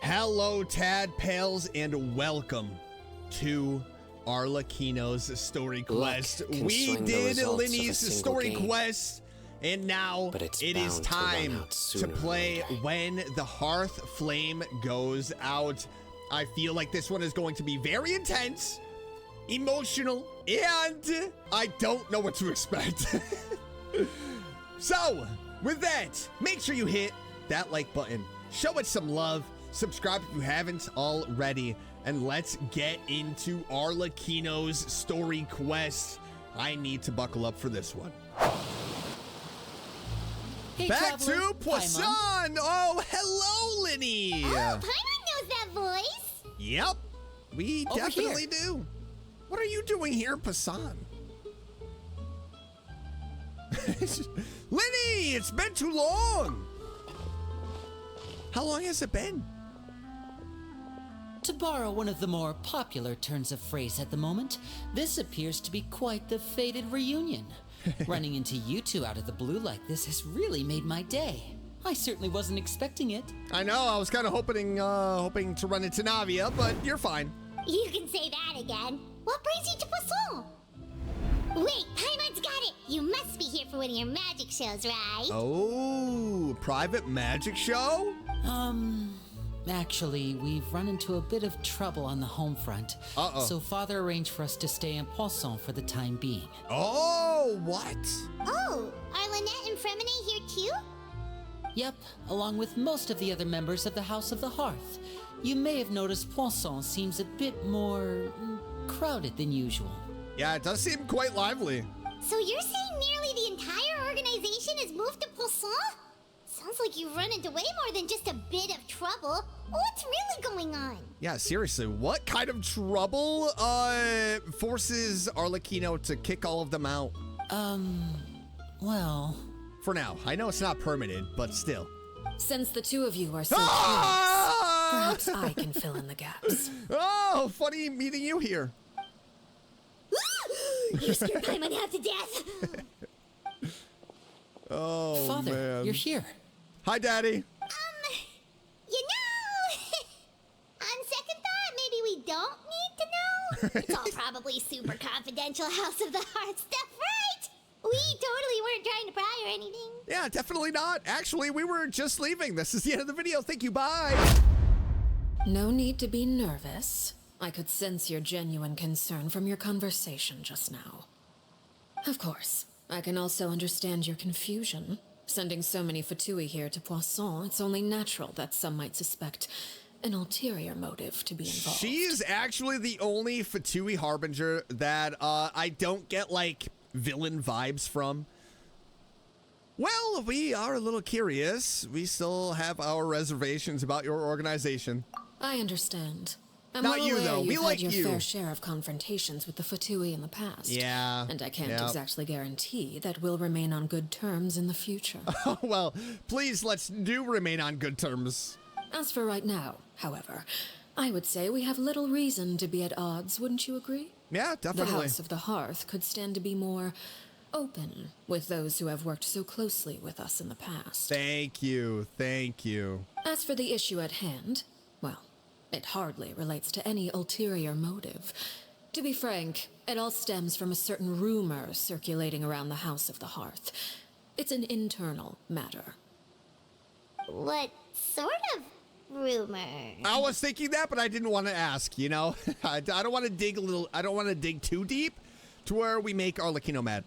Hello, Tadpales, and welcome to Arlecchino's story quest. We did Linny's story quest, and now it is time to play When the Hearth Flame Goes Out. I feel like this one is going to be very intense, emotional, and I don't know what to expect. So, with that, make sure you hit that like button, show it some love, subscribe if you haven't already, and let's get into Arlecchino's story quest. I need to buckle up for this one. Hey, back traveler. to Poisson! Oh, hello, Linny! Oh, Paimon knows that voice! Yep, we Over definitely here. do. What are you doing here, Poisson? Linny, it's been too long! How long has it been? To borrow one of the more popular turns of phrase at the moment, this appears to be quite the fated reunion. Running into you two out of the blue like this has really made my day. I certainly wasn't expecting it. I know, I was kind of hoping to run into Navia, but you're fine. You can say that again. What brings you to Poisson? Wait, Paimon's got it! You must be here for one of your magic shows, right? Oh, private magic show? Actually, we've run into a bit of trouble on the home front. So Father arranged for us to stay in Poisson for the time being. Oh, what? Oh, are Lynette and Fremine here too? Yep, along with most of the other members of the House of the Hearth. You may have noticed Poisson seems a bit more crowded than usual. Yeah, it does seem quite lively. So you're saying nearly the entire organization has moved to Poisson? Sounds like you've run into way more than just a bit of trouble. What's really going on? Yeah, seriously, what kind of trouble forces Arlecchino to kick all of them out? Well... For now, I know it's not permitted, but still. Since the two of you are so Ah! curious, perhaps I can fill in the gaps. Oh, funny meeting you here. You scared Paimon half to death. Oh, Father, man. you're here. Hi, Daddy. You know, on second thought, maybe we don't need to know. It's all probably super confidential House of the Heart stuff, right? We totally weren't trying to pry or anything. Yeah, definitely not. Actually, we were just leaving. This is the end of the video. Thank you. Bye. No need to be nervous. I could sense your genuine concern from your conversation just now. Of course, I can also understand your confusion. Sending so many Fatui here to Poisson, it's only natural that some might suspect an ulterior motive to be involved. She is actually the only Fatui Harbinger that I don't get, like, villain vibes from. Well, we are a little curious. We still have our reservations about your organization. I understand. I'm Not well you, aware though. You've We had like your you. fair share of confrontations with the Fatui in the past. Yeah. And I can't Yep. exactly guarantee that we'll remain on good terms in the future. Oh, well, please, let's do remain on good terms. As for right now, however, I would say we have little reason to be at odds, wouldn't you agree? Yeah, The definitely. House of the Hearth could stand to be more open with those who have worked so closely with us in the past. Thank you. Thank you. As for the issue at hand, well, it hardly relates to any ulterior motive. To be frank, it all stems from a certain rumor circulating around the House of the Hearth. It's an internal matter. What sort of rumor? I was thinking that, but I didn't want to ask, you know? I don't want to dig I don't want to dig too deep to where we make Arlecchino mad.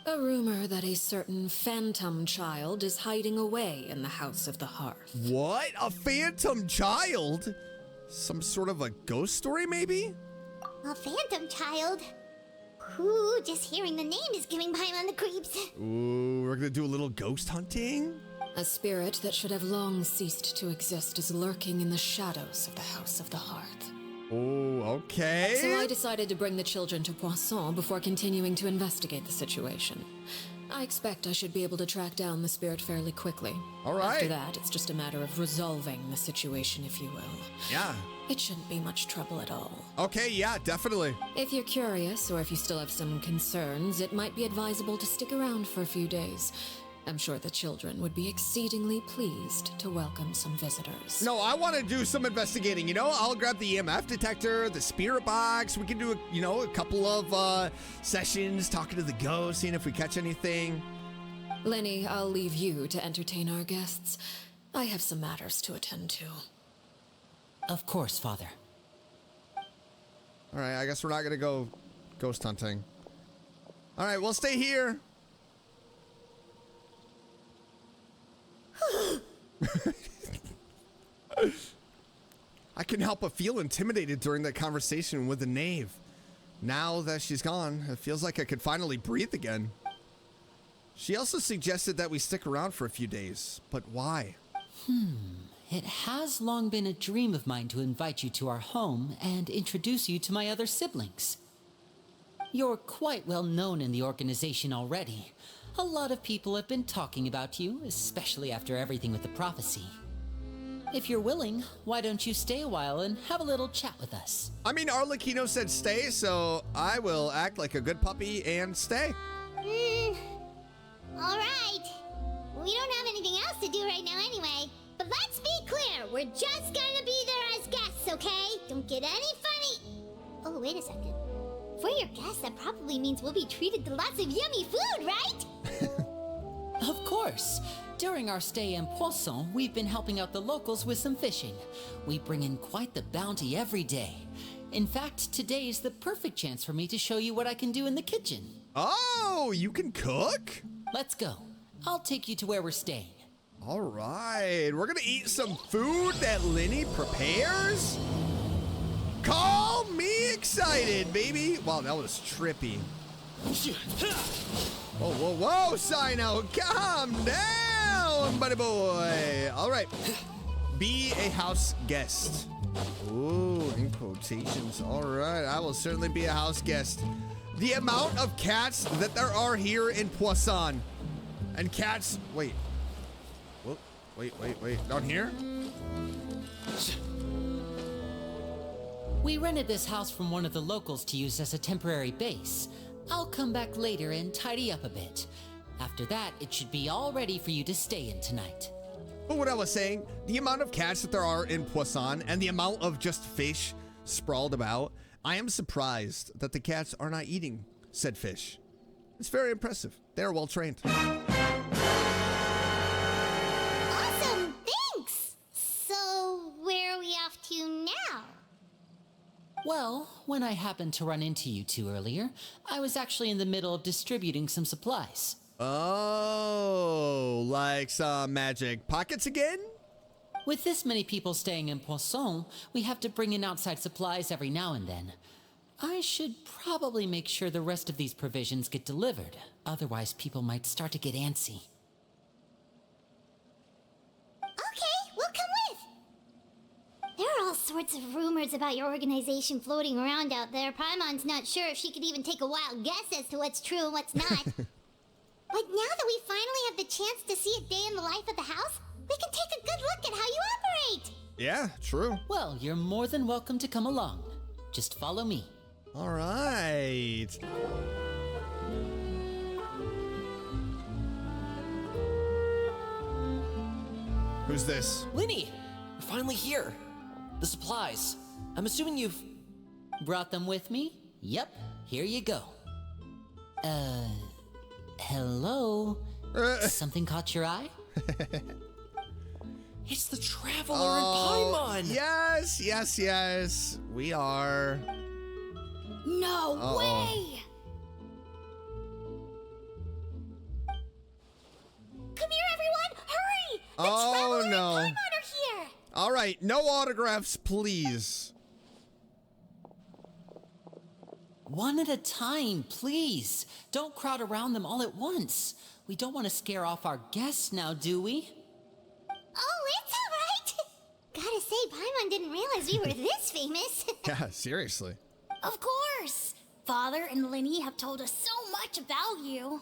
A rumor that a certain phantom child is hiding away in the House of the Hearth. What? A phantom child? Some sort of a ghost story, maybe? A phantom child? Ooh, just hearing the name is giving Paimon the creeps. Ooh, we're gonna do a little ghost hunting? A spirit that should have long ceased to exist is lurking in the shadows of the House of the Hearth. Oh, okay. So I decided to bring the children to Poisson before continuing to investigate the situation. I expect I should be able to track down the spirit fairly quickly. All right. After that, it's just a matter of resolving the situation, if you will. Yeah. It shouldn't be much trouble at all. Okay, yeah, definitely. If you're curious, or if you still have some concerns, it might be advisable to stick around for a few days. I'm sure the children would be exceedingly pleased to welcome some visitors. No, I want to do some investigating. You know, I'll grab the EMF detector, the spirit box. We can do, a couple of sessions talking to the ghosts, seeing if we catch anything. Lenny, I'll leave you to entertain our guests. I have some matters to attend to. Of course, Father. All right, I guess we're not going to go ghost hunting. All right, we'll stay here. I couldn't help but feel intimidated during that conversation with the knave. Now that she's gone, it feels like I could finally breathe again. She also suggested that we stick around for a few days, but why? It has long been a dream of mine to invite you to our home and introduce you to my other siblings. You're quite well known in the organization already. A lot of people have been talking about you, especially after everything with the prophecy. If you're willing, why don't you stay a while and have a little chat with us? I mean, Arlecchino said stay, so I will act like a good puppy and stay. All right. We don't have anything else to do right now anyway. But let's be clear, we're just gonna be there as guests, okay? Don't get any funny. Oh, wait a second. For your guests, that probably means we'll be treated to lots of yummy food, right? Of course. During our stay in Poisson, we've been helping out the locals with some fishing. We bring in quite the bounty every day. In fact, today's the perfect chance for me to show you what I can do in the kitchen. Oh, you can cook? Let's go. I'll take you to where we're staying. All right, we're gonna eat some food that Lenny prepares? Call me excited, baby. Wow, that was trippy. Whoa, whoa, whoa, Sino, calm down, buddy boy. All right, be a house guest. Ooh, in quotations. All right, I will certainly be a house guest. The amount of cats that there are here in Poisson. And cats, wait. Whoa, wait, down here? We rented this house from one of the locals to use as a temporary base. I'll come back later and tidy up a bit. After that, it should be all ready for you to stay in tonight. But what I was saying, the amount of cats that there are in Poisson and the amount of just fish sprawled about, I am surprised that the cats are not eating said fish. It's very impressive. They're well trained. Awesome, thanks! So, where are we off to now? Well, when I happened to run into you two earlier, I was actually in the middle of distributing some supplies. Oh, like some magic pockets again? With this many people staying in Poisson, we have to bring in outside supplies every now and then. I should probably make sure the rest of these provisions get delivered. Otherwise, people might start to get antsy. Okay, we'll come with. There are all sorts of rumors about your organization floating around out there. Paimon's not sure if she could even take a wild guess as to what's true and what's not. But now that we finally have the chance to see a day in the life of the house, we can take a good look at how you operate. Yeah, true. Well, you're more than welcome to come along. Just follow me. All right. Who's this? Lenny, you're finally here. The supplies. I'm assuming you've... Brought them with me? Yep, here you go. Hello? Something caught your eye? It's the Traveler in Paimon! Yes. We are. No way! Come here, everyone! Hurry! The Traveler and Paimon are here! All right, no autographs, please. One at a time, please. Don't crowd around them all at once. We don't want to scare off our guests now, do we? Oh, it's all right. Gotta say, Paimon didn't realize we were this famous. Yeah, seriously. Of course. Father and Lenny have told us so much about you.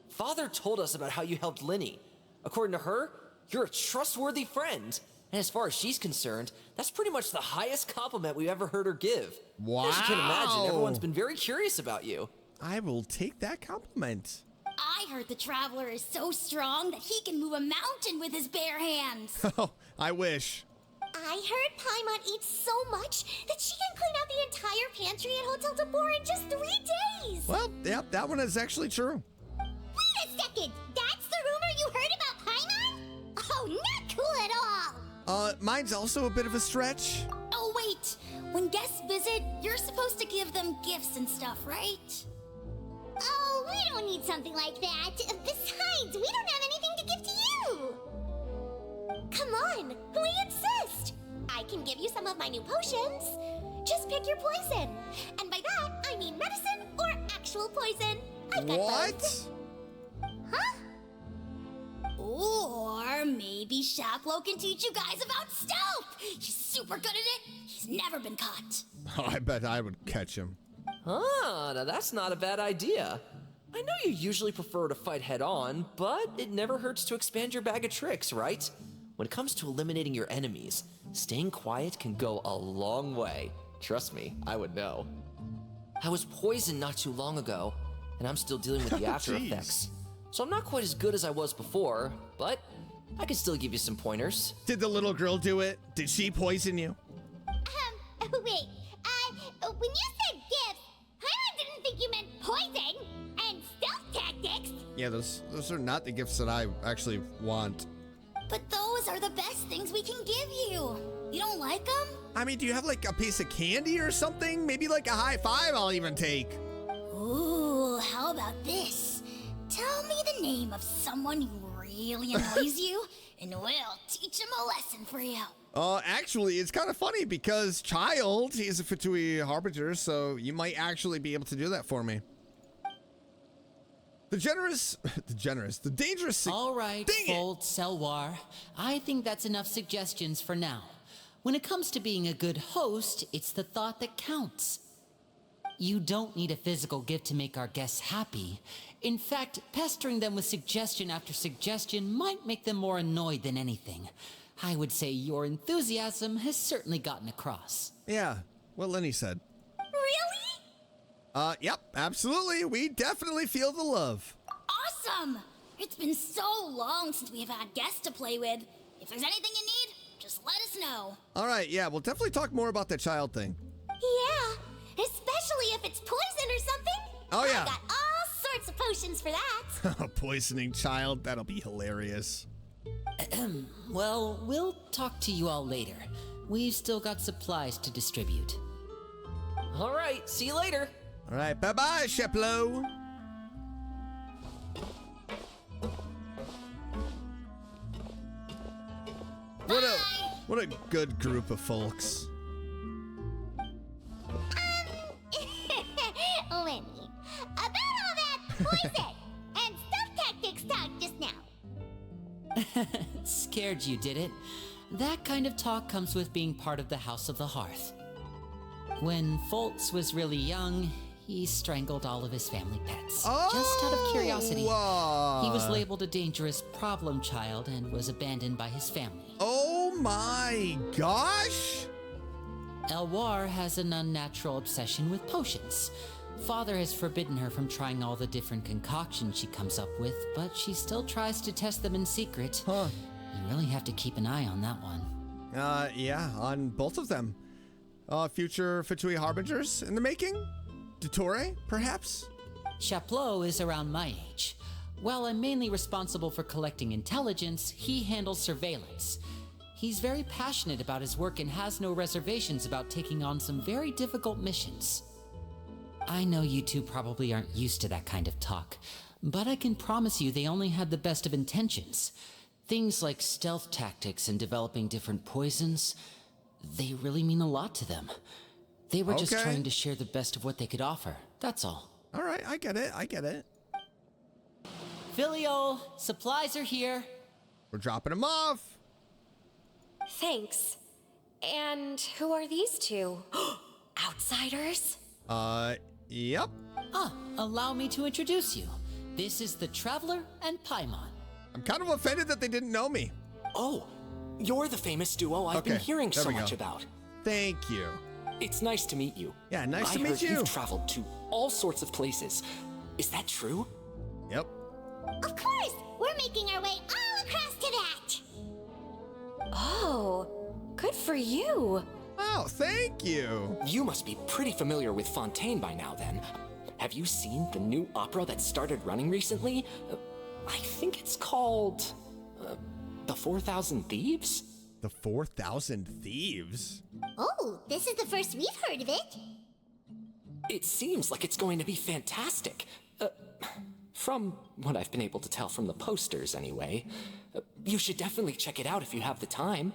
Father told us about how you helped Lenny. According to her, you're a trustworthy friend. And as far as she's concerned, that's pretty much the highest compliment we've ever heard her give. Wow. As you can imagine, everyone's been very curious about you. I will take that compliment. I heard the Traveler is so strong that he can move a mountain with his bare hands. Oh, I wish. I heard Paimon eats so much that she can clean out the entire pantry at Hotel Tabor in just 3 days. Well, yep, that one is actually true. Wait a second. That's the rumor you heard about Paimon? Oh, not cool at all. Mine's also a bit of a stretch. Oh, wait. When guests visit, you're supposed to give them gifts and stuff, right? Oh, we don't need something like that. Besides, we don't have anything to give to you. Come on, we insist. I can give you some of my new potions. Just pick your poison. And by that, I mean medicine or actual poison. I've got both. Huh? Or maybe Shaplo can teach you guys about stealth. He's super good at it. He's never been caught. Oh, I bet I would catch him. Ah, now that's not a bad idea. I know you usually prefer to fight head on, but it never hurts to expand your bag of tricks, right? When it comes to eliminating your enemies, staying quiet can go a long way. Trust me, I would know. I was poisoned not too long ago, and I'm still dealing with the after effects. So I'm not quite as good as I was before, but I can still give you some pointers. Did the little girl do it? Did she poison you? Wait. When you said gifts, Paimon didn't think you meant poison and stealth tactics. Yeah, those are not the gifts that I actually want. But those are the best things we can give you. You don't like them? I mean, do you have like a piece of candy or something? Maybe like a high five I'll even take. Ooh, how about this? Tell me the name of someone who really annoys you, and we'll teach him a lesson for you. Actually, it's kind of funny because Child, he's a Fatui Harbinger, so you might actually be able to do that for me. The dangerous... All right, Fold Selwar. I think that's enough suggestions for now. When it comes to being a good host, it's the thought that counts. You don't need a physical gift to make our guests happy. In fact, pestering them with suggestion after suggestion might make them more annoyed than anything. I would say your enthusiasm has certainly gotten across. Yeah, what Lenny said. Really? Yep, absolutely. We definitely feel the love. Awesome! It's been so long since we've had guests to play with. If there's anything you need, just let us know. All right, yeah, we'll definitely talk more about that Child thing. Yeah, especially if it's poison or something. Oh, yeah. I've got all sorts of potions for that. Poisoning Child, that'll be hilarious. Well, we'll talk to you all later. We've still got supplies to distribute. All right, see you later. All right, bye-bye, Sheplo. What a good group of folks. Lenny, about all that poison and stealth tactics talk just now. Scared you, did it? That kind of talk comes with being part of the House of the Hearth. When Foltz was really young, he strangled all of his family pets. Just out of curiosity. He was labeled a dangerous problem child and was abandoned by his family. Oh my gosh! Elwar has an unnatural obsession with potions. Father has forbidden her from trying all the different concoctions she comes up with, but she still tries to test them in secret. Huh. You really have to keep an eye on that one. Yeah, on both of them. Future Fatui Harbingers in the making? Dottore, perhaps? Chaplot is around my age. While I'm mainly responsible for collecting intelligence, he handles surveillance. He's very passionate about his work and has no reservations about taking on some very difficult missions. I know you two probably aren't used to that kind of talk, but I can promise you they only had the best of intentions. Things like stealth tactics and developing different poisons, they really mean a lot to them. They were just trying to share the best of what they could offer, that's all. All right, I get it. Filio, supplies are here. We're dropping them off. Thanks. And who are these two? Outsiders? Yep. Allow me to introduce you. This is the Traveler and Paimon. I'm kind of offended that they didn't know me. Oh, you're the famous duo I've been hearing so much about. Thank you. It's nice to meet you. Yeah, nice to meet you. I heard you've traveled to all sorts of places. Is that true? Yep. Of course! We're making our way all across to that! Oh, good for you. Oh, thank you. You must be pretty familiar with Fontaine by now, then. Have you seen the new opera that started running recently? I think it's called... The 4,000 Thieves? The 4,000 Thieves? Oh, this is the first we've heard of it. It seems like it's going to be fantastic. From what I've been able to tell from the posters, anyway. You should definitely check it out if you have the time.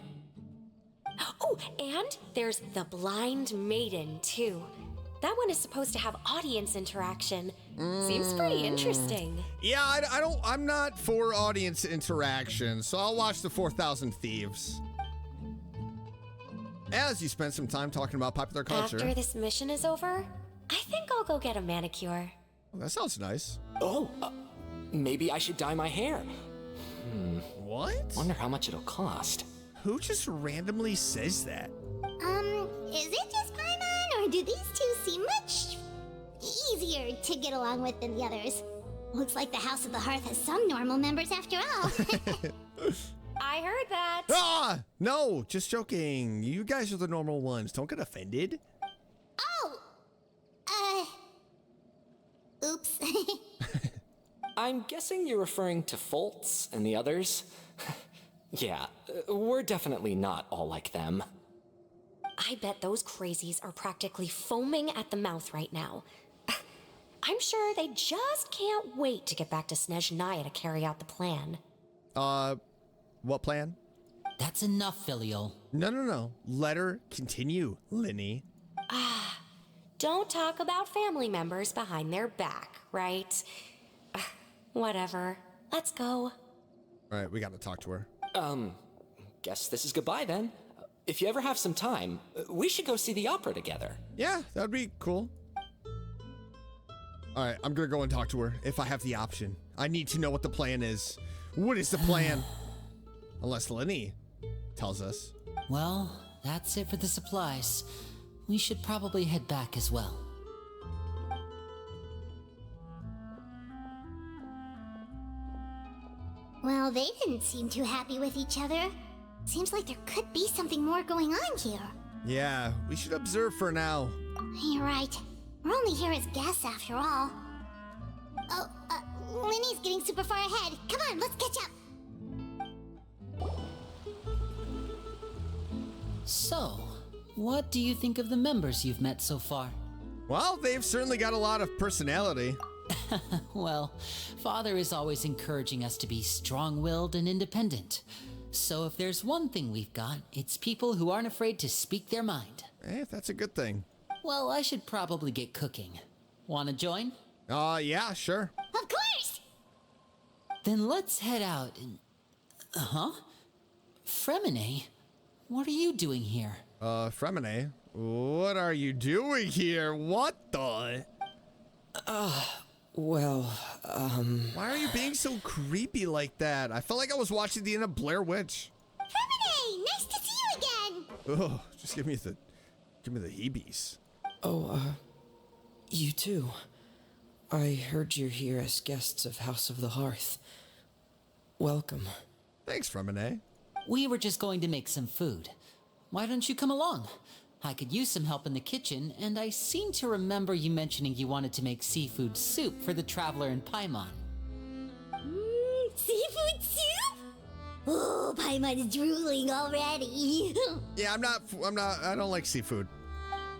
Oh, and there's The Blind Maiden, too. That one is supposed to have audience interaction. Seems pretty interesting. Yeah, I'm not for audience interaction, so I'll watch the 4,000 Thieves. As you spend some time talking about popular culture. After this mission is over, I think I'll go get a manicure. Well, that sounds nice. Oh, maybe I should dye my hair. What? Wonder how much it'll cost. Who just randomly says that? Is it just Paimon, or do these two seem much easier to get along with than the others? Looks like the House of the Hearth has some normal members after all. I heard that. Ah! No, just joking. You guys are the normal ones. Don't get offended. Oh! Oops. I'm guessing you're referring to Foltz and the others? Yeah, we're definitely not all like them. I bet those crazies are practically foaming at the mouth right now. I'm sure they just can't wait to get back to Snezhnaya to carry out the plan. What plan? That's enough, Filial. No. Let her continue, Linny. Don't talk about family members behind their back, right? Whatever. Let's go. All right, we gotta talk to her. Guess this is goodbye then. If you ever have some time, we should go see the opera together. Yeah, that'd be cool. All right, I'm gonna go and talk to her if I have the option. I need to know what the plan is. What is the plan? Unless Linny tells us. Well, that's it for the supplies. We should probably head back as well. Well, they didn't seem too happy with each other. Seems like there could be something more going on here. Yeah, we should observe for now. You're right. We're only here as guests after all. Oh, Linny's getting super far ahead. Come on, let's catch up. So, what do you think of the members you've met so far? Well, they've certainly got a lot of personality. Well, Father is always encouraging us to be strong-willed and independent. So if there's one thing we've got, it's people who aren't afraid to speak their mind. Eh, that's a good thing. Well, I should probably get cooking. Wanna join? Yeah, sure. Of course! Then let's head out and... Fremine? What are you doing here? Fremine, what are you doing here? What the? Well, Why are you being so creepy like that? I felt like I was watching the end of Blair Witch. Fremine, nice to see you again! Ugh, just give me the heebies. you too. I heard you're here as guests of House of the Hearth. Welcome. Thanks, Fremine. We were just going to make some food. Why don't you come along? I could use some help in the kitchen, and I seem to remember you mentioning you wanted to make seafood soup for the traveler in Paimon. Seafood soup? Oh, Paimon's drooling already. Yeah, I don't like seafood.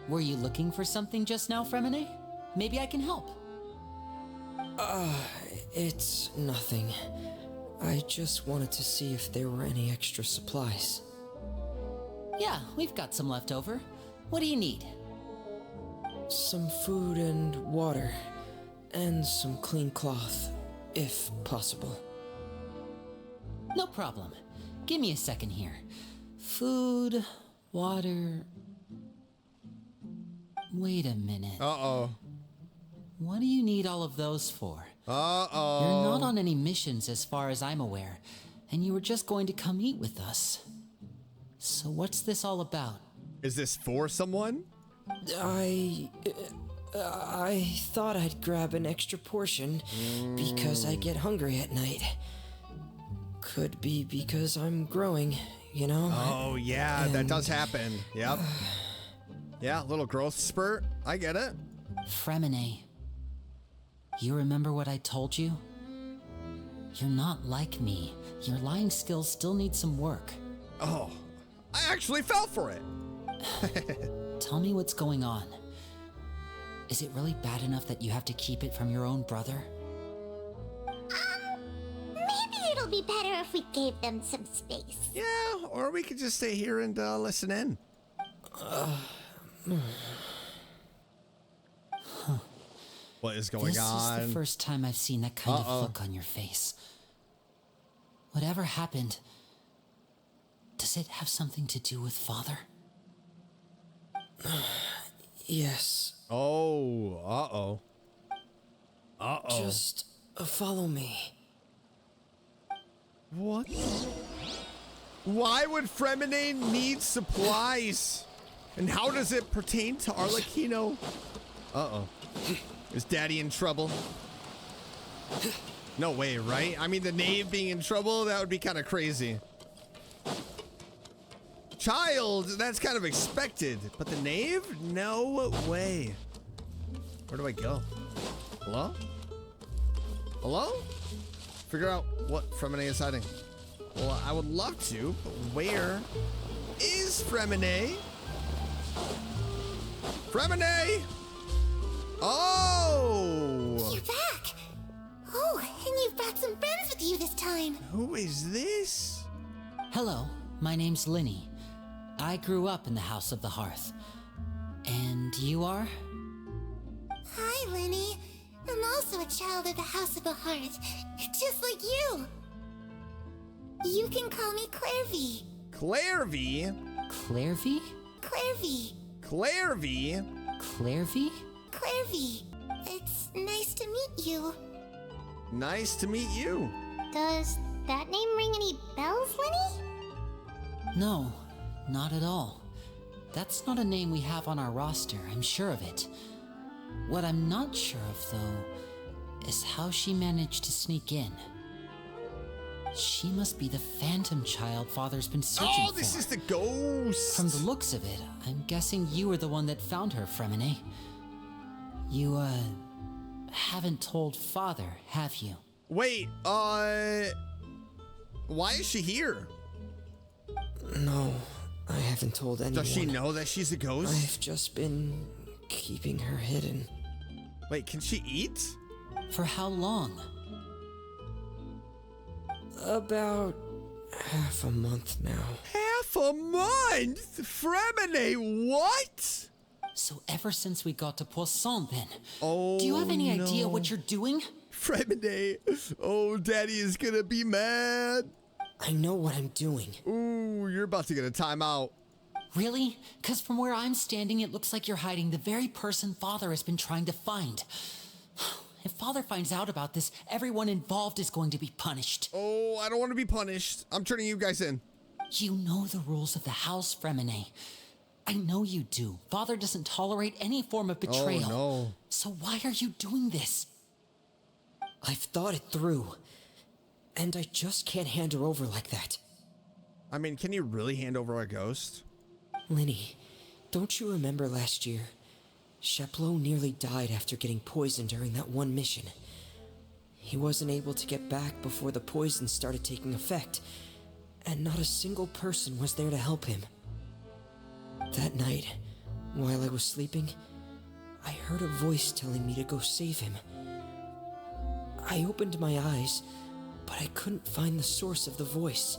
Were you looking for something just now, Fremine? Maybe I can help. It's nothing. I just wanted to see if there were any extra supplies. Yeah, we've got some left over. What do you need? Some food and water. And some clean cloth, if possible. No problem. Give me a second here. Food, water... Wait a minute. Uh-oh. What do you need all of those for? Uh-oh. You're not on any missions as far as I'm aware, and you were just going to come eat with us. So what's this all about? Is this for someone? I thought I'd grab an extra portion because I get hungry at night. Could be because I'm growing, you know? Oh, yeah, that does happen. Yep. Yeah, little growth spurt. I get it. Fremine, you remember what I told you? You're not like me. Your lying skills still need some work. Oh, I actually fell for it. Tell me what's going on. Is it really bad enough that you have to keep it from your own brother? Maybe it'll be better if we gave them some space. Yeah, or we could just stay here and listen in. What is going on? This is the first time I've seen that kind of look on your face. Whatever happened, does it have something to do with Father? Yes. Oh, Just follow me. What? Why would Fremine need supplies? And how does it pertain to Arlecchino? Is Daddy in trouble? No way, right? I mean, the knave being in trouble, that would be kind of crazy. Child, that's kind of expected. But the knave? No way. Where do I go? Hello? Hello? Figure out what Fremine is hiding. Well, I would love to, but where is Fremine? Fremine! Oh! You're back! Oh, and you've brought some friends with you this time. Who is this? Hello, my name's Linny. I grew up in the House of the Hearth. And you are? Hi, Linny. I'm also a child of the House of the Hearth, just like you. You can call me Clairvy. Clairvy? Clairvy? Clairvy. Clairvy? Clairvy? Clairvy. It's nice to meet you. Nice to meet you. Does that name ring any bells, Linny? No, not at all. That's not a name we have on our roster, I'm sure of it. What I'm not sure of, though, is how she managed to sneak in. She must be the phantom child Father's been searching for. Oh, this is the ghost! From the looks of it, I'm guessing you were the one that found her, Fremine. You, haven't told Father, have you? Wait, why is she here? No, I haven't told anyone. Does she know that she's a ghost? I've just been keeping her hidden. Wait, can she eat? For how long? About half a month now. Half a month? Fremine, what? So ever since we got to Poisson, then. Oh, do you have any idea what you're doing? Fremine, oh, Daddy is gonna be mad. I know what I'm doing. Ooh, you're about to get a timeout. Really? Because from where I'm standing, it looks like you're hiding the very person Father has been trying to find. If Father finds out about this, everyone involved is going to be punished. Oh, I don't want to be punished. I'm turning you guys in. You know the rules of the house, Fremine. I know you do. Father doesn't tolerate any form of betrayal. Oh, no. So why are you doing this? I've thought it through. And I just can't hand her over like that. I mean, can you really hand over a ghost? Linny, don't you remember last year? Sheplo nearly died after getting poisoned during that one mission. He wasn't able to get back before the poison started taking effect, and not a single person was there to help him. That night, while I was sleeping, I heard a voice telling me to go save him. I opened my eyes, but I couldn't find the source of the voice.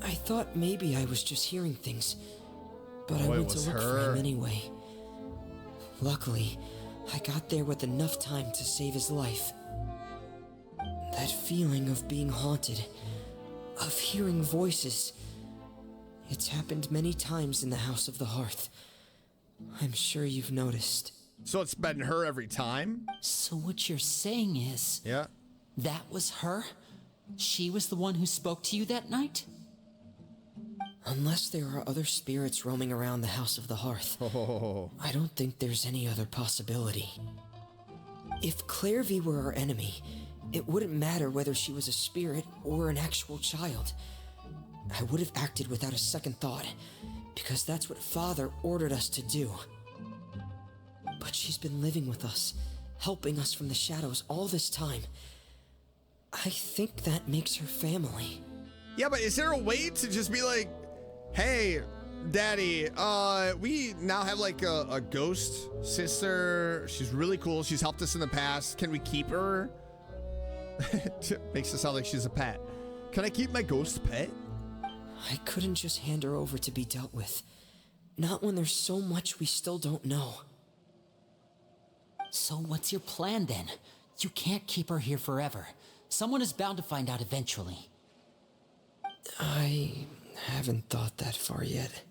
I thought maybe I was just hearing things, but I went to look for him anyway. Luckily, I got there with enough time to save his life. That feeling of being haunted, of hearing voices, it's happened many times in the House of the Hearth. I'm sure you've noticed. So it's been her every time? So what you're saying is... Yeah. That was her? She was the one who spoke to you that night? Unless there are other spirits roaming around the House of the Hearth, I don't think there's any other possibility. If Clairvy were our enemy, it wouldn't matter whether she was a spirit or an actual child. I would have acted without a second thought, because that's what Father ordered us to do. But she's been living with us, helping us from the shadows all this time. I think that makes her family. Yeah, but is there a way to just be like, hey, Daddy, we now have like a ghost sister. She's really cool. She's helped us in the past. Can we keep her? Makes it sound like she's a pet. Can I keep my ghost pet? I couldn't just hand her over to be dealt with. Not when there's so much we still don't know. So what's your plan then? You can't keep her here forever. Someone is bound to find out eventually. I haven't thought that far yet.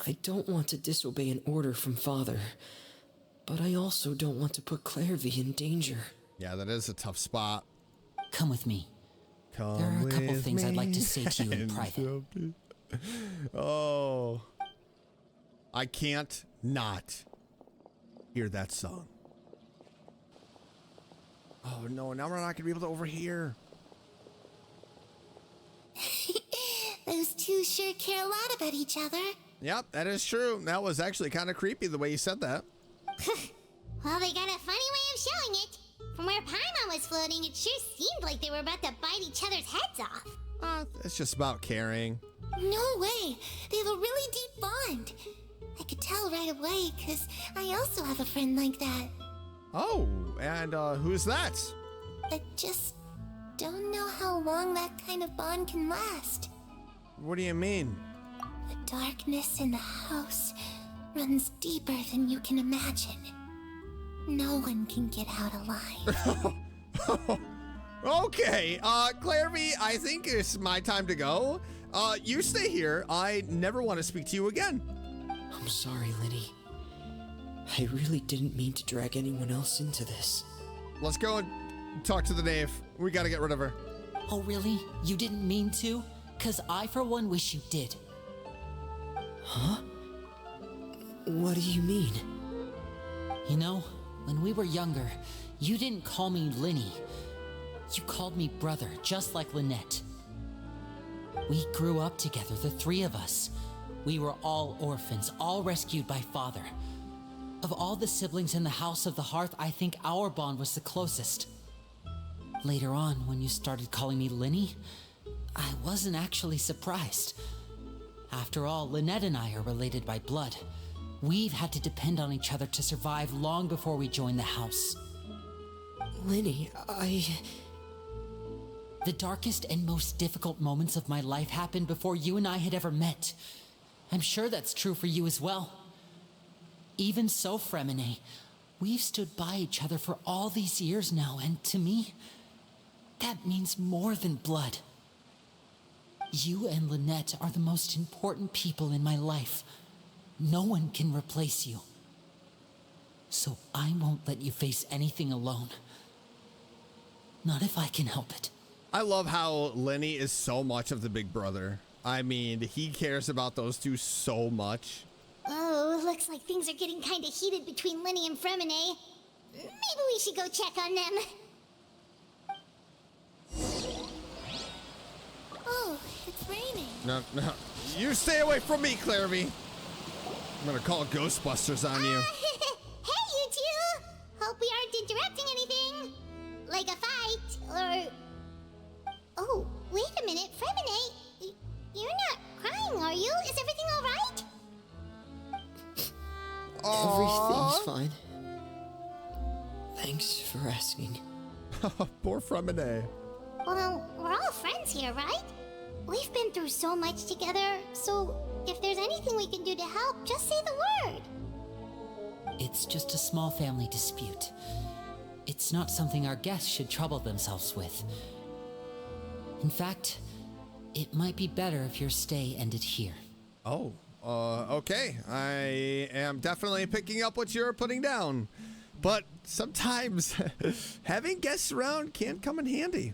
I don't want to disobey an order from Father, but I also don't want to put Clairvy in danger. Yeah, that is a tough spot. Come with me. There are a couple things I'd like to say to you in private. Oh. I can't not hear that song. Oh no, now we're not gonna be able to overhear. Those two sure care a lot about each other. Yep, that is true. That was actually kind of creepy the way you said that. Well, they got a funny way of showing it. From where Paimon was floating, it sure seemed like they were about to bite each other's heads off. It's just about caring. No way. They have a really deep bond. I could tell right away, because I also have a friend like that. Oh, and who's that? I just don't know how long that kind of bond can last. What do you mean? The darkness in the house runs deeper than you can imagine. No one can get out alive. Okay, Clairvy, I think it's my time to go. You stay here. I never want to speak to you again. I'm sorry, Linny. I really didn't mean to drag anyone else into this. Let's go and talk to the knave. We gotta get rid of her. Oh, really? You didn't mean to? 'Cause I, for one, wish you did. Huh? What do you mean? You know, when we were younger, you didn't call me Linny. You called me brother, just like Lynette. We grew up together, the three of us. We were all orphans, all rescued by Father. Of all the siblings in the House of the Hearth, I think our bond was the closest. Later on, when you started calling me Linny, I wasn't actually surprised. After all, Lynette and I are related by blood. We've had to depend on each other to survive long before we joined the house. Linny, The darkest and most difficult moments of my life happened before you and I had ever met. I'm sure that's true for you as well. Even so, Fremine, we've stood by each other for all these years now, and to me, that means more than blood. You and Lynette are the most important people in my life. No one can replace you. So I won't let you face anything alone. Not if I can help it. I love how Lenny is so much of the big brother. I mean, he cares about those two so much. Oh, looks like things are getting kind of heated between Linny and Fremine. Maybe we should go check on them. Oh, it's raining. No, you stay away from me, Clairvy. I'm gonna call Ghostbusters on you. Hey, you two! Hope we aren't interrupting anything. Like a fight, or... Oh, wait a minute, Fremine. You're not crying, are you? Is everything all right? Everything's fine. Thanks for asking. Poor Fremine. Well, we're all friends here, right? We've been through so much together, so if there's anything we can do to help, just say the word. It's just a small family dispute. It's not something our guests should trouble themselves with. In fact, it might be better if your stay ended here. Oh, okay. I am definitely picking up what you're putting down. But sometimes having guests around can come in handy.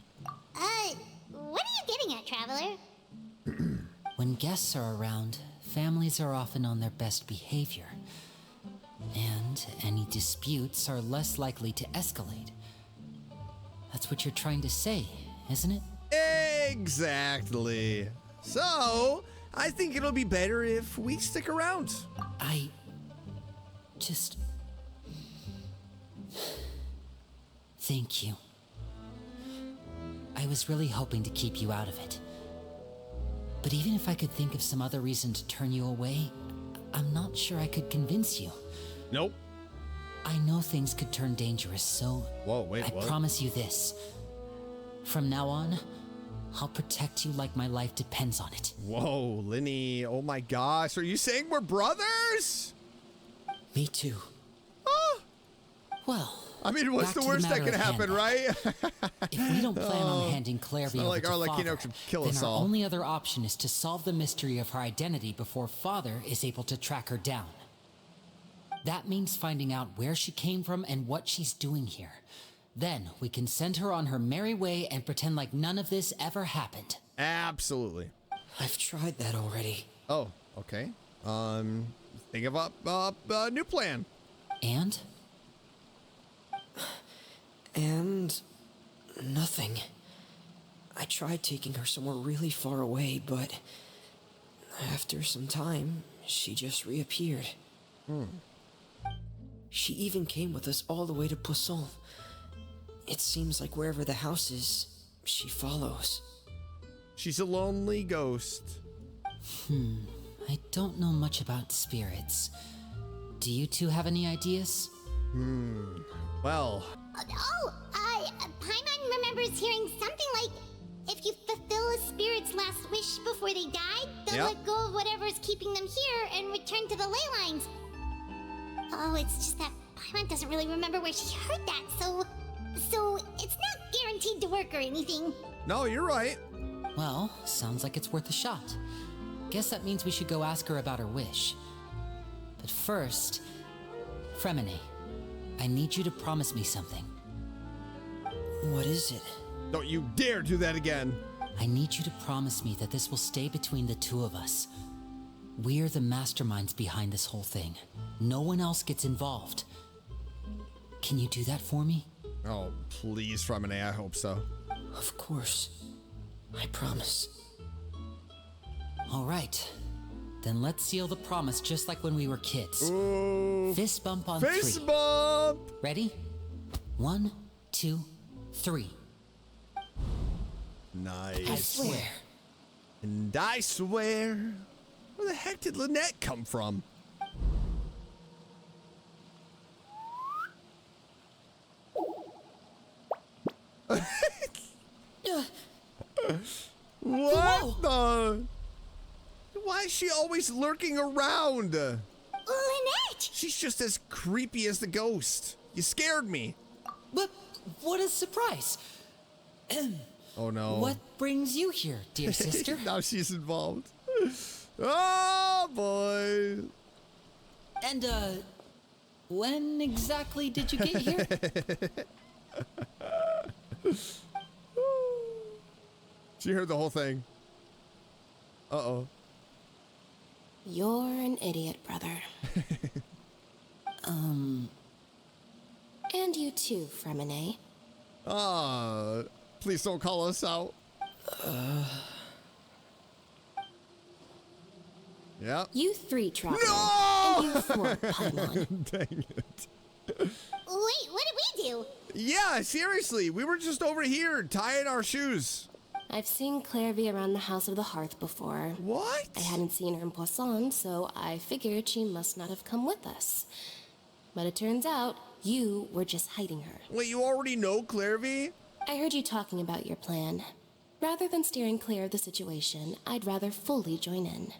What are you getting at, Traveler? When guests are around, families are often on their best behavior. And any disputes are less likely to escalate. That's what you're trying to say, isn't it? Exactly. So, I think it'll be better if we stick around. I just... Thank you. I was really hoping to keep you out of it. But even if I could think of some other reason to turn you away, I'm not sure I could convince you. Nope. I know things could turn dangerous, so... Whoa, wait, what? I promise you this. From now on, I'll protect you like my life depends on it. Whoa, Linny. Oh my gosh. Are you saying we're brothers? Me too. Well... I mean, what's the worst that could happen, right? If we don't plan on handing Clairvy over like to Arlecchino Father, could kill then us our all. only other option is to solve the mystery of her identity before Father is able to track her down. That means finding out where she came from and what she's doing here. Then we can send her on her merry way and pretend like none of this ever happened. Absolutely. I've tried that already. Oh, okay. Think of a new plan. And? And nothing. I tried taking her somewhere really far away, but after some time, she just reappeared. She even came with us all the way to Poisson. It seems like wherever the house is, she follows. She's a lonely ghost. I don't know much about spirits. Do you two have any ideas? Well, Paimon remembers hearing something like, if you fulfill a spirit's last wish before they die, they'll let go of whatever's keeping them here and return to the ley lines. Oh, it's just that Paimon doesn't really remember where she heard that, so it's not guaranteed to work or anything. no, you're right. Well, sounds like it's worth a shot. Guess that means we should go ask her about her wish. But first, Fremine, I need you to promise me something. What is it? Don't you dare do that again. I need you to promise me that this will stay between the two of us. We're the masterminds behind this whole thing. No one else gets involved. Can you do that for me? Oh, please, Fremine, I hope so. Of course. I promise. All right. Then let's seal the promise just like when we were kids. Ooh. Fist bump on Fist 3. bump! Ready? 1, 2, 3. Nice. I swear. And I swear. Where the heck did Lynette come from? What the? Why is she always lurking around? Lynette! She's just as creepy as the ghost. You scared me. But what a surprise. Oh no. What brings you here, dear sister? Now she's involved. Oh boy. And, when exactly did you get here? She heard the whole thing. Uh-oh. You're an idiot, brother. And you too, Fremine. Please don't call us out. Yep. You 3, Traveler. No! And you 4, Paimon. Dang it. Wait, what did we do? Yeah, seriously. We were just over here tying our shoes. I've seen Clairvy around the House of the Hearth before. What? I hadn't seen her in Poisson, so I figured she must not have come with us. But it turns out you were just hiding her. Wait, you already know Clairvy? I heard you talking about your plan. Rather than steering clear of the situation, I'd rather fully join in.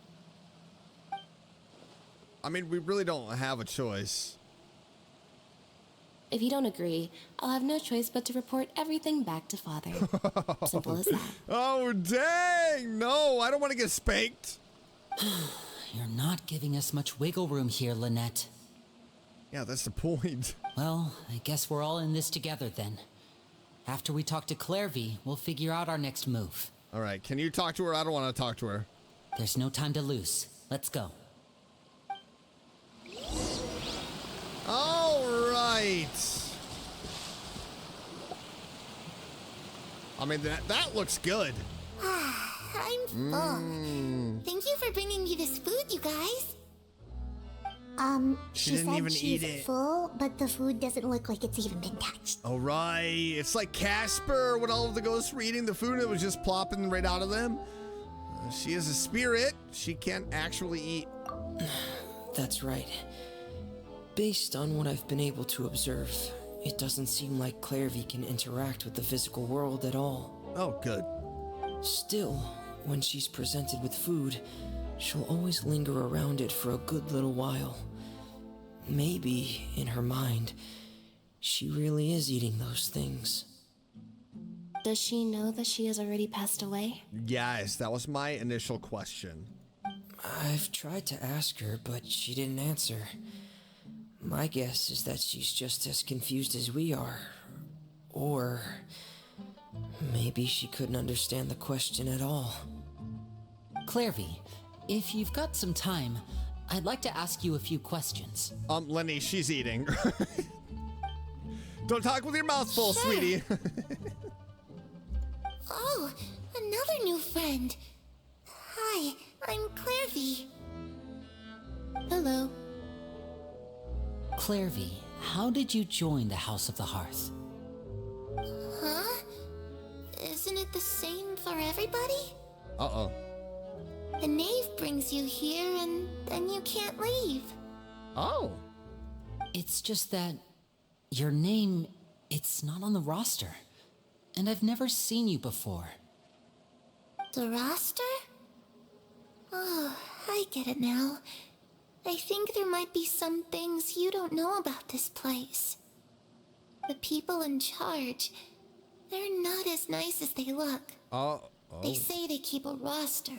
I mean, we really don't have a choice. If you don't agree, I'll have no choice but to report everything back to Father. Simple as that. Oh, dang! No, I don't want to get spanked. You're not giving us much wiggle room here, Lynette. Yeah, that's the point. Well, I guess we're all in this together then. After we talk to Clairvy, we'll figure out our next move. All right, can you talk to her? I don't want to talk to her. There's no time to lose. Let's go. All right. I mean, that looks good. I'm full. Thank you for bringing me this food, you guys. She She didn't said even she's eat it. full, but the food doesn't look like it's even been touched. All right. It's like Casper when all of the ghosts were eating the food and it was just plopping right out of them. She is a spirit. She can't actually eat. That's right. Based on what I've been able to observe, it doesn't seem like Clairvy can interact with the physical world at all. Oh, good. Still, when she's presented with food, she'll always linger around it for a good little while. Maybe, in her mind, she really is eating those things. Does she know that she has already passed away? Yes, that was my initial question. I've tried to ask her, but she didn't answer. My guess is that she's just as confused as we are. Or maybe she couldn't understand the question at all. Clairvy, if you've got some time, I'd like to ask you a few questions. Lenny, she's eating. Don't talk with your mouth full, Sure. sweetie. Oh, another new friend. Hi, I'm Clairvy. Hello. Clairvy, how did you join the House of the Hearth? Huh? Isn't it the same for everybody? Uh-oh. The knave brings you here and then you can't leave. Oh. It's just that your name, it's not on the roster. And I've never seen you before. The roster? Oh, I get it now. I think there might be some things you don't know about this place. The people in charge, they're not as nice as they look. Oh. They say they keep a roster,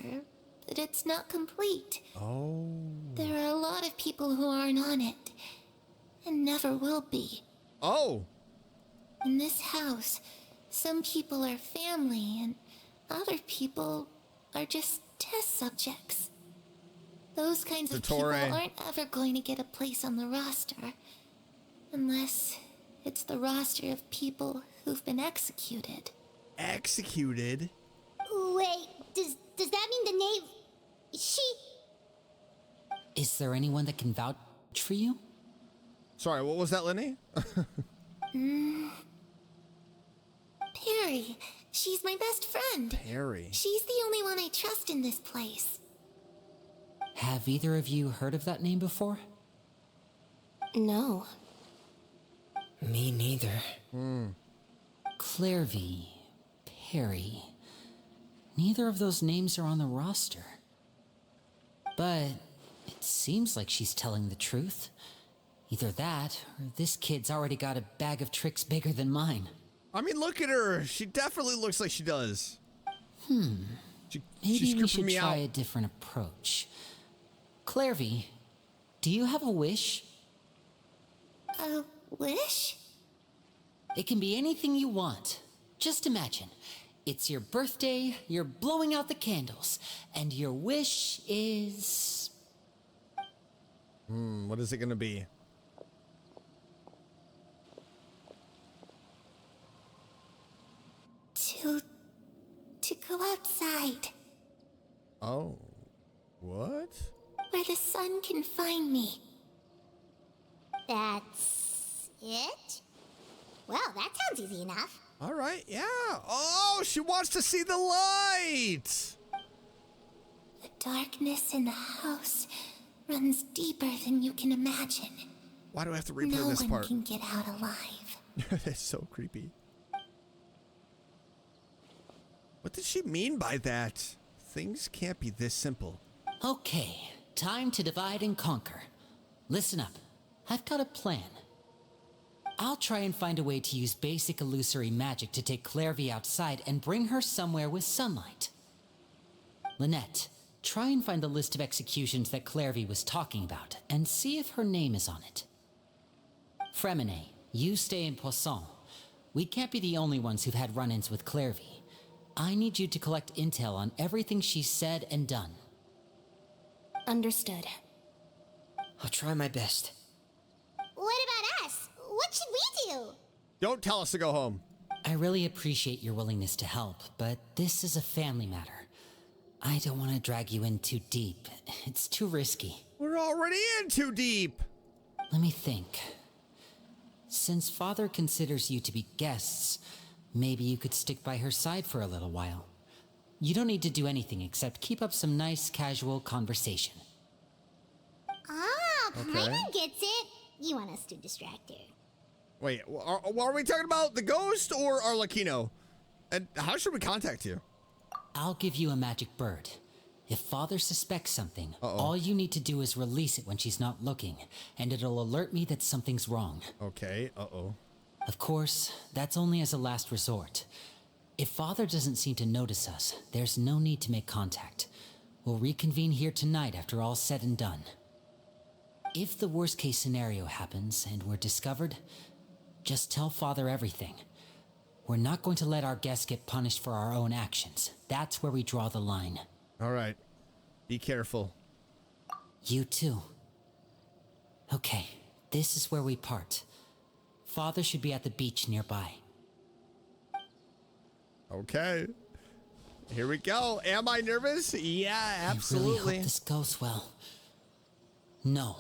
but it's not complete. Oh. There are a lot of people who aren't on it, and never will be. Oh. In this house, some people are family, and other people are just test subjects. Those kinds of people aren't ever going to get a place on the roster, unless it's the roster of people who've been executed. Executed? Wait, does that mean the knave... She... Is there anyone that can vouch for you? Sorry, what was that, Lenny? Perry. She's my best friend. Perry. She's the only one I trust in this place. Have either of you heard of that name before? No. Me neither. Clairvy, Perry. Neither of those names are on the roster. But it seems like she's telling the truth. Either that, or this kid's already got a bag of tricks bigger than mine. I mean, look at her. She definitely looks like she does. Maybe she's we creeping should me try out. a different approach. Clairvy, do you have a wish? A wish? It can be anything you want. Just imagine. It's your birthday, you're blowing out the candles, and your wish is... What is it gonna be? To go outside, Oh. What? where the sun can find me. That's it? Well, that sounds easy enough. All right, yeah. Oh, she wants to see the light. The darkness in the house runs deeper than you can imagine. Why do I have to replay No this one part? can get out alive. That's so creepy. What did she mean by that? Things can't be this simple. Okay, time to divide and conquer. Listen up. I've got a plan. I'll try and find a way to use basic illusory magic to take Clairvy outside and bring her somewhere with sunlight. Lynette, try and find the list of executions that Clairvy was talking about and see if her name is on it. Fremine, you stay in Poisson. We can't be the only ones who've had run-ins with Clairvy. I need you to collect intel on everything she's said and done. Understood. I'll try my best. What about us? What should we do? Don't tell us to go home. I really appreciate your willingness to help, but this is a family matter. I don't want to drag you in too deep. It's too risky. We're already in too deep. Let me think. Since Father considers you to be guests, maybe you could stick by her side for a little while. You don't need to do anything except keep up some nice, casual conversation. Ah, Paimon gets it. You want us to distract her. Wait, are we talking about the ghost or Arlecchino? And how should we contact you? I'll give you a magic bird. If Father suspects something, all you need to do is release it when she's not looking, and it'll alert me that something's wrong. Okay, Of course, that's only as a last resort. If Father doesn't seem to notice us, there's no need to make contact. We'll reconvene here tonight after all's said and done. If the worst case scenario happens and we're discovered, just tell Father everything. We're not going to let our guests get punished for our own actions. That's where we draw the line. All right. Be careful. You too. Okay, this is where we part. Father should be at the beach nearby. Okay. Here we go. Am I nervous? Yeah, absolutely. I really hope this goes well. No,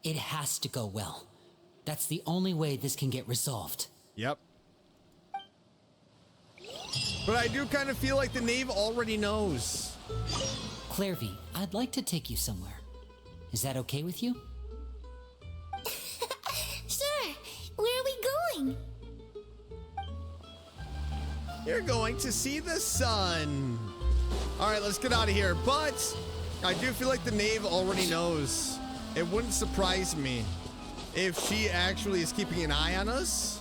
it has to go well. That's the only way this can get resolved. Yep. But I do kind of feel like the knave already knows. Clairvy, I'd like to take you somewhere. Is that okay with you? Sure. Where are we going? You're going to see the sun. All right, let's get out of here. But I do feel like the knave already knows. It wouldn't surprise me if she actually is keeping an eye on us.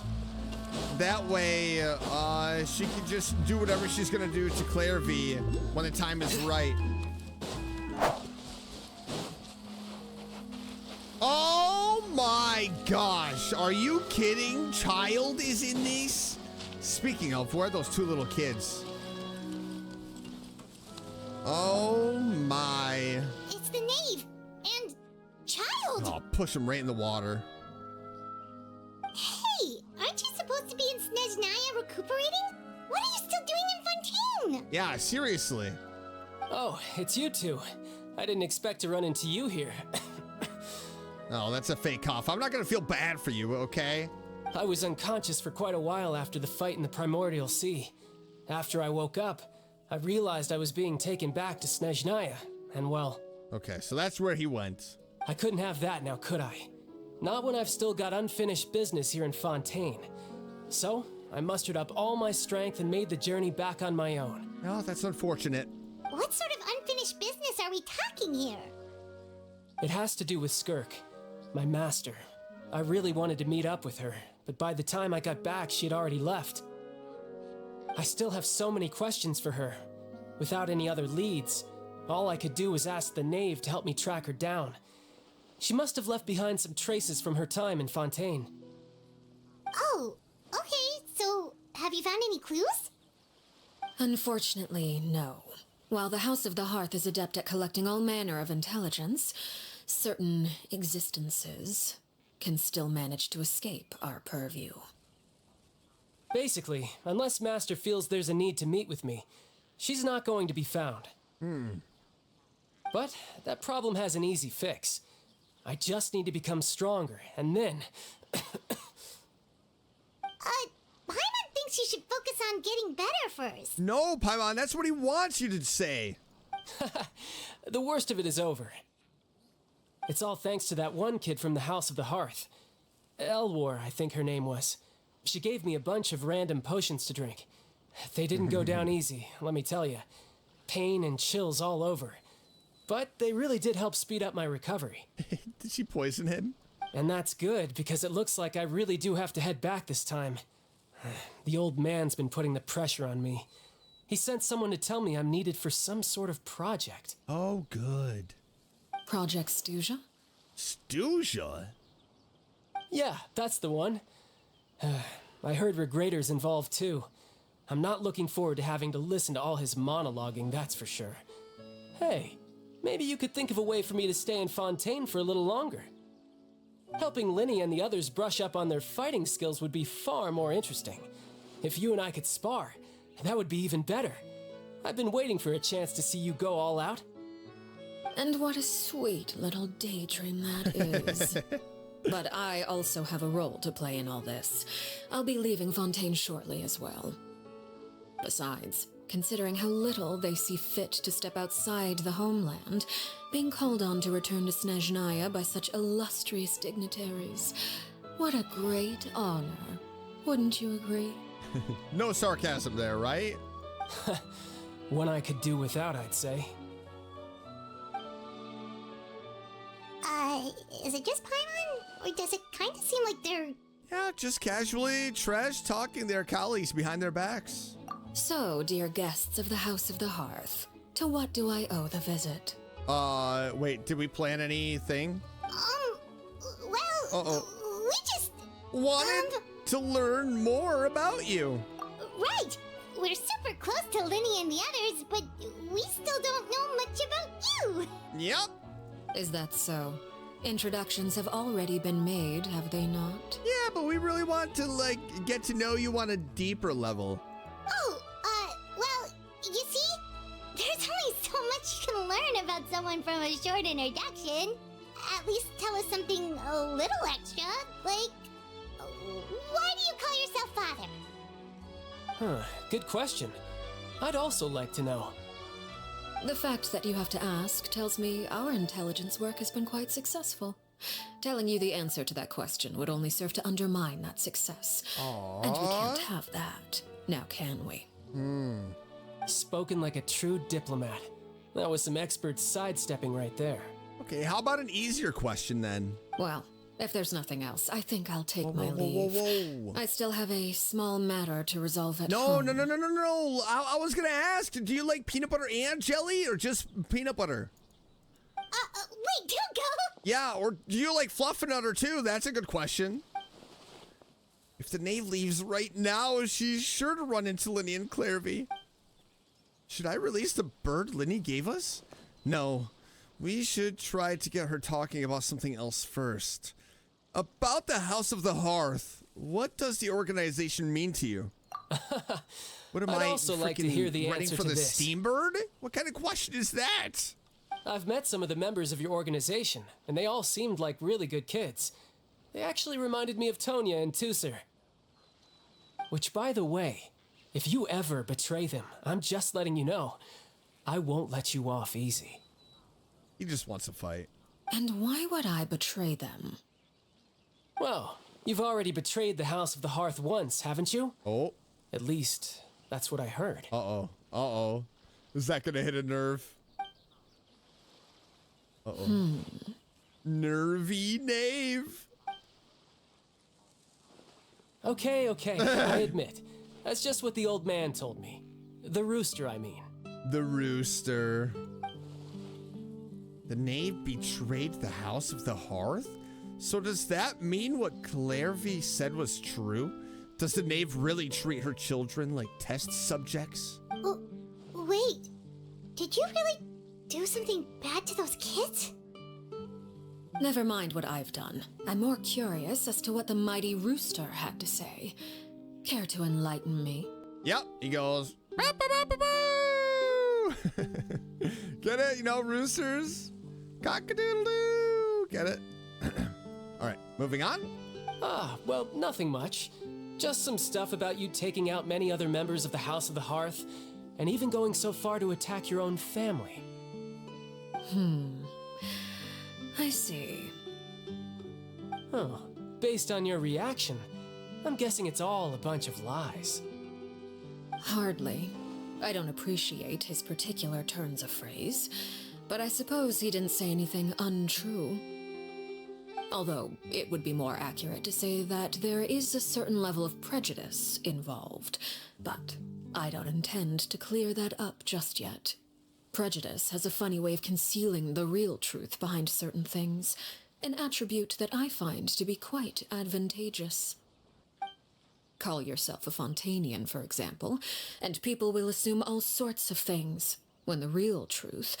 That way, she can just do whatever she's gonna do to Clairvy when the time is right. Oh my gosh, are you kidding? Child is in this? Speaking of, where are those two little kids? Oh my. It's the knave and Child. Oh, push him right in the water. Hey, aren't you supposed to be in Snezhnaya recuperating? What are you still doing in Fontaine? Yeah, seriously. Oh, it's you two. I didn't expect to run into you here. Oh, that's a fake cough. I'm not gonna feel bad for you, okay? I was unconscious for quite a while after the fight in the Primordial Sea. After I woke up, I realized I was being taken back to Snezhnaya, and well... Okay, so that's where he went. I couldn't have that now, could I? Not when I've still got unfinished business here in Fontaine. So, I mustered up all my strength and made the journey back on my own. Oh, that's unfortunate. What sort of unfinished business are we talking here? It has to do with Skirk, my master. I really wanted to meet up with her, but by the time I got back, she'd already left. I still have so many questions for her. Without any other leads, all I could do was ask the knave to help me track her down. She must have left behind some traces from her time in Fontaine. Oh, okay, so have you found any clues? Unfortunately, no. While the House of the Hearth is adept at collecting all manner of intelligence, certain existences can still manage to escape our purview. Basically, unless Master feels there's a need to meet with me, she's not going to be found. But that problem has an easy fix. I just need to become stronger, and then... Paimon thinks you should focus on getting better first. No, Paimon, that's what he wants you to say. The worst of it is over. It's all thanks to that one kid from the House of the Hearth. Elwar, I think her name was. She gave me a bunch of random potions to drink. They didn't go down easy, let me tell you. Pain and chills all over. But they really did help speed up my recovery. Did she poison him? And that's good, because it looks like I really do have to head back this time. The old man's been putting the pressure on me. He sent someone to tell me I'm needed for some sort of project. Oh, good. Project Stuja? Stuja? Yeah, that's the one. I heard Regrator's involved too. I'm not looking forward to having to listen to all his monologuing, that's for sure. Hey, Maybe you could think of a way for me to stay in Fontaine for a little longer. Helping Linny and the others brush up on their fighting skills would be far more interesting. If you and I could spar, that would be even better. I've been waiting for a chance to see you go all out. And what a sweet little daydream that is. But I also have a role to play in all this. I'll be leaving Fontaine shortly as well. Besides, considering how little they see fit to step outside the homeland, being called on to return to Snezhnaya by such illustrious dignitaries, what a great honor. Wouldn't you agree? No sarcasm there, right? One I could do without, I'd say. Is it just Paimon? Or does it kind of seem like they're... Yeah, just casually trash talking their colleagues behind their backs. So, dear guests of the House of the Hearth, to what do I owe the visit? Wait, did we plan anything? Well, we just... Wanted to learn more about you. Right! We're super close to Linny and the others, but we still don't know much about you! Yep. Is that so? Introductions have already been made, have they not? Yeah, but we really want to, like, get to know you on a deeper level. Oh, well, you see? There's only so much you can learn about someone from a short introduction. At least tell us something a little extra, like, why do you call yourself father? Huh, good question. I'd also like to know. The fact that you have to ask tells me our intelligence work has been quite successful. Telling you the answer to that question would only serve to undermine that success. Aww. And we can't have that, now can we? Spoken like a true diplomat. That was some expert sidestepping right there. Okay, how about an easier question then? Well, if there's nothing else, I think I'll take my leave. Whoa. I still have a small matter to resolve at No. home. I was gonna ask, do you like peanut butter and jelly or just peanut butter? Wait, don't go! Yeah, or do you like fluffernutter too? That's a good question. If the knave leaves right now, she's sure to run into Linny and Clairvy. Should I release the bird Linny gave us? No, we should try to get her talking about something else first. About the House of the Hearth, what does the organization mean to you? What am I'd I also like to hear the running answer for to the this. steam bird? What kind of question is that? I've met some of the members of your organization, and they all seemed like really good kids. They actually reminded me of Tonya and Tusser. Which, by the way, if you ever betray them, I'm just letting you know, I won't let you off easy. He just wants to fight. And why would I betray them? Well, you've already betrayed the House of the Hearth once, haven't you? Oh. At least, that's what I heard. Uh-oh. Is that gonna hit a nerve? Uh-oh. Nervy knave. Okay, I admit. That's just what the old man told me. The rooster, I mean. The rooster. The knave betrayed the House of the Hearth? So does that mean what Clairvy said was true? Does the knave really treat her children like test subjects? Oh, wait. Did you really do something bad to those kids? Never mind what I've done. I'm more curious as to what the mighty rooster had to say. Care to enlighten me? Yep, he goes, "Bow, bow, bow, bow, bow." Get it? You know, roosters? Cock-a-doodle-doo. Get it? All right, moving on. Well, nothing much. Just some stuff about you taking out many other members of the House of the Hearth, and even going so far to attack your own family. I see. Huh. Based on your reaction, I'm guessing it's all a bunch of lies. Hardly. I don't appreciate his particular turns of phrase, but I suppose he didn't say anything untrue. Although, it would be more accurate to say that there is a certain level of prejudice involved, but I don't intend to clear that up just yet. Prejudice has a funny way of concealing the real truth behind certain things, an attribute that I find to be quite advantageous. Call yourself a Fontainian, for example, and people will assume all sorts of things, when the real truth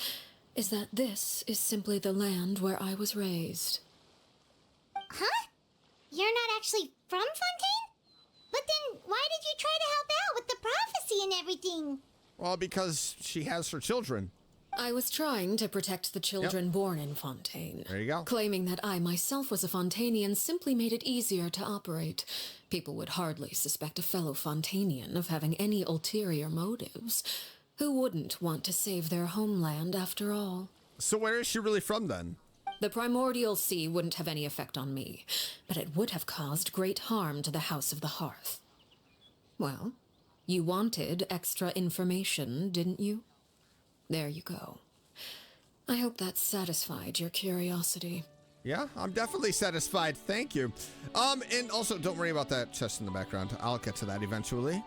is that this is simply the land where I was raised. Huh? You're not actually from Fontaine? But then why did you try to help out with the prophecy and everything? Well, because she has her children. I was trying to protect the children born in Fontaine. There you go. Claiming that I myself was a Fontainian simply made it easier to operate. People would hardly suspect a fellow Fontainian of having any ulterior motives. Who wouldn't want to save their homeland after all? So where is she really from then? The primordial sea wouldn't have any effect on me, but it would have caused great harm to the House of the Hearth. Well, you wanted extra information, didn't you? There you go. I hope that satisfied your curiosity. Yeah, I'm definitely satisfied. Thank you. And also don't worry about that chest in the background. I'll get to that eventually.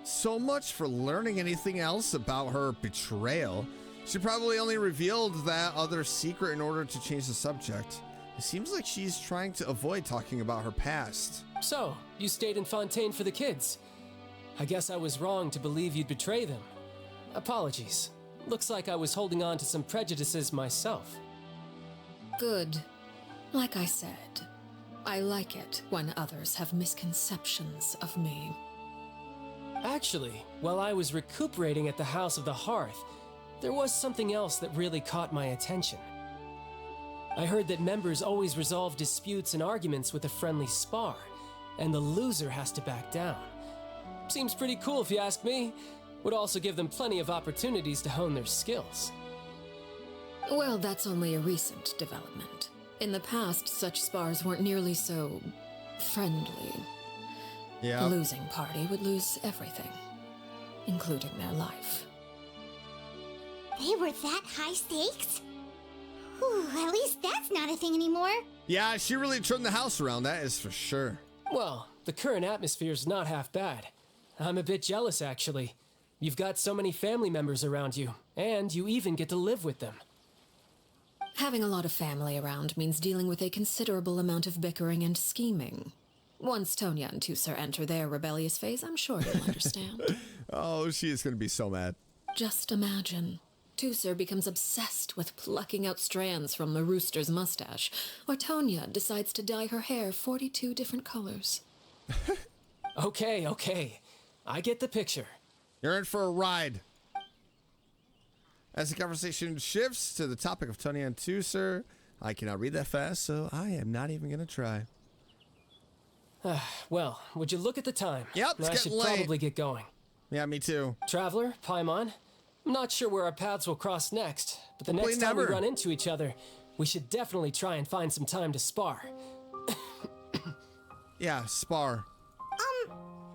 So much for learning anything else about her betrayal. She probably only revealed that other secret in order to change the subject. It seems like she's trying to avoid talking about her past. So, you stayed in Fontaine for the kids. I guess I was wrong to believe you'd betray them. Apologies. Looks like I was holding on to some prejudices myself. Good. Like I said, I like it when others have misconceptions of me. Actually, while I was recuperating at the House of the Hearth, there was something else that really caught my attention. I heard that members always resolve disputes and arguments with a friendly spar, and the loser has to back down. Seems pretty cool if you ask me. Would also give them plenty of opportunities to hone their skills. Well, that's only a recent development. In the past, such spars weren't nearly so friendly. Yeah. The losing party would lose everything, including their life. They were that high stakes? Whew, at least that's not a thing anymore. Yeah, she really turned the house around, that is for sure. Well, the current atmosphere's not half bad. I'm a bit jealous, actually. You've got so many family members around you, and you even get to live with them. Having a lot of family around means dealing with a considerable amount of bickering and scheming. Once Tonya and Tusar enter their rebellious phase, I'm sure you'll understand. Oh, she is going to be so mad. Just imagine. Tusar becomes obsessed with plucking out strands from the rooster's mustache, or Tonya decides to dye her hair 42 different colors. Okay. I get the picture. You're in for a ride. As the conversation shifts to the topic of Tonya and Tusar, I cannot read that fast, so I am not even going to try. Well, would you look at the time? Yep, it's I getting should late. probably get going. Yeah, me too. Traveler, Paimon, I'm not sure where our paths will cross next, but the Hopefully next time we never. run into each other, we should definitely try and find some time to spar. Yeah, spar.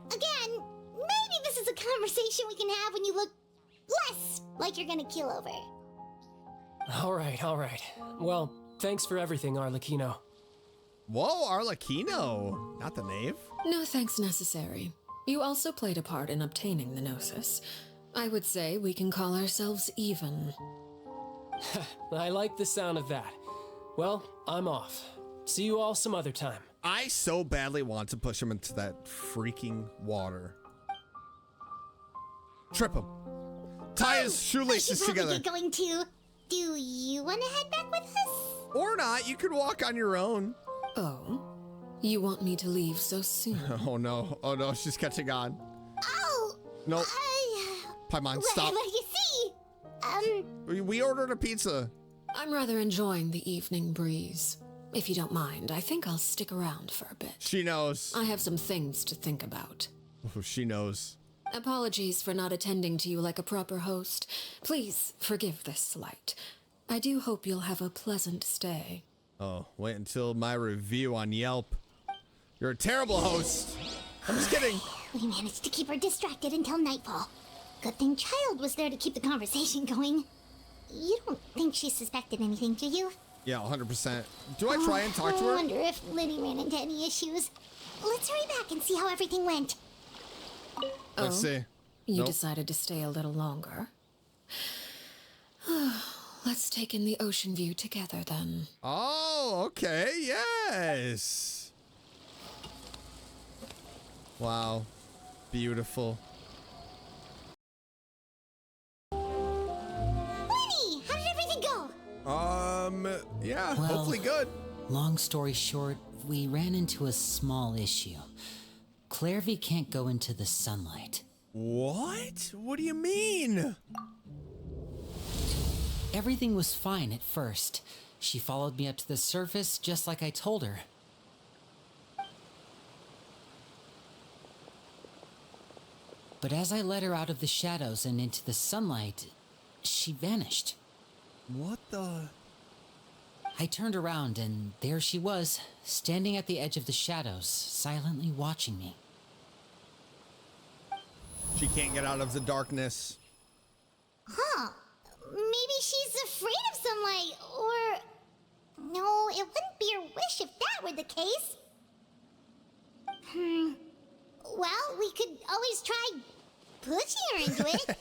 Again, maybe this is a conversation we can have when you look less like you're gonna keel over. All right. Well, thanks for everything, Arlecchino. Whoa, Arlecchino. Not the knave. No thanks necessary. You also played a part in obtaining the Gnosis. I would say we can call ourselves even. I like the sound of that. Well, I'm off. See you all some other time. I so badly want to push him into that freaking water. Trip him. Tie his shoelaces I should probably together. get going too. Do you want to head back with us? Or not, you could walk on your own. Oh? You want me to leave so soon? Oh no, she's catching on. Oh! Nope. Paimon, stop. What do you see? We ordered a pizza. I'm rather enjoying the evening breeze. If you don't mind, I think I'll stick around for a bit. She knows. I have some things to think about. Oh, she knows. Apologies for not attending to you like a proper host. Please forgive this slight. I do hope you'll have a pleasant stay. Oh, wait until my review on Yelp. You're a terrible host. I'm just kidding. We managed to keep her distracted until nightfall. Good thing Child was there to keep the conversation going. You don't think she suspected anything, do you? Yeah, 100%. Do I try and talk to I her? wonder if Liddy ran into any issues. Let's hurry back and see how everything went. Let's see. You Nope. decided to stay a little longer. Let's take in the ocean view together then. Oh, okay. Yes. Wow. Beautiful. Wait Yeah, Well, hopefully good. Long story short, we ran into a small issue. Clairvy can't go into the sunlight. What? What do you mean? Everything was fine at first. She followed me up to the surface just like I told her. But as I led her out of the shadows and into the sunlight, she vanished. What the? I turned around and there she was, standing at the edge of the shadows, silently watching me. She can't get out of the Darkness. Huh. Maybe she's afraid of sunlight, or... No, it wouldn't be her wish if that were the case. Well, we could always try pushing her into it.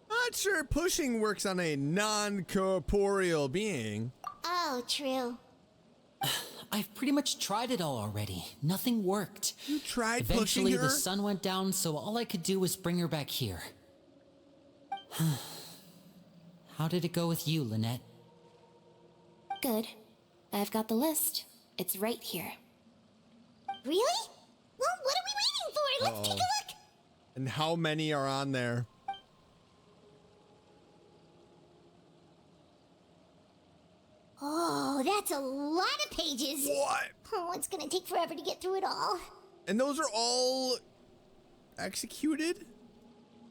Not sure pushing works on a non-corporeal being. Oh, true. I've pretty much tried it all already. Nothing worked. You tried Eventually, pushing her? the sun went down, so all I could do was bring her back here. How did it go with you, Lynette? Good. I've got the list. It's right here. Really? Well, what are we waiting for? Let's take a look. And how many are on there? Oh, that's a lot of pages. What? Oh, it's gonna take forever to get through it all. And those are all executed?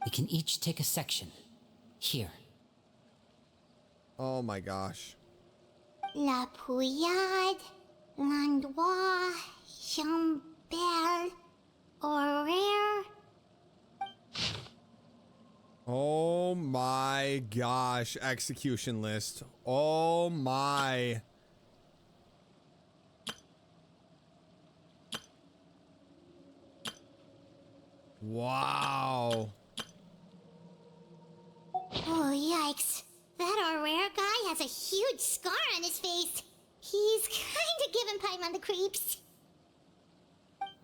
We can each take a section. Here. Oh my gosh. La Pouillade, L'Endroit, Chambel, Horaire. Oh my gosh, execution list. Oh my. Wow. Oh, yikes. That Horaire guy has a huge scar on his face. He's kinda giving Paimon the creeps.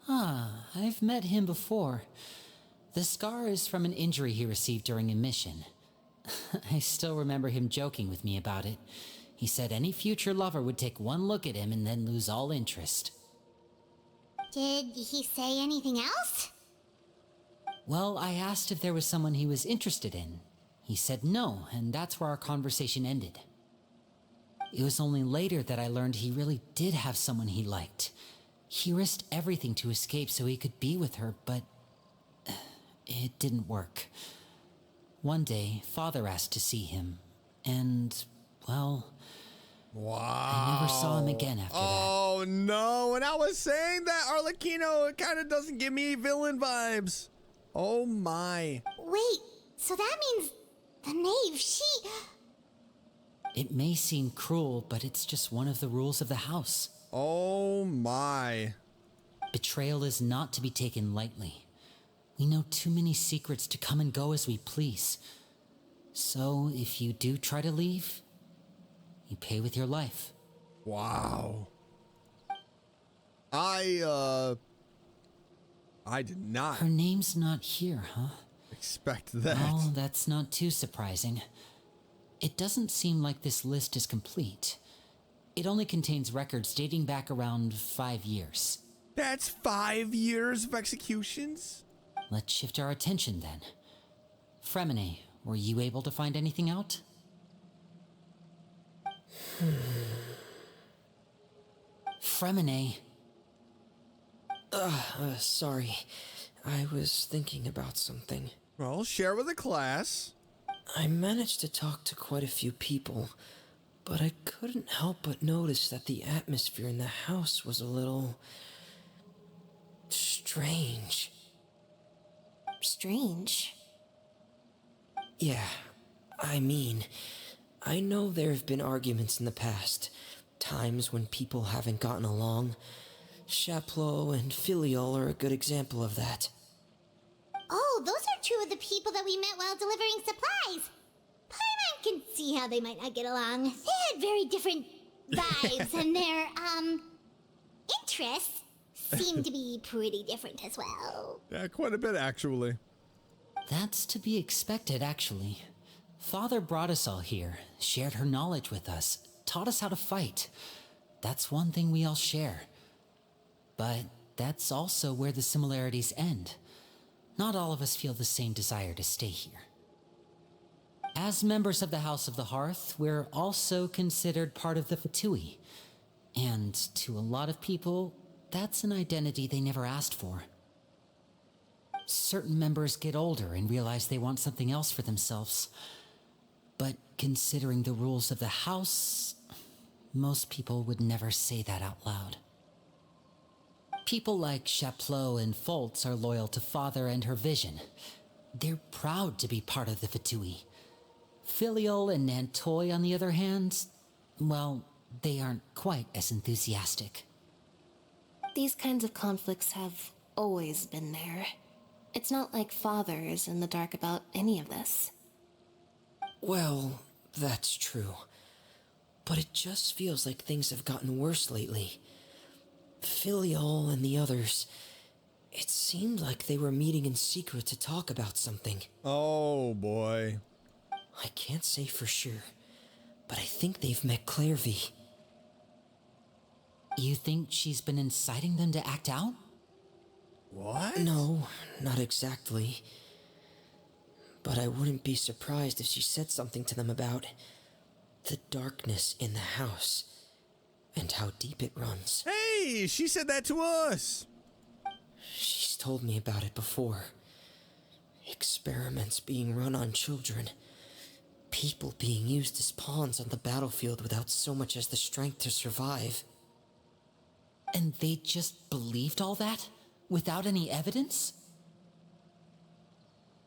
Ah, I've met him before. The scar is from an injury he received during a mission. I still remember him joking with me about it. He said any future lover would take one look at him and then lose all interest. Did he say anything else? Well, I asked if there was someone he was interested in. He said no, and that's where our conversation ended. It was only later that I learned he really did have someone he liked. He risked everything to escape so he could be with her, but it didn't work. One day, Father asked to see him, and, well, Wow. I never saw him again after that. Oh no, and I was saying that Arlecchino kind of doesn't give me villain vibes. Oh my. Wait, so that means the knave, she... It may seem cruel, but it's just one of the rules of the house. Oh my. Betrayal is not to be taken lightly. We know too many secrets to come and go as we please. So, if you do try to leave, you pay with your life. Wow. I did not Her name's not here, huh? expect that. Well, that's not too surprising. It doesn't seem like this list is complete. It only contains records dating back around 5 years. That's 5 years of executions? Let's shift our attention then. Fremine, were you able to find anything out? Fremine. Sorry. I was thinking about something. Well, share with the class. I managed to talk to quite a few people, but I couldn't help but notice that the atmosphere in the house was a little... strange. Strange. Yeah, I mean, I know there have been arguments in the past, times when people haven't gotten along. Chaplot and Filial are a good example of that. Oh, those are two of the people that we met while delivering supplies. Paimon can see how they might not get along. They had very different vibes, and their, interests seem to be pretty different as well. Yeah, quite a bit actually. That's to be expected, actually. Father brought us all here, shared her knowledge with us, taught us how to fight. That's one thing we all share. But that's also where the similarities end. Not all of us feel the same desire to stay here. As members of the House of the Hearth, we're also considered part of the Fatui. And to a lot of people, that's an identity they never asked for. Certain members get older and realize they want something else for themselves. But considering the rules of the House, most people would never say that out loud. People like Chaplot and Foltz are loyal to Father and her vision. They're proud to be part of the Fatui. Filial and Nantoy, on the other hand, well, they aren't quite as enthusiastic. These kinds of conflicts have always been there. It's not like Father is in the dark about any of this. Well, that's true. But it just feels like things have gotten worse lately. Filial and the others, it seemed like they were meeting in secret to talk about something. Oh, boy. I can't say for sure, but I think they've met Clairvy. You think she's been inciting them to act out? What? No, not exactly. But I wouldn't be surprised if she said something to them about the darkness in the house and how deep it runs. Hey, she said that to us. She's told me about it before. Experiments being run on children. People being used as pawns on the battlefield without so much as the strength to survive. And they just believed all that? Without any evidence?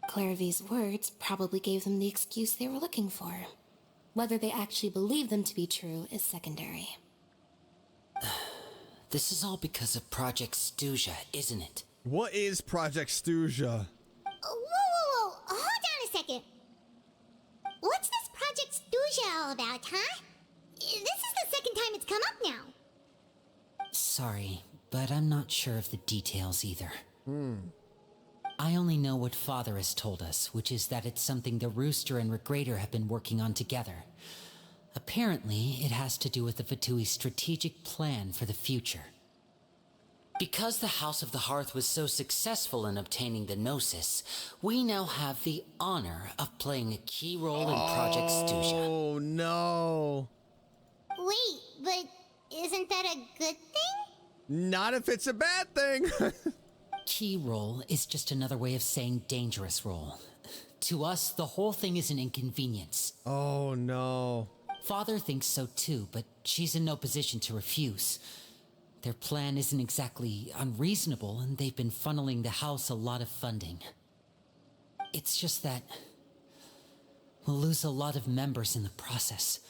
Clairvy's words probably gave them the excuse they were looking for. Whether they actually believe them to be true is secondary. This is all because of Project Stuja, isn't it? What is Project Stuja? Whoa. Hold on a second. What's this Project Stuja all about, huh? This is the second time it's come up now. Sorry, but I'm not sure of the details either. I only know what Father has told us, which is that it's something the Rooster and Regrader have been working on together. Apparently, it has to do with the Fatui's strategic plan for the future. Because the House of the Hearth was so successful in obtaining the Gnosis, we now have the honor of playing a key role in Project Stuja. Oh, no. Wait, but isn't that a good thing? Not if it's a bad thing. Key role is just another way of saying dangerous role. To us, the whole thing is an inconvenience. Oh, no. Father thinks so too, but she's in no position to refuse. Their plan isn't exactly unreasonable, and they've been funneling the house a lot of funding. It's just that we'll lose a lot of members in the process.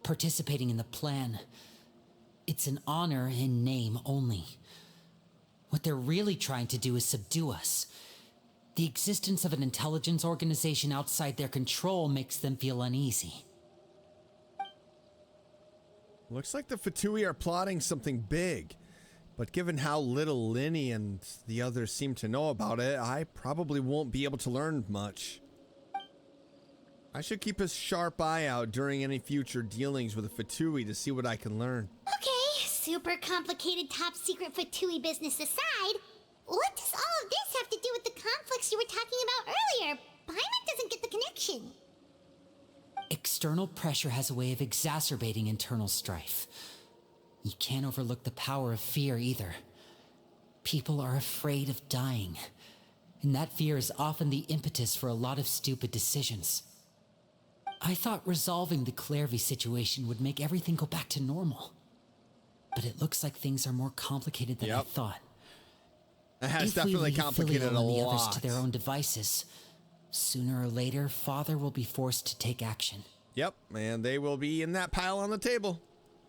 Participating in the plan, it's an honor in name only. What they're really trying to do is subdue us. The existence of an intelligence organization outside their control makes them feel uneasy. Looks like the Fatui are plotting something big. But given how little Linny and the others seem to know about it, I probably won't be able to learn much. I should keep a sharp eye out during any future dealings with the Fatui to see what I can learn. Okay, super complicated top secret Fatui business aside, what does all of this have to do with the conflicts you were talking about earlier? Paimon doesn't get the connection. External pressure has a way of exacerbating internal strife. You can't overlook the power of fear either. People are afraid of dying, and that fear is often the impetus for a lot of stupid decisions. I thought resolving the Clairvy situation would make everything go back to normal. But it looks like things are more complicated than I thought. It has If definitely we leave complicated Filial a and the others lot. to their own devices, sooner or later, Father will be forced to take action. Yep, and they will be in that pile on the table.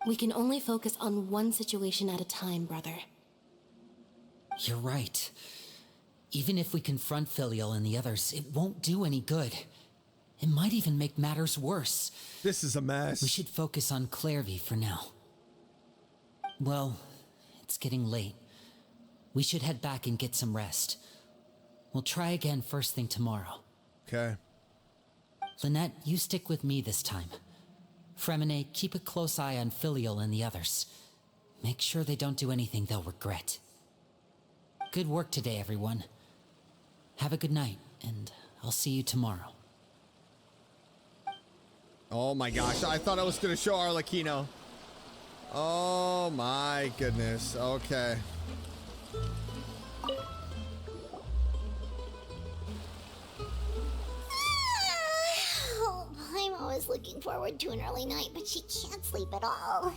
We can only focus on one situation at a time, brother. You're right. Even if we confront Filial and the others, it won't do any good. It might even make matters worse. This is a mess. We should focus on Clairvy for now. Well, it's getting late. We should head back and get some rest. We'll try again first thing tomorrow. Okay. Lynette, you stick with me this time. Fremine, keep a close eye on Filial and the others. Make sure they don't do anything they'll regret. Good work today, everyone. Have a good night, and I'll see you tomorrow. Oh my gosh, I thought I was gonna show Arlecchino. Oh my goodness, okay. Oh, I'm always looking forward to an early night, but she can't sleep at all.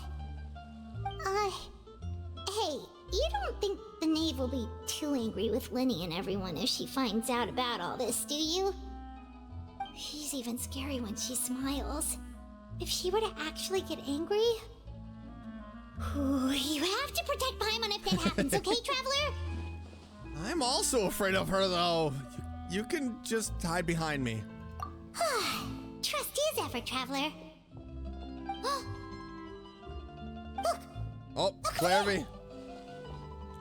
Hey, you don't think the knave will be too angry with Linny and everyone if she finds out about all this, do you? She's even scary when she smiles. If she were to actually get angry... Ooh, you have to protect Paimon if that happens, okay, Traveler? I'm also afraid of her, though. You can just hide behind me. Trust is effort, Traveler. Look! Oh, Clarivy.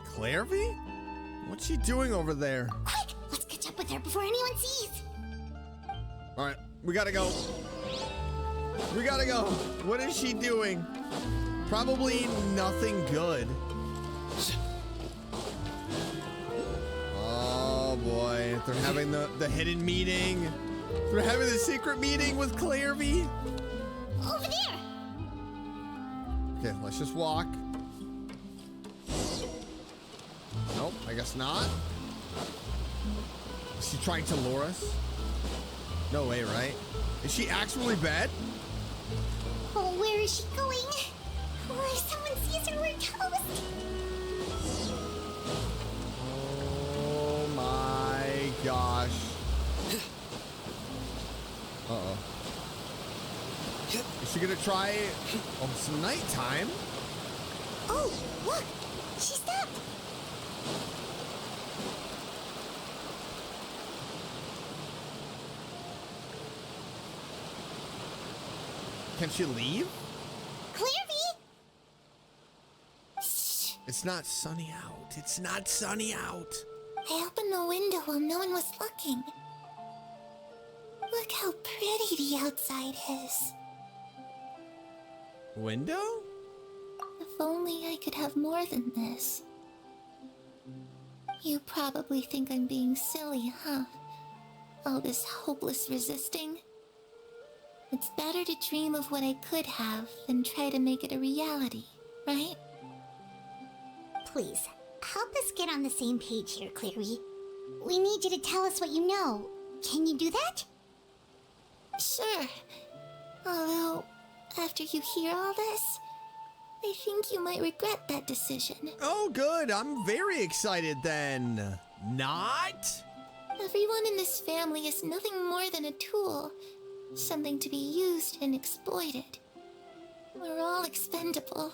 Clarivy? What's she doing over there? Quick! Let's catch up with her before anyone sees! Alright, we gotta go. We gotta go. What is she doing? Probably nothing good. Oh boy, they're having the hidden meeting. They're having the secret meeting with Clarivy. Over there! Okay, let's just walk. Nope, I guess not. Is she trying to lure us? No way, right? Is she actually bad? Oh, where is she going? Oh, if someone sees her, we're toast! Oh my gosh. Uh-oh. Is she gonna try... Oh, it's nighttime. Oh, look! She stopped! Can she leave? Clarivy! It's not sunny out. It's not sunny out. I opened the window while no one was looking. Look how pretty the outside is. Window? If only I could have more than this. You probably think I'm being silly, huh? All this hopeless resisting. It's better to dream of what I could have than try to make it a reality, right? Please, help us get on the same page here, Clary. We need you to tell us what you know. Can you do that? Sure. Although, after you hear all this, I think you might regret that decision. Oh, good. I'm very excited then. Not? Everyone in this family is nothing more than a tool. Something to be used and exploited. We're all expendable,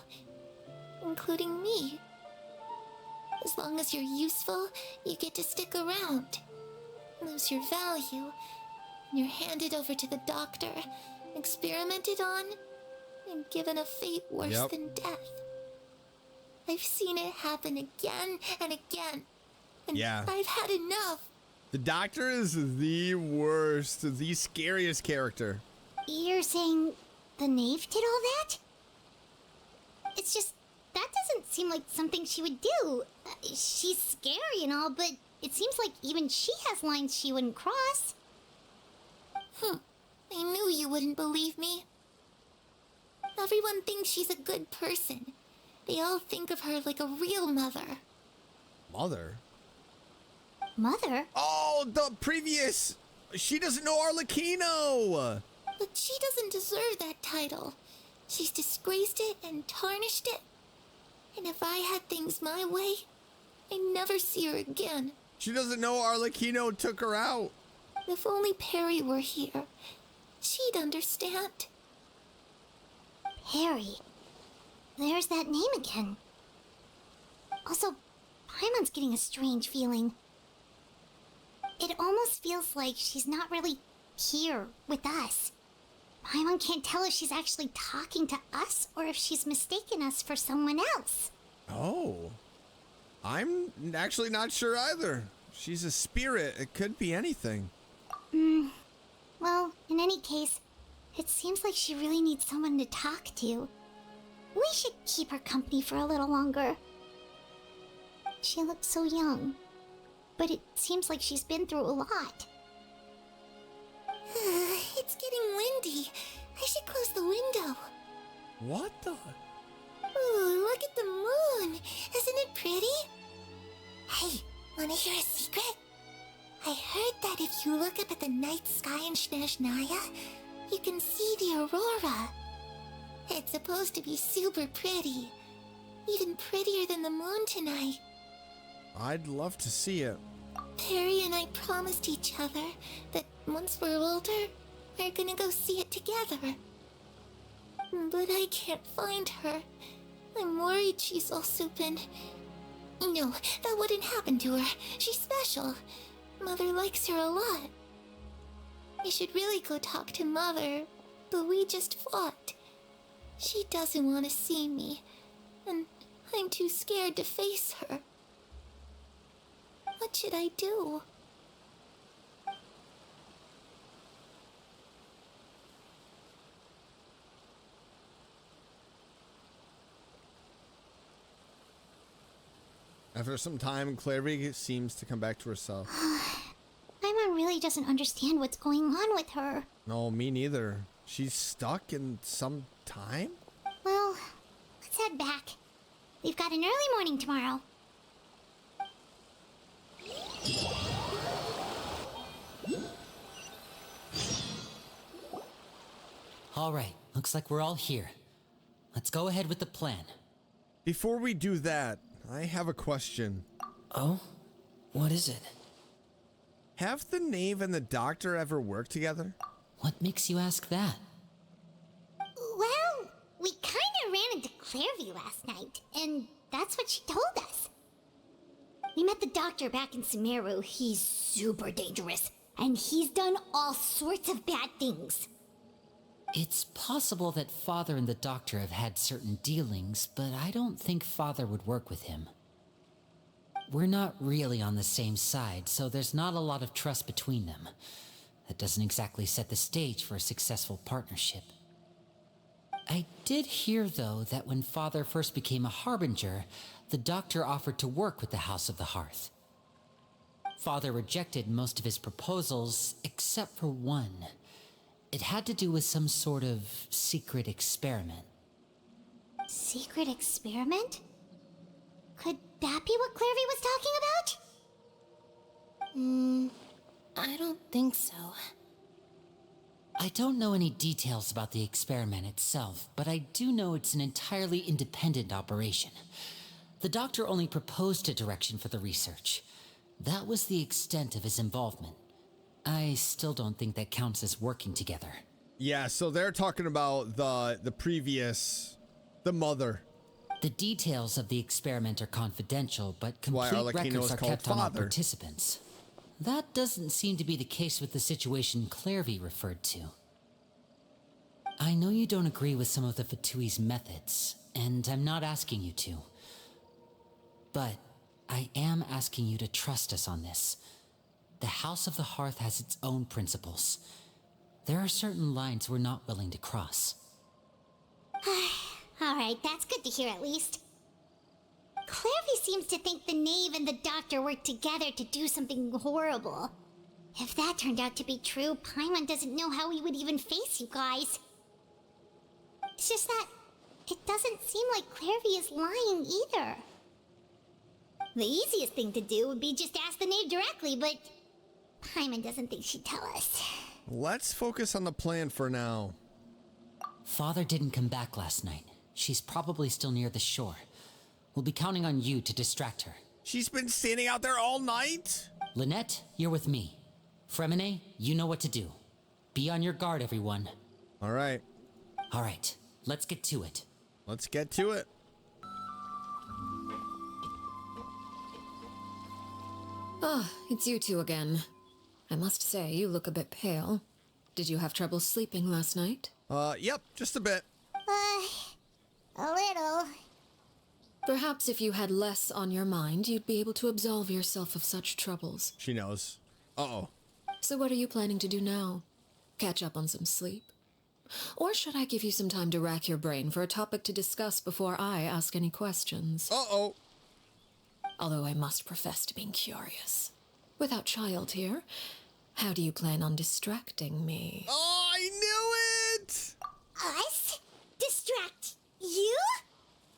including me. As long as you're useful, you get to stick around. Lose your value, and you're handed over to the doctor, experimented on, and given a fate worse than death. I've seen it happen again and again, and I've had enough. The doctor is the worst, the scariest character. You're saying the knave did all that? It's just, that doesn't seem like something she would do. She's scary and all, but it seems like even she has lines she wouldn't cross. I knew you wouldn't believe me. Everyone thinks she's a good person. They all think of her like a real mother. Mother? Mother? Oh, the previous... She doesn't know Arlecchino! But she doesn't deserve that title. She's disgraced it and tarnished it. And if I had things my way, I'd never see her again. She doesn't know Arlecchino took her out. If only Perry were here, she'd understand. Perry. There's that name again. Also, Paimon's getting a strange feeling. It almost feels like she's not really here with us. Paimon can't tell if she's actually talking to us or if she's mistaken us for someone else. Oh. I'm actually not sure either. She's a spirit. It could be anything. Well, in any case, it seems like she really needs someone to talk to. We should keep her company for a little longer. She looks so young, but it seems like she's been through a lot. It's getting windy. I should close the window. What the? Ooh, look at the moon. Isn't it pretty? Hey, wanna hear a secret? I heard that if you look up at the night sky in Snezhnaya, you can see the aurora. It's supposed to be super pretty. Even prettier than the moon tonight. I'd love to see it. Perry and I promised each other that once we're older, we're gonna go see it together. But I can't find her. I'm worried she's also been... No, that wouldn't happen to her. She's special. Mother likes her a lot. I should really go talk to Mother, but we just fought. She doesn't want to see me, and I'm too scared to face her. What should I do? After some time, Clary seems to come back to herself. Paimon really doesn't understand what's going on with her. No, me neither. She's stuck in some time? Well, let's head back. We've got an early morning tomorrow. All right, looks like we're all here. Let's go ahead with the plan. Before we do that, I have a question. Oh? What is it? Have the knave and the doctor ever worked together? What makes you ask that? Well, we kinda ran into Clairvy last night, and that's what she told us. We met the doctor back in Sumeru. He's super dangerous, and he's done all sorts of bad things. It's possible that Father and the Doctor have had certain dealings, but I don't think Father would work with him. We're not really on the same side, so there's not a lot of trust between them. That doesn't exactly set the stage for a successful partnership. I did hear, though, that when Father first became a Harbinger, the Doctor offered to work with the House of the Hearth. Father rejected most of his proposals, except for one. It had to do with some sort of secret experiment. Secret experiment? Could that be what Clairvy was talking about? I don't think so. I don't know any details about the experiment itself, but I do know it's an entirely independent operation. The Doctor only proposed a direction for the research. That was the extent of his involvement. I still don't think that counts as working together. Yeah, so they're talking about the mother. The details of the experiment are confidential, but complete records are kept on all participants. That doesn't seem to be the case with the situation Clairvy referred to. I know you don't agree with some of the Fatui's methods, and I'm not asking you to. But I am asking you to trust us on this. The House of the Hearth has its own principles. There are certain lines we're not willing to cross. Alright, that's good to hear at least. Clairvy seems to think the knave and the doctor worked together to do something horrible. If that turned out to be true, Paimon doesn't know how he would even face you guys. It's just that it doesn't seem like Clairvy is lying either. The easiest thing to do would be just ask the knave directly, but Paimon doesn't think she'd tell us. Let's focus on the plan for now. Father didn't come back last night. She's probably still near the shore. We'll be counting on you to distract her. She's been standing out there all night? Lynette, you're with me. Fremine, you know what to do. Be on your guard, everyone. All right. All right, let's get to it. Let's get to it. Ah, it's you two again. I must say, you look a bit pale. Did you have trouble sleeping last night? Yep, just a bit. A little. Perhaps if you had less on your mind, you'd be able to absolve yourself of such troubles. She knows. Uh-oh. So what are you planning to do now? Catch up on some sleep? Or should I give you some time to rack your brain for a topic to discuss before I ask any questions? Uh-oh. Although I must profess to being curious. Without child here, how do you plan on distracting me? Oh, I knew it! Us? Distract you?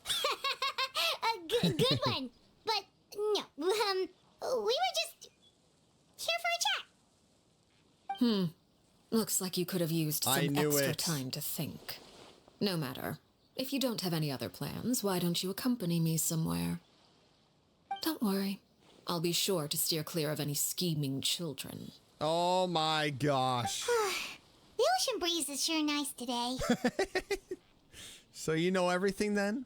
A good one. But no, we were just here for a chat. Looks like you could have used I some knew extra it. time to think. No matter. If you don't have any other plans, why don't you accompany me somewhere? Don't worry. I'll be sure to steer clear of any scheming children. Oh my gosh. The ocean breeze is sure nice today. So you know everything then?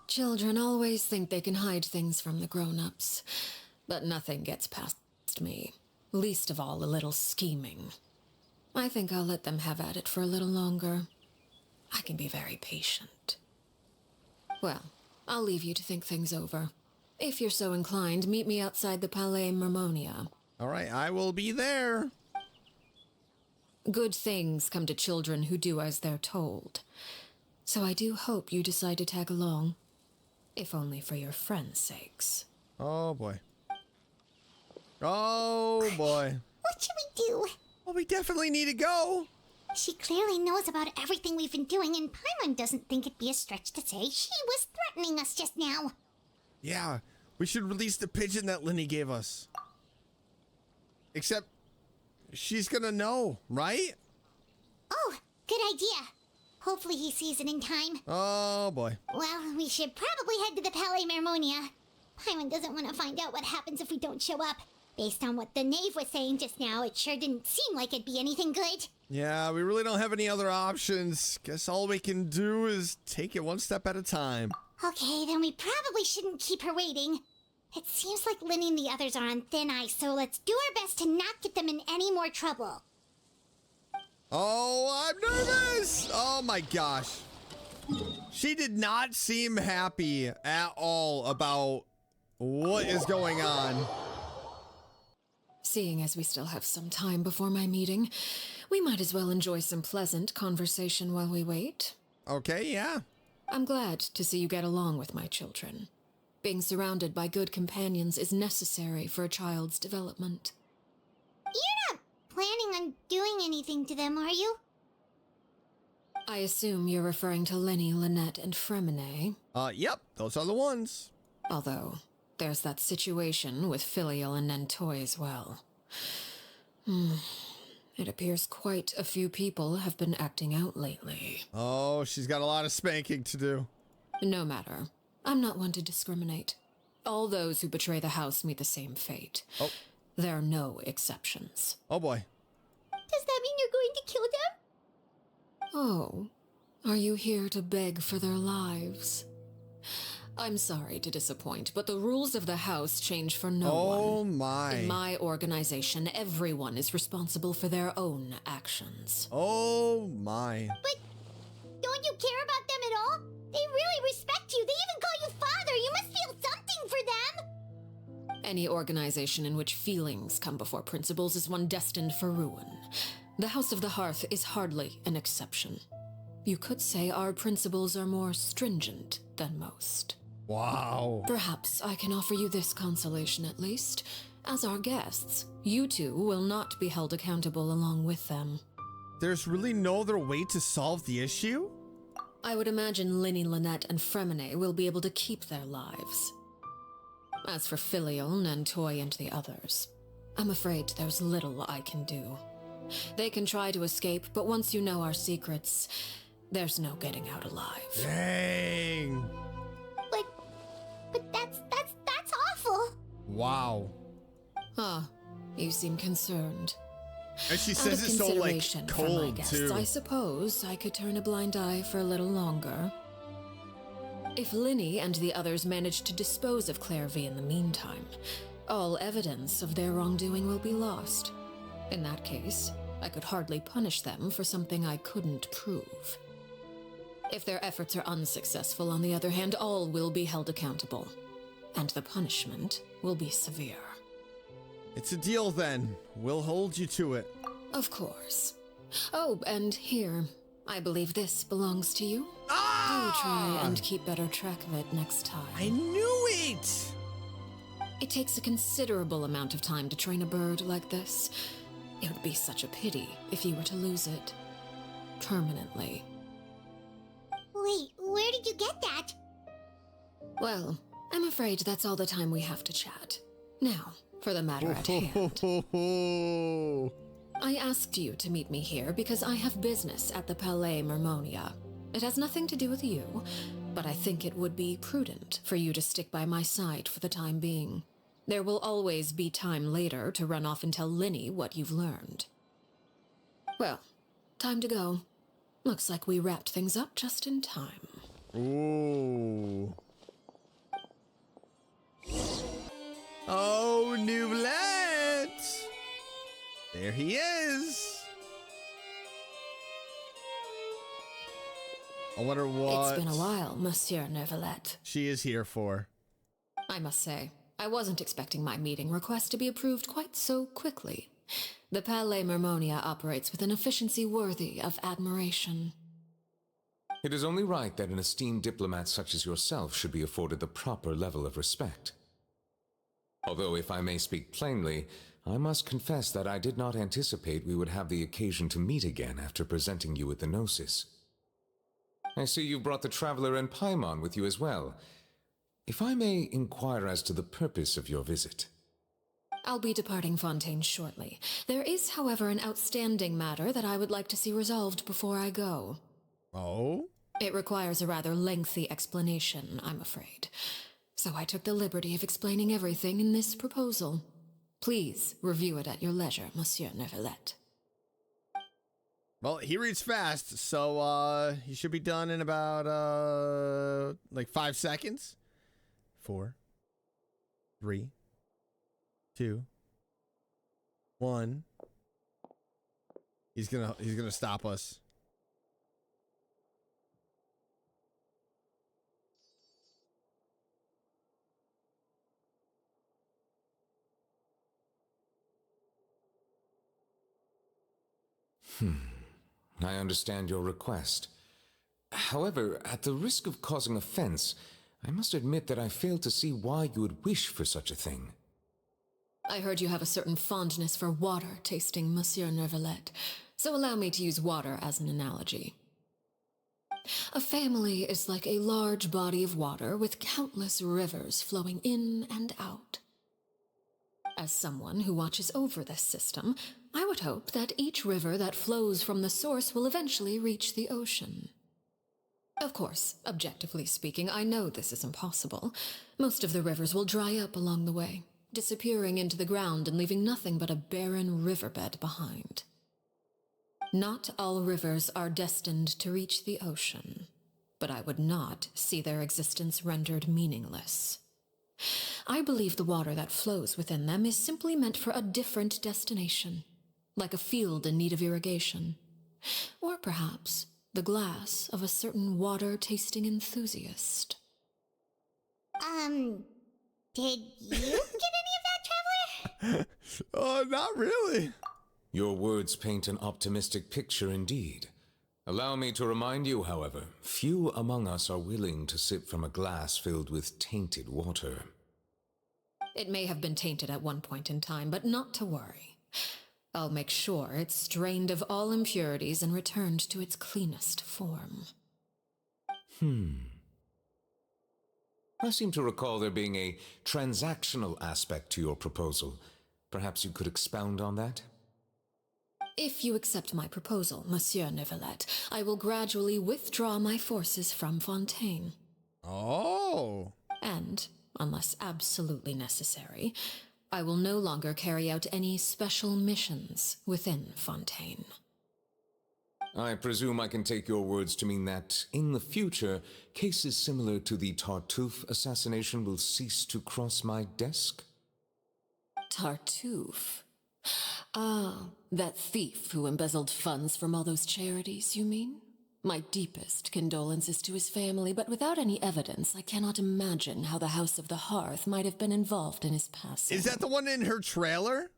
Children always think they can hide things from the grown-ups, but nothing gets past me. Least of all a little scheming. I think I'll let them have at it for a little longer. I can be very patient. Well, I'll leave you to think things over. If you're so inclined, meet me outside the Palais Mermonia. All right, I will be there. Good things come to children who do as they're told. So I do hope you decide to tag along. If only for your friends' sakes. Oh boy. Oh boy. What should we do? Well, we definitely need to go. She clearly knows about everything we've been doing, and Paimon doesn't think it'd be a stretch to say she was threatening us just now. Yeah, we should release the pigeon that Linny gave us. Except, she's gonna know, right? Oh, good idea. Hopefully he sees it in time. Oh boy. Well, we should probably head to the Palais Mermonia. Paimon doesn't want to find out what happens if we don't show up. Based on what the knave was saying just now, it sure didn't seem like it'd be anything good. Yeah, we really don't have any other options. Guess all we can do is take it one step at a time. Okay, then we probably shouldn't keep her waiting. It seems like Linny and the others are on thin ice, so let's do our best to not get them in any more trouble. Oh, I'm nervous! Oh my gosh. She did not seem happy at all about what is going on. Seeing as we still have some time before my meeting, we might as well enjoy some pleasant conversation while we wait. Okay, yeah. I'm glad to see you get along with my children. Being surrounded by good companions is necessary for a child's development. You're not planning on doing anything to them, are you? I assume you're referring to Lenny, Lynette, and Fremine. Yep, those are the ones. Although, there's that situation with Filial and Nentoy as well. It appears quite a few people have been acting out lately. Oh, she's got a lot of spanking to do. No matter. I'm not one to discriminate. All those who betray the house meet the same fate. Oh. There are no exceptions. Oh boy. Does that mean you're going to kill them? Oh, are you here to beg for their lives? I'm sorry to disappoint, but the rules of the house change for no one. Oh my. In my organization, everyone is responsible for their own actions. Oh my. But don't you care about them at all? They really respect you. They even call you father. You must feel something for them. Any organization in which feelings come before principles is one destined for ruin. The House of the Hearth is hardly an exception. You could say our principles are more stringent than most. Wow. Perhaps I can offer you this consolation at least. As our guests, you two will not be held accountable along with them. There's really no other way to solve the issue? I would imagine Linny, Lynette, and Fremine will be able to keep their lives. As for Filial, Nentoy, and the others, I'm afraid there's little I can do. They can try to escape, but once you know our secrets, there's no getting out alive. Dang. But that's awful. Wow. Ah, you seem concerned. And she Out says of it's so like consideration for my cold guests, too. I suppose I could turn a blind eye for a little longer. If Linny and the others manage to dispose of Clairvy in the meantime, all evidence of their wrongdoing will be lost. In that case, I could hardly punish them for something I couldn't prove. If their efforts are unsuccessful, on the other hand, all will be held accountable, and the punishment will be severe. It's a deal then. We'll hold you to it. Of course. Oh, and here. I believe this belongs to you. Do try and keep better track of it next time. I knew it! It takes a considerable amount of time to train a bird like this. It would be such a pity if you were to lose it. Permanently. Wait, where did you get that? Well, I'm afraid that's all the time we have to chat. Now, for the matter at hand. I asked you to meet me here because I have business at the Palais Mermonia. It has nothing to do with you, but I think it would be prudent for you to stick by my side for the time being. There will always be time later to run off and tell Linny what you've learned. Well, time to go. Looks like we wrapped things up just in time. Ooh. Oh, Nouvellette! There he is. I wonder what... It's been a while, Monsieur Nouvellette. She is here for. I must say, I wasn't expecting my meeting request to be approved quite so quickly. The Palais Mermonia operates with an efficiency worthy of admiration. It is only right that an esteemed diplomat such as yourself should be afforded the proper level of respect. Although, if I may speak plainly, I must confess that I did not anticipate we would have the occasion to meet again after presenting you with the Gnosis. I see you brought the Traveler and Paimon with you as well. If I may inquire as to the purpose of your visit. I'll be departing Fontaine shortly. There is, however, an outstanding matter that I would like to see resolved before I go. Oh? It requires a rather lengthy explanation, I'm afraid. So I took the liberty of explaining everything in this proposal. Please review it at your leisure, Monsieur Nouvellette. Well, he reads fast, so he should be done in about like 5 seconds. 4, 3, 2, 1. He's gonna stop us. I understand your request. However, at the risk of causing offense, I must admit that I fail to see why you would wish for such a thing. I heard you have a certain fondness for water tasting, Monsieur Nouvellette, so allow me to use water as an analogy. A family is like a large body of water with countless rivers flowing in and out. As someone who watches over this system, I would hope that each river that flows from the source will eventually reach the ocean. Of course, objectively speaking, I know this is impossible. Most of the rivers will dry up along the way, disappearing into the ground and leaving nothing but a barren riverbed behind. Not all rivers are destined to reach the ocean, but I would not see their existence rendered meaningless. I believe the water that flows within them is simply meant for a different destination, like a field in need of irrigation, or perhaps the glass of a certain water-tasting enthusiast. Did you get any of that, Traveler? Oh, not really. Your words paint an optimistic picture indeed. Allow me to remind you, however, few among us are willing to sip from a glass filled with tainted water. It may have been tainted at one point in time, but not to worry. I'll make sure it's strained of all impurities and returned to its cleanest form. I seem to recall there being a transactional aspect to your proposal. Perhaps you could expound on that? If you accept my proposal, Monsieur Nouvellette, I will gradually withdraw my forces from Fontaine. Oh. And, unless absolutely necessary, I will no longer carry out any special missions within Fontaine. I presume I can take your words to mean that, in the future, cases similar to the Tartuffe assassination will cease to cross my desk? Tartuffe? Ah, that thief who embezzled funds from all those charities, you mean? My deepest condolences to his family, but without any evidence, I cannot imagine how the House of the Hearth might have been involved in his passing. Is that the one in her trailer?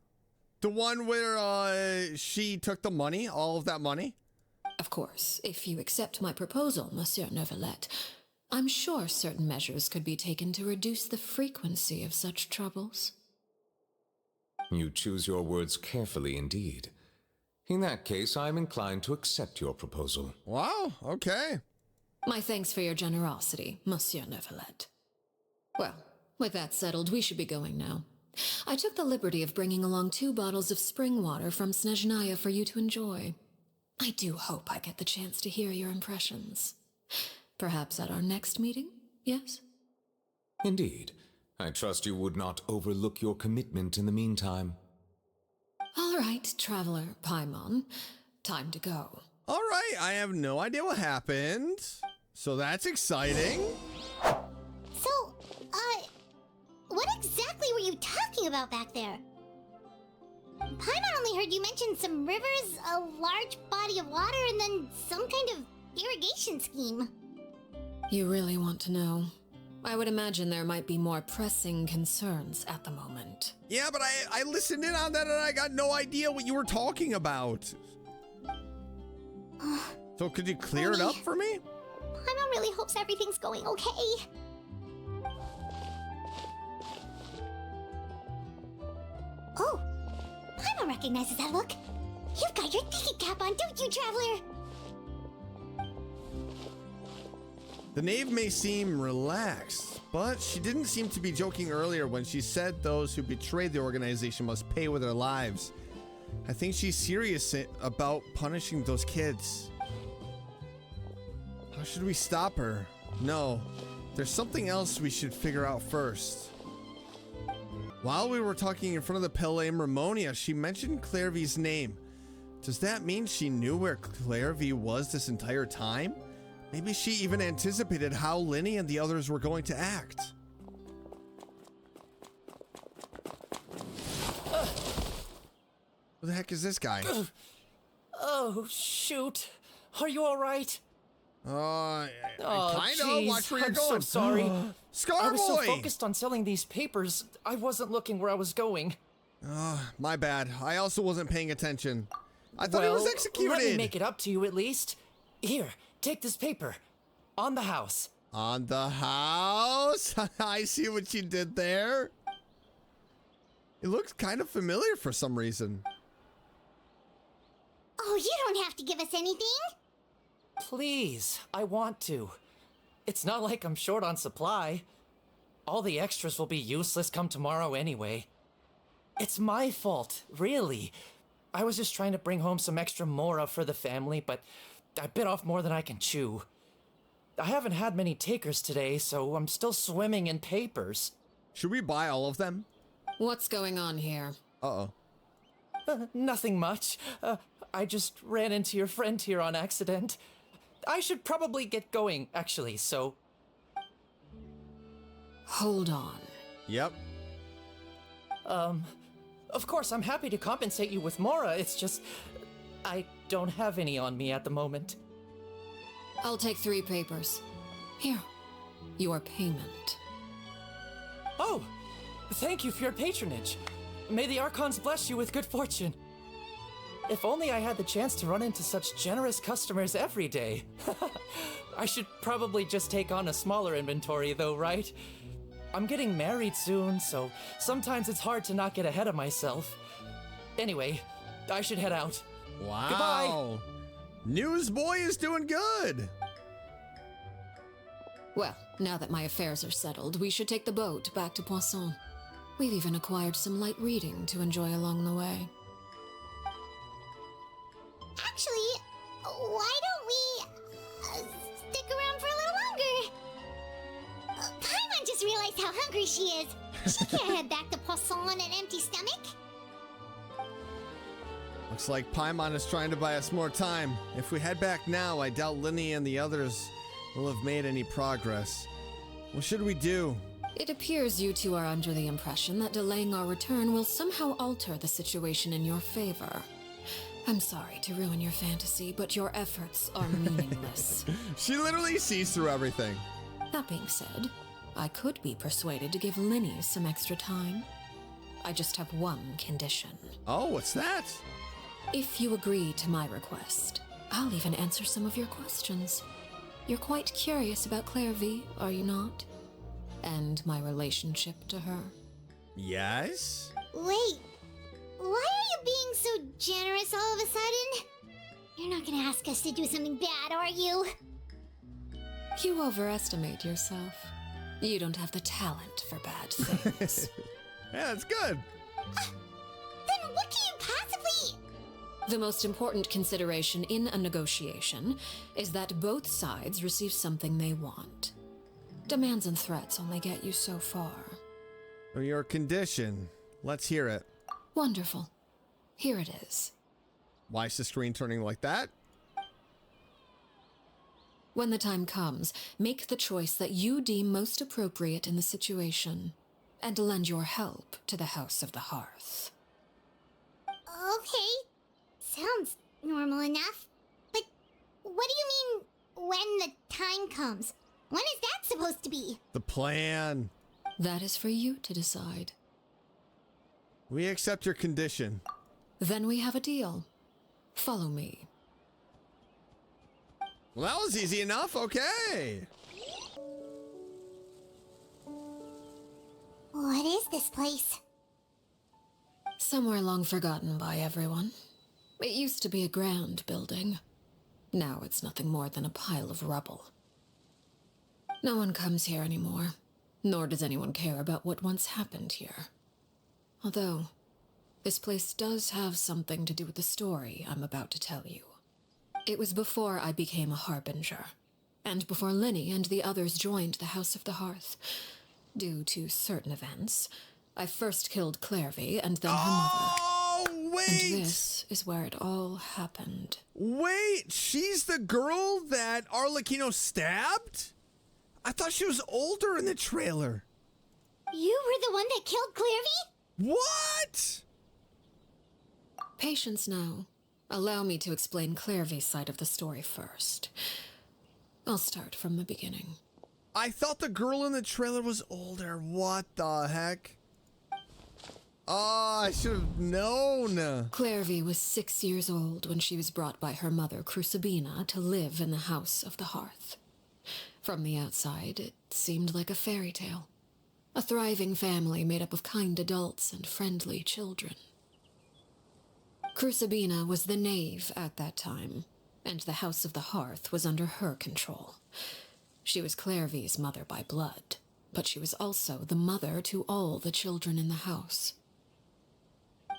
The one where she took the money, all of that money? Of course, if you accept my proposal, Monsieur Neuvillette, I'm sure certain measures could be taken to reduce the frequency of such troubles. You choose your words carefully indeed. In that case, I am inclined to accept your proposal. Wow, okay. My thanks for your generosity, Monsieur Neuvillette. Well, with that settled, we should be going now. I took the liberty of bringing along 2 bottles of spring water from Snezhnaya for you to enjoy. I do hope I get the chance to hear your impressions. Perhaps at our next meeting, yes? Indeed. I trust you would not overlook your commitment in the meantime. All right, Traveler Paimon. Time to go. All right, I have no idea what happened. So that's exciting. So, what exactly were you talking about back there? Paimon only heard you mention some rivers, a large body of water, and then some kind of irrigation scheme. You really want to know? I would imagine there might be more pressing concerns at the moment. Yeah, but I listened in on that and I got no idea what you were talking about. So could you clear it up for me? Paimon really hopes everything's going okay. Oh, Paimon recognizes that look. You've got your thinking cap on, don't you, Traveler? The knave may seem relaxed, but she didn't seem to be joking earlier when she said those who betrayed the organization must pay with their lives. I think she's serious about punishing those kids. How should we stop her? No, there's something else we should figure out first. While we were talking in front of the Palais Ramonia, she mentioned Clairvy's name. Does that mean she knew where Clairvy was this entire time? Maybe she even anticipated how Linny and the others were going to act. Who the heck is this guy? Oh, shoot. Are you all right? Kind of. Watch where you're I'm going. So sorry. Scarboy! I was so focused on selling these papers, I wasn't looking where I was going. My bad. I also wasn't paying attention. I thought he was executed. Let me make it up to you at least. Here, take this paper. On the house. On the house? I see what you did there. It looks kind of familiar for some reason. Oh, you don't have to give us anything. Please, I want to. It's not like I'm short on supply. All the extras will be useless come tomorrow anyway. It's my fault, really. I was just trying to bring home some extra mora for the family, but I bit off more than I can chew. I haven't had many takers today, so I'm still swimming in papers. Should we buy all of them? What's going on here? Uh-oh. Nothing much. I just ran into your friend here on accident. I should probably get going, actually, so... Hold on. Yep. Of course, I'm happy to compensate you with mora, it's just... I don't have any on me at the moment. I'll take 3 papers. Here, your payment. Oh, thank you for your patronage. May the Archons bless you with good fortune. If only I had the chance to run into such generous customers every day. I should probably just take on a smaller inventory though, right? I'm getting married soon, so sometimes it's hard to not get ahead of myself. Anyway, I should head out. Wow. Goodbye. Newsboy is doing good. Well, now that my affairs are settled, we should take the boat back to Poisson. We've even acquired some light reading to enjoy along the way. Actually, why don't we stick around for a little longer? Paimon just realized how hungry she is. She can't head back to Poisson on an empty stomach. Looks like Paimon is trying to buy us more time. If we head back now, I doubt Linny and the others will have made any progress. What should we do? It appears you two are under the impression that delaying our return will somehow alter the situation in your favor. I'm sorry to ruin your fantasy, but your efforts are meaningless. She literally sees through everything. That being said, I could be persuaded to give Linny some extra time. I just have one condition. Oh, what's that? If you agree to my request, I'll even answer some of your questions. You're quite curious about Claire V, are you not? And my relationship to her. Yes? Wait, why are you being so generous all of a sudden? You're not gonna ask us to do something bad, are you? You overestimate yourself. You don't have the talent for bad things. Yeah, that's good. Then what can you possibly... The most important consideration in a negotiation is that both sides receive something they want. Demands and threats only get you so far. Your condition. Let's hear it. Wonderful. Here it is. Why is the screen turning like that? When the time comes, make the choice that you deem most appropriate in the situation, and lend your help to the House of the Hearth. Okay, sounds normal enough. But what do you mean, when the time comes? When is that supposed to be? The plan. That is for you to decide. We accept your condition. Then we have a deal. Follow me. Well, that was easy enough. Okay. What is this place? Somewhere long forgotten by everyone. It used to be a grand building. Now it's nothing more than a pile of rubble. No one comes here anymore, nor does anyone care about what once happened here. Although, this place does have something to do with the story I'm about to tell you. It was before I became a Harbinger, and before Linny and the others joined the House of the Hearth. Due to certain events, I first killed Clairvy and then her mother. Oh, wait! And this is where it all happened. Wait, she's the girl that Arlecchino stabbed? I thought she was older in the trailer. You were the one that killed Clairvy? What? Patience now. Allow me to explain Clairvy's side of the story first. I'll start from the beginning. I thought the girl in the trailer was older. What the heck? Oh, I should have known. Clairvy was 6 years old when she was brought by her mother, Crucibina, to live in the House of the Hearth. From the outside, it seemed like a fairy tale. A thriving family made up of kind adults and friendly children. Crucibina was the knave at that time, and the House of the Hearth was under her control. She was Clairvy's mother by blood, but she was also the mother to all the children in the house.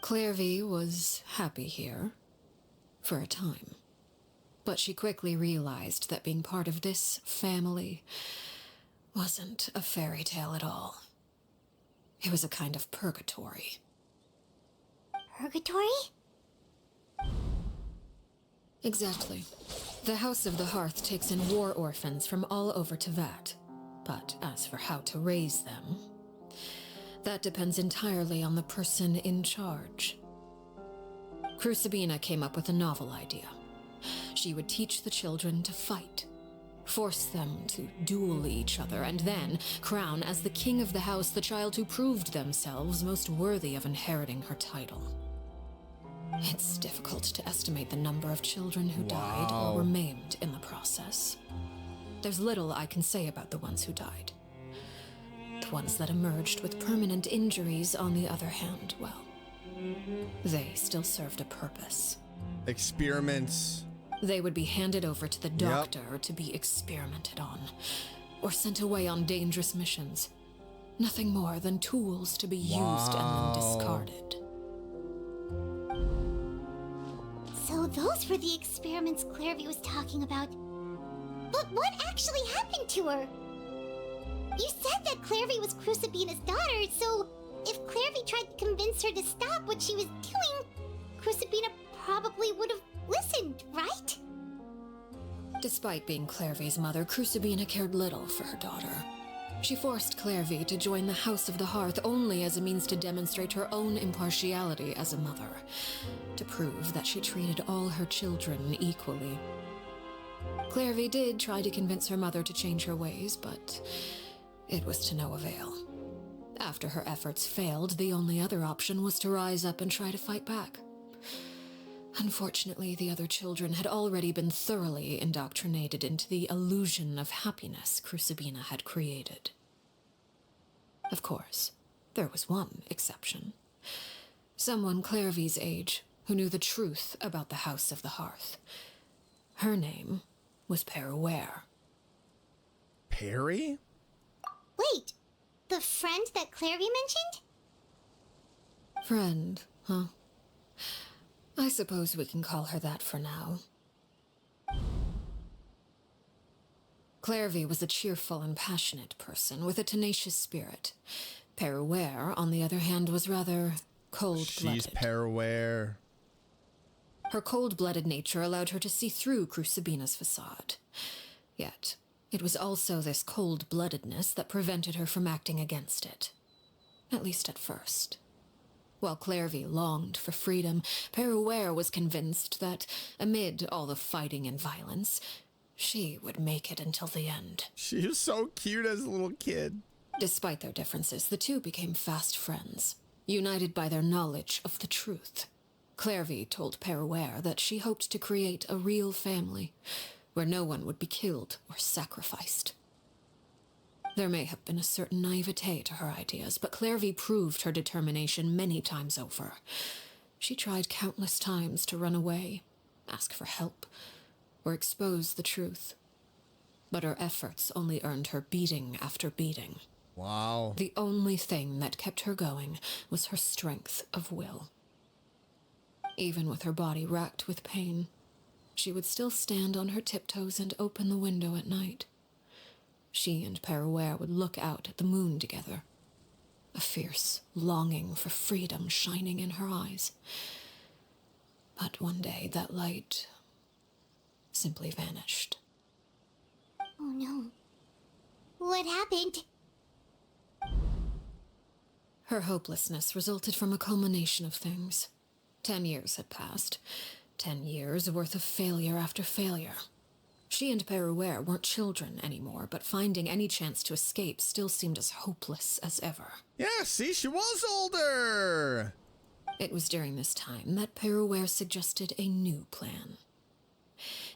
Clairvy was happy here, for a time, but she quickly realized that being part of this family wasn't a fairy tale at all. It was a kind of purgatory. Purgatory? Exactly. The House of the Hearth takes in war orphans from all over Teyvat. But as for how to raise them, that depends entirely on the person in charge. Crucibina came up with a novel idea. She would teach the children to fight, force them to duel each other, and then crown as the king of the house the child who proved themselves most worthy of inheriting her title. It's difficult to estimate the number of children who died or were maimed in the process. There's little I can say about the ones who died. The ones that emerged with permanent injuries, on the other hand, well, they still served a purpose. Experiments. They would be handed over to the doctor to be experimented on, or sent away on dangerous missions. Nothing more than tools to be used and then discarded. So those were the experiments Clairvy was talking about. But what actually happened to her? You said that Clairvy was Crucibina's daughter, so if Clairvy tried to convince her to stop what she was doing, Crucibina probably would have listened, right? Despite being Clairvy's mother, Crucibina cared little for her daughter. She forced Clairvy to join the House of the Hearth only as a means to demonstrate her own impartiality as a mother, to prove that she treated all her children equally. Clairvy did try to convince her mother to change her ways, but it was to no avail. After her efforts failed, the only other option was to rise up and try to fight back. Unfortunately, the other children had already been thoroughly indoctrinated into the illusion of happiness Crucibina had created. Of course, there was one exception. Someone Clairvy's age who knew the truth about the House of the Hearth. Her name was Peruere. Perry? Wait, the friend that Clairvy mentioned? Friend, huh? I suppose we can call her that for now. Clairvy was a cheerful and passionate person with a tenacious spirit. Peruere, on the other hand, was rather cold-blooded. She's Peruere. Her cold-blooded nature allowed her to see through Crucibina's facade. Yet, it was also this cold-bloodedness that prevented her from acting against it. At least at first. While Clairvy longed for freedom, Peruere was convinced that, amid all the fighting and violence, she would make it until the end. She was so cute as a little kid. Despite their differences, the two became fast friends, united by their knowledge of the truth. Clairvy told Peruere that she hoped to create a real family, where no one would be killed or sacrificed. There may have been a certain naivete to her ideas, but Clairvy proved her determination many times over. She tried countless times to run away, ask for help, or expose the truth. But her efforts only earned her beating after beating. Wow. The only thing that kept her going was her strength of will. Even with her body racked with pain, she would still stand on her tiptoes and open the window at night. She and Peruere would look out at the moon together, a fierce longing for freedom shining in her eyes. But one day that light simply vanished. Oh no. What happened? Her hopelessness resulted from a culmination of things. 10 years had passed. 10 years worth of failure after failure. She and Peruere weren't children anymore, but finding any chance to escape still seemed as hopeless as ever. Yeah, see, she was older. It was during this time that Peruere suggested a new plan.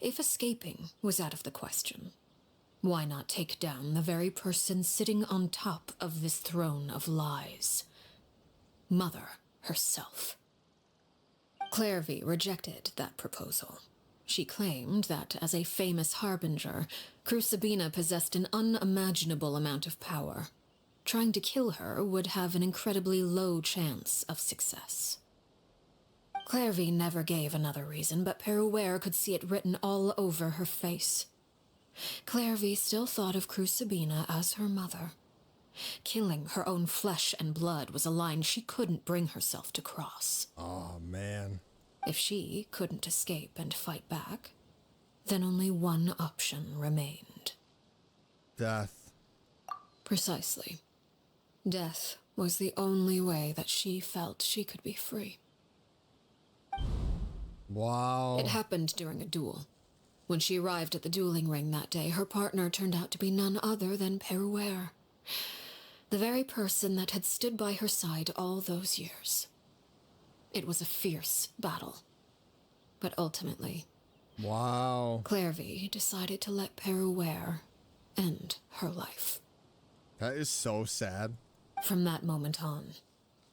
If escaping was out of the question, why not take down the very person sitting on top of this throne of lies? Mother herself. Clairvy rejected that proposal. She claimed that, as a famous harbinger, Crucibina possessed an unimaginable amount of power. Trying to kill her would have an incredibly low chance of success. Clairvy never gave another reason, but Peruere could see it written all over her face. Clairvy still thought of Crucibina as her mother. Killing her own flesh and blood was a line she couldn't bring herself to cross. Oh, man. If she couldn't escape and fight back, then only one option remained. Death. Precisely. Death was the only way that she felt she could be free. Wow. It happened during a duel. When she arrived at the dueling ring that day, her partner turned out to be none other than Peruere, the very person that had stood by her side all those years. It was a fierce battle. But ultimately, wow, Clairvy decided to let Peruere end her life. That is so sad. From that moment on,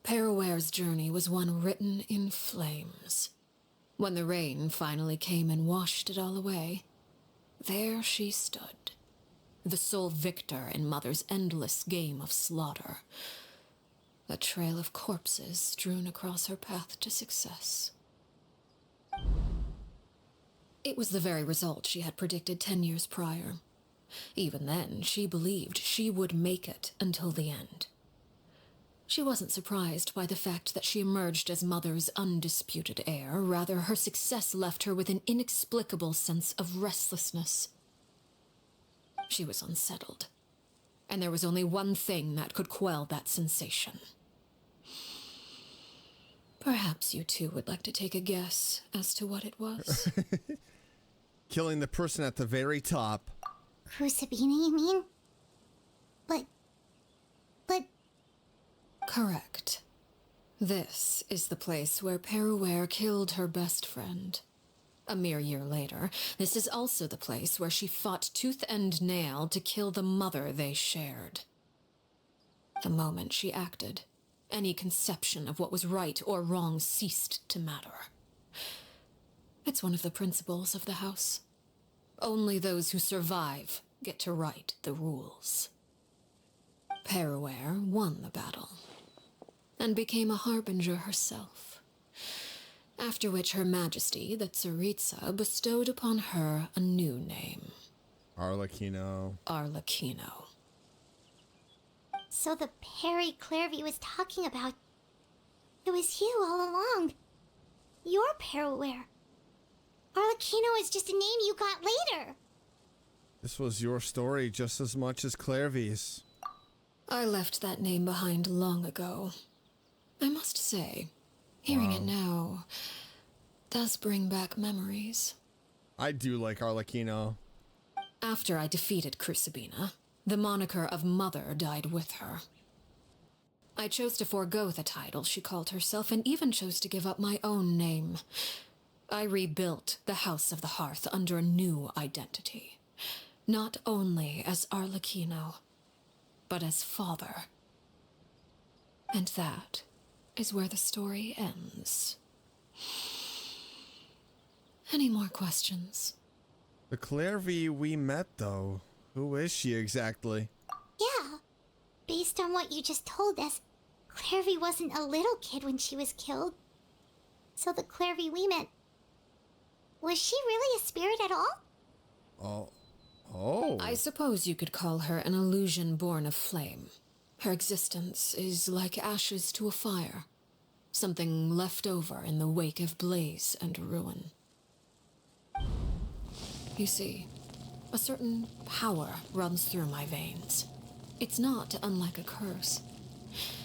Peruere's journey was one written in flames. When the rain finally came and washed it all away, there she stood, the sole victor in Mother's endless game of slaughter. A trail of corpses strewn across her path to success. It was the very result she had predicted 10 years prior. Even then, she believed she would make it until the end. She wasn't surprised by the fact that she emerged as Mother's undisputed heir. Rather, her success left her with an inexplicable sense of restlessness. She was unsettled, and there was only one thing that could quell that sensation. Perhaps you two would like to take a guess as to what it was? Killing the person at the very top. Crucibina, you mean? But... Correct. This is the place where Peruere killed her best friend. A mere year later, this is also the place where she fought tooth and nail to kill the mother they shared. The moment she acted, any conception of what was right or wrong ceased to matter. It's one of the principles of the house. Only those who survive get to write the rules. Peruere won the battle, and became a harbinger herself. After which Her Majesty, the Tsaritsa, bestowed upon her a new name. Arlecchino. Arlecchino. So the Perry Clairvy was talking about... It was you all along. You're Peruere. Arlecchino is just a name you got later. This was your story just as much as Clairvy's. I left that name behind long ago. I must say, hearing it now does bring back memories. I do like Arlecchino. After I defeated Crucibina, the moniker of Mother died with her. I chose to forego the title she called herself, and even chose to give up my own name. I rebuilt the House of the Hearth under a new identity. Not only as Arlecchino, but as father. And that is where the story ends. Any more questions? The Clairvy we met, though. Who is she exactly? Yeah. Based on what you just told us, Clairvy wasn't a little kid when she was killed. So the Clairvy we met... Was she really a spirit at all? Oh. I suppose you could call her an illusion born of flame. Her existence is like ashes to a fire. Something left over in the wake of blaze and ruin. You see, a certain power runs through my veins. It's not unlike a curse.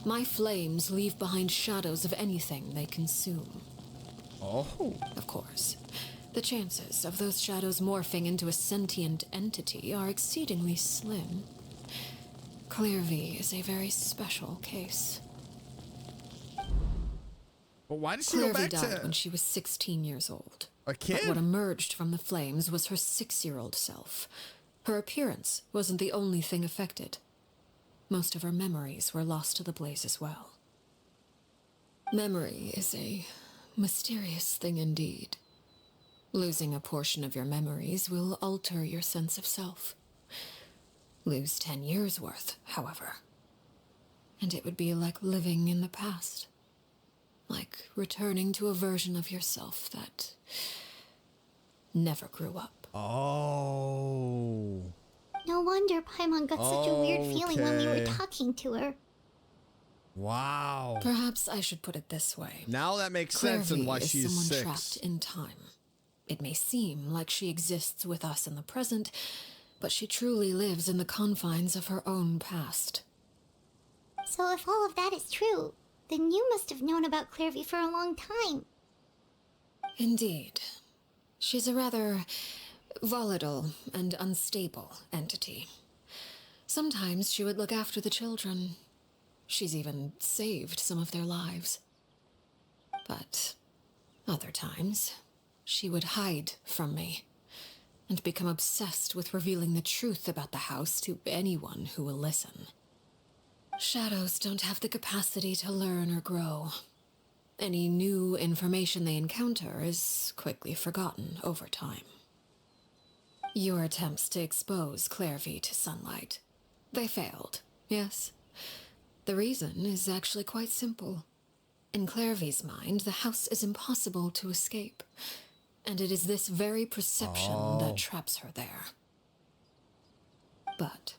My flames leave behind shadows of anything they consume. Oh. Of course, the chances of those shadows morphing into a sentient entity are exceedingly slim. Clairvy is a very special case. But why did she go back Clairvy died when she was 16 years old. a kid? But what emerged from the flames was her 6-year-old self. Her appearance wasn't the only thing affected. Most of her memories were lost to the blaze as well. Memory is a mysterious thing indeed. Losing a portion of your memories will alter your sense of self. Lose 10 years' worth, however, and it would be like living in the past. Like returning to a version of yourself that never grew up. Oh. No wonder Paimon got such a weird feeling when we were Okay. talking to her. Wow. Perhaps I should put it this way. Now that makes sense and Clairvy why is she's someone 6. trapped in time. It may seem like she exists with us in the present, but she truly lives in the confines of her own past. So if all of that is true, then you must have known about Clairvy for a long time. Indeed. She's a rather volatile and unstable entity. Sometimes she would look after the children. She's even saved some of their lives. But other times, she would hide from me and become obsessed with revealing the truth about the house to anyone who will listen. Shadows don't have the capacity to learn or grow. Any new information they encounter is quickly forgotten over time. Your attempts to expose Clairvy to sunlight, they failed, yes? The reason is actually quite simple. In Clairvy's mind, the house is impossible to escape, and it is this very perception that traps her there. But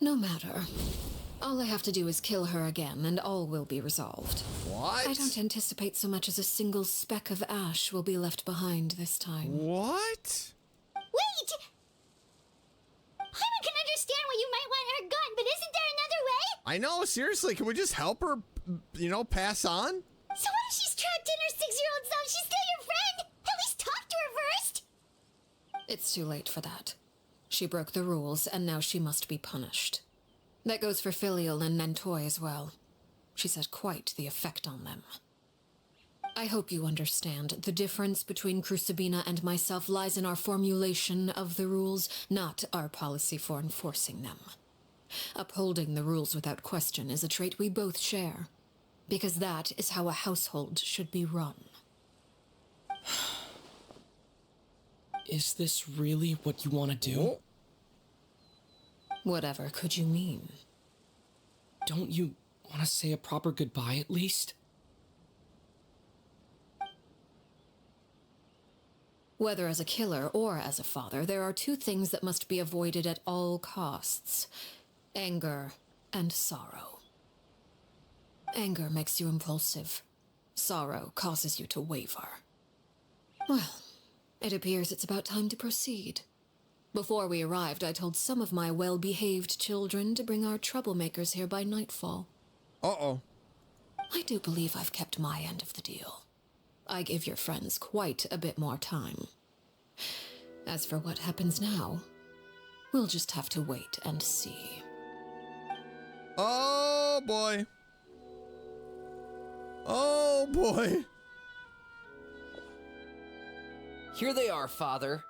no matter. All I have to do is kill her again, and all will be resolved. What? I don't anticipate so much as a single speck of ash will be left behind this time. What? Wait! Paimon can understand why you might want her gone, but isn't there another way? I know, seriously, can we just help her, pass on? So what if she's trapped in her 6-year-old self? She's still your friend! At least talk to her first! It's too late for that. She broke the rules, and now she must be punished. That goes for Filial and Nantoy as well. She's had quite the effect on them. I hope you understand. The difference between Crucibina and myself lies in our formulation of the rules, not our policy for enforcing them. Upholding the rules without question is a trait we both share, because that is how a household should be run. Is this really what you want to do? Whatever could you mean? Don't you want to say a proper goodbye at least? Whether as a killer or as a father, there are two things that must be avoided at all costs: anger and sorrow. Anger makes you impulsive. Sorrow causes you to waver. Well, it appears it's about time to proceed. Before we arrived, I told some of my well-behaved children to bring our troublemakers here by nightfall. Uh-oh. I do believe I've kept my end of the deal. I gave your friends quite a bit more time. As for what happens now, we'll just have to wait and see. Oh, boy. Oh, boy. Here they are, Father.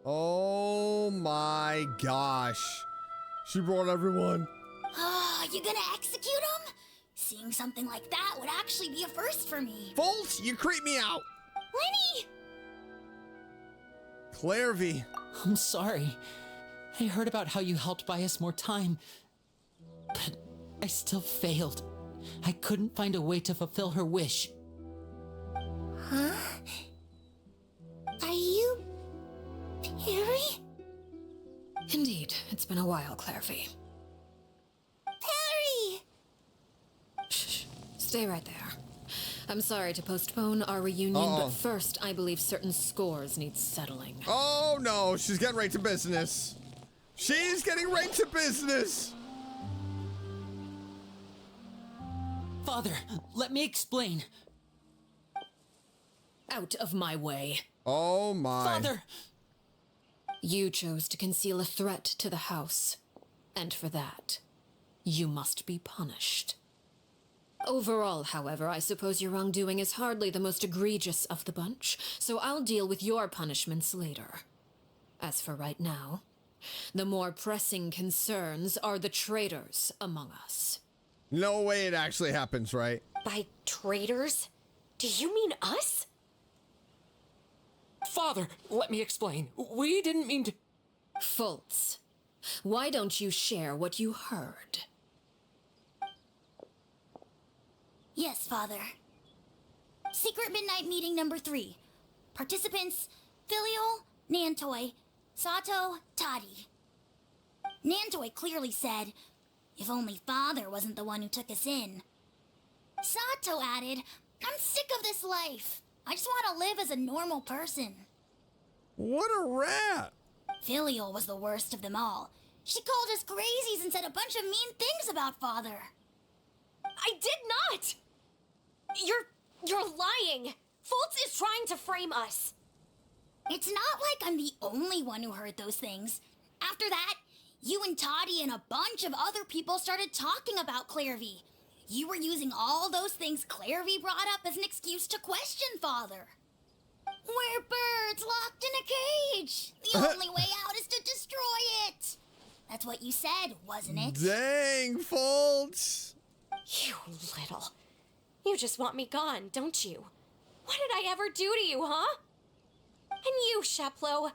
Oh, my gosh. She brought everyone. You gonna execute him? Seeing something like that would actually be a first for me. Volt, you creep me out. Lenny! Clairvy. I'm sorry. I heard about how you helped buy us more time, but I still failed. I couldn't find a way to fulfill her wish. Huh? Are you... Perry? Indeed, it's been a while, Clairvy. Perry! Shh, stay right there. I'm sorry to postpone our reunion, but first, I believe certain scores need settling. Oh, no, she's getting right to business. She's getting right to business. Father, let me explain. Out of my way. Oh, my. Father! You chose to conceal a threat to the house, and for that, you must be punished. Overall, however, I suppose your wrongdoing is hardly the most egregious of the bunch, so I'll deal with your punishments later. As for right now, the more pressing concerns are the traitors among us. No way it actually happens, right? By traitors? Do you mean us? Father, let me explain. We didn't mean to... Fultz, why don't you share what you heard? Yes, Father. Secret Midnight Meeting number 3. Participants, Filial, Nantoy, Sato, Toddy. Nantoy clearly said, if only Father wasn't the one who took us in. Sato added, I'm sick of this life. I just want to live as a normal person. What a rat. Filial was the worst of them all. She called us crazies and said a bunch of mean things about Father. I did not! You're lying! Fultz is trying to frame us. It's not like I'm the only one who heard those things. After that, you and Toddy and a bunch of other people started talking about Clairvy. You were using all those things Clairvy brought up as an excuse to question Father. We're birds locked in a cage. The only way out is to destroy it. That's what you said, wasn't it? Dang, Fultz. You little. You just want me gone, don't you? What did I ever do to you, huh? And you, Sheplo,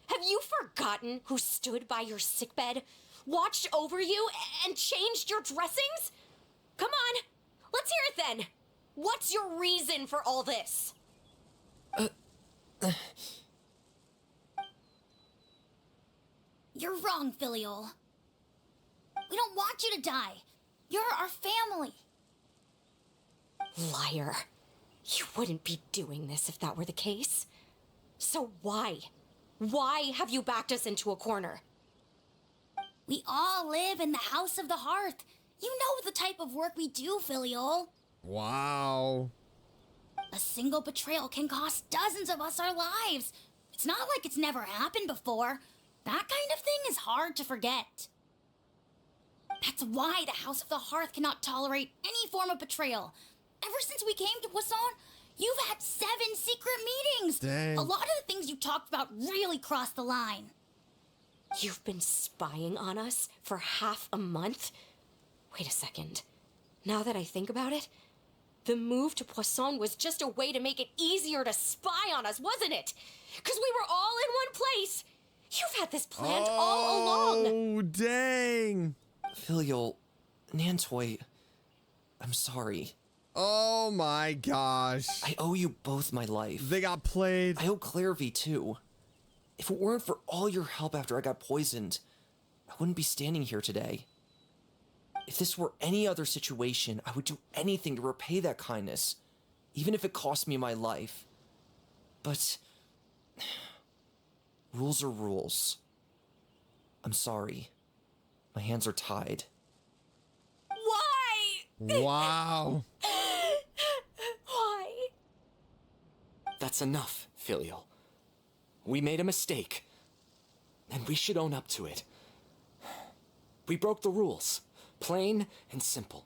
have you forgotten who stood by your sickbed, watched over you, and changed your dressings? Come on, let's hear it then. What's your reason for all this? You're wrong, Filial. We don't want you to die. You're our family. Liar. You wouldn't be doing this if that were the case. So why? Why have you backed us into a corner? We all live in the House of the Hearth. You know the type of work we do, Filial. Wow. A single betrayal can cost dozens of us our lives. It's not like it's never happened before. That kind of thing is hard to forget. That's why the House of the Hearth cannot tolerate any form of betrayal. Ever since we came to Poisson, you've had 7 secret meetings. Dang. A lot of the things you talked about really crossed the line. You've been spying on us for half a month? Wait a second. Now that I think about it, the move to Poisson was just a way to make it easier to spy on us, wasn't it? Because we were all in one place. You've had this planned all along. Oh, dang. Filial, Nantoy, I'm sorry. Oh my gosh. I owe you both my life. They got played. I owe Clairvy too. If it weren't for all your help after I got poisoned, I wouldn't be standing here today. If this were any other situation, I would do anything to repay that kindness, even if it cost me my life. But rules are rules. I'm sorry. My hands are tied. Why? Wow. Why? That's enough, Filial. We made a mistake, and we should own up to it. We broke the rules, plain and simple.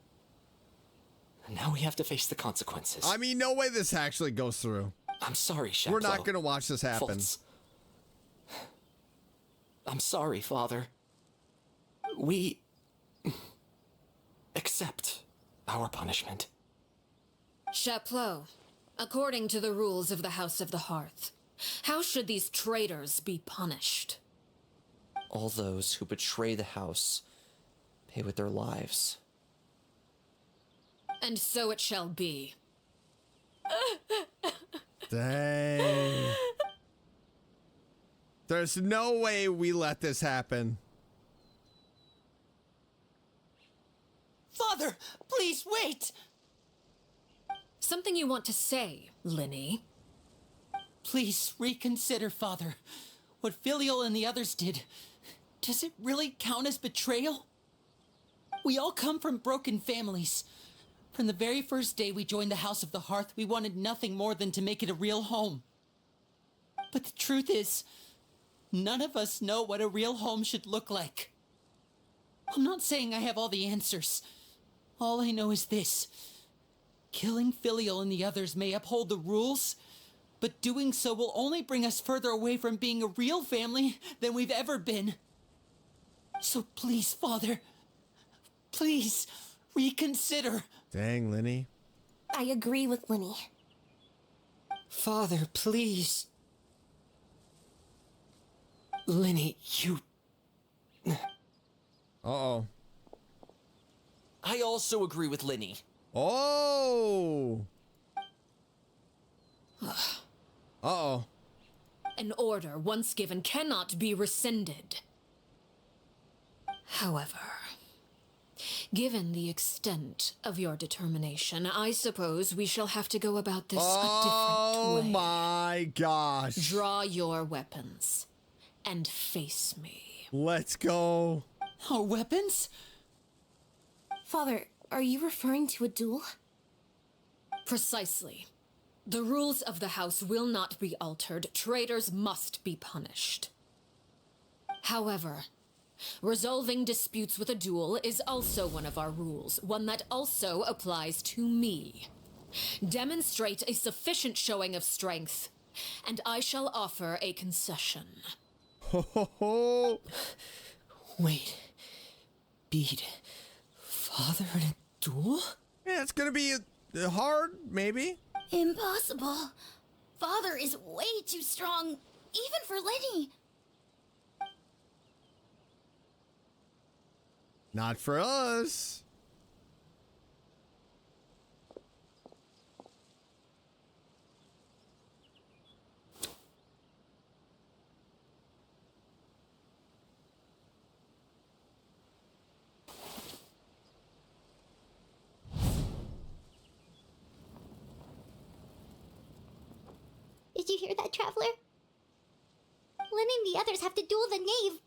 And now we have to face the consequences. I mean, no way this actually goes through. I'm sorry, Sheplo. We're not gonna watch this happen. Fultz. I'm sorry, Father. We accept our punishment. Chapleau, according to the rules of the House of the Hearth, how should these traitors be punished? All those who betray the house pay with their lives. And so it shall be. Dang. There's no way we let this happen. Father, please wait! Something you want to say, Linny? Please reconsider, Father. What Filial and the others did, does it really count as betrayal? We all come from broken families. From the very first day we joined the House of the Hearth, we wanted nothing more than to make it a real home. But the truth is, none of us know what a real home should look like. I'm not saying I have all the answers. All I know is this. Killing Filial and the others may uphold the rules, but doing so will only bring us further away from being a real family than we've ever been. So please, Father, please reconsider. Dang, Linny. I agree with Linny. Father, please. Linny, you... Uh-oh. I also agree with Linny. Oh! Uh-oh. An order once given cannot be rescinded. However, given the extent of your determination, I suppose we shall have to go about this a different way. Oh my gosh. Draw your weapons and face me. Let's go. Our weapons? Father, are you referring to a duel? Precisely. The rules of the house will not be altered. Traitors must be punished. However, resolving disputes with a duel is also one of our rules, one that also applies to me. Demonstrate a sufficient showing of strength, and I shall offer a concession. Ho ho ho. Wait. Beat Father in a duel? Yeah, it's gonna be hard, maybe. Impossible. Father is way too strong, even for Linny. Not for us. Did you hear that, Traveler? Lynn and the others have to duel the knave.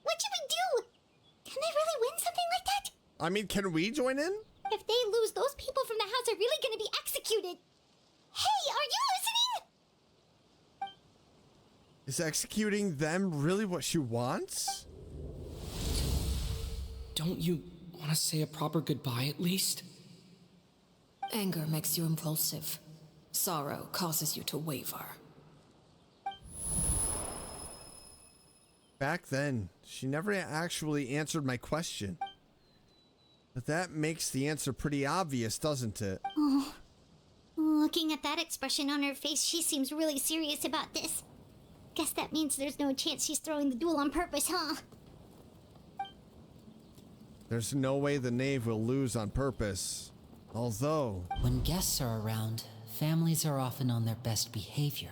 What should we do? Can they really win something like that? I mean, can we join in? If they lose, those people from the house are really gonna be executed. Hey, are you listening? Is executing them really what she wants? Don't you Want to say a proper goodbye at least? Anger makes you impulsive. Sorrow causes you to waver. Back then, she never actually answered my question. But that makes the answer pretty obvious, doesn't it? Oh. Looking at that expression on her face, she seems really serious about this. Guess that means there's no chance she's throwing the duel on purpose, huh? There's no way the knave will lose on purpose. Although... When guests are around, families are often on their best behavior.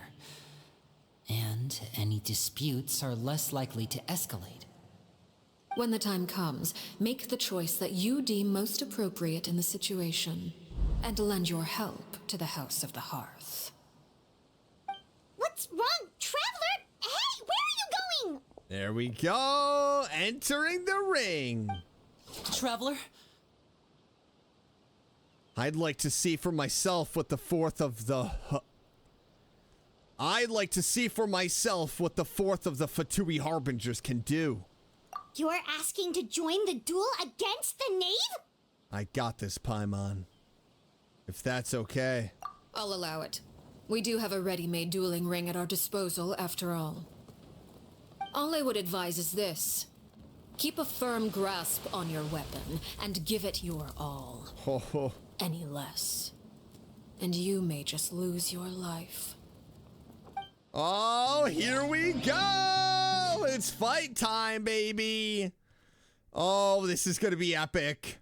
And any disputes are less likely to escalate. When the time comes, make the choice that you deem most appropriate in the situation, and lend your help to the House of the Hearth. What's wrong, Traveler? Hey, where are you going? There we go! Entering the ring! Traveler? I'd like to see for myself what the fourth of the... I'd like to see for myself what the fourth of the Fatui Harbingers can do. You're asking to join the duel against the knave? I got this, Paimon. If that's okay. I'll allow it. We do have a ready-made dueling ring at our disposal, after all. All I would advise is this. Keep a firm grasp on your weapon, and give it your all. Ho ho. Any less, and you may just lose your life. Oh, here we go! It's fight time, baby! Oh, this is gonna be epic.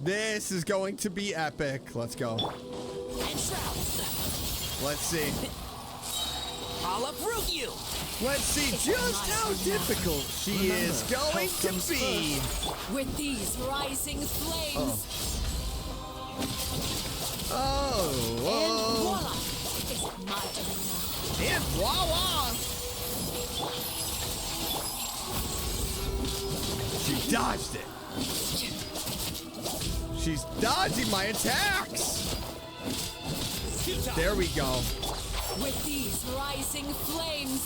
This is going to be epic. Let's go. Let's see. I'll uproot you! Let's see just how difficult she is going to be. With these rising flames. Oh. Is it my turn now? And voila! She dodged it. She's dodging my attacks. There we go. With these rising flames.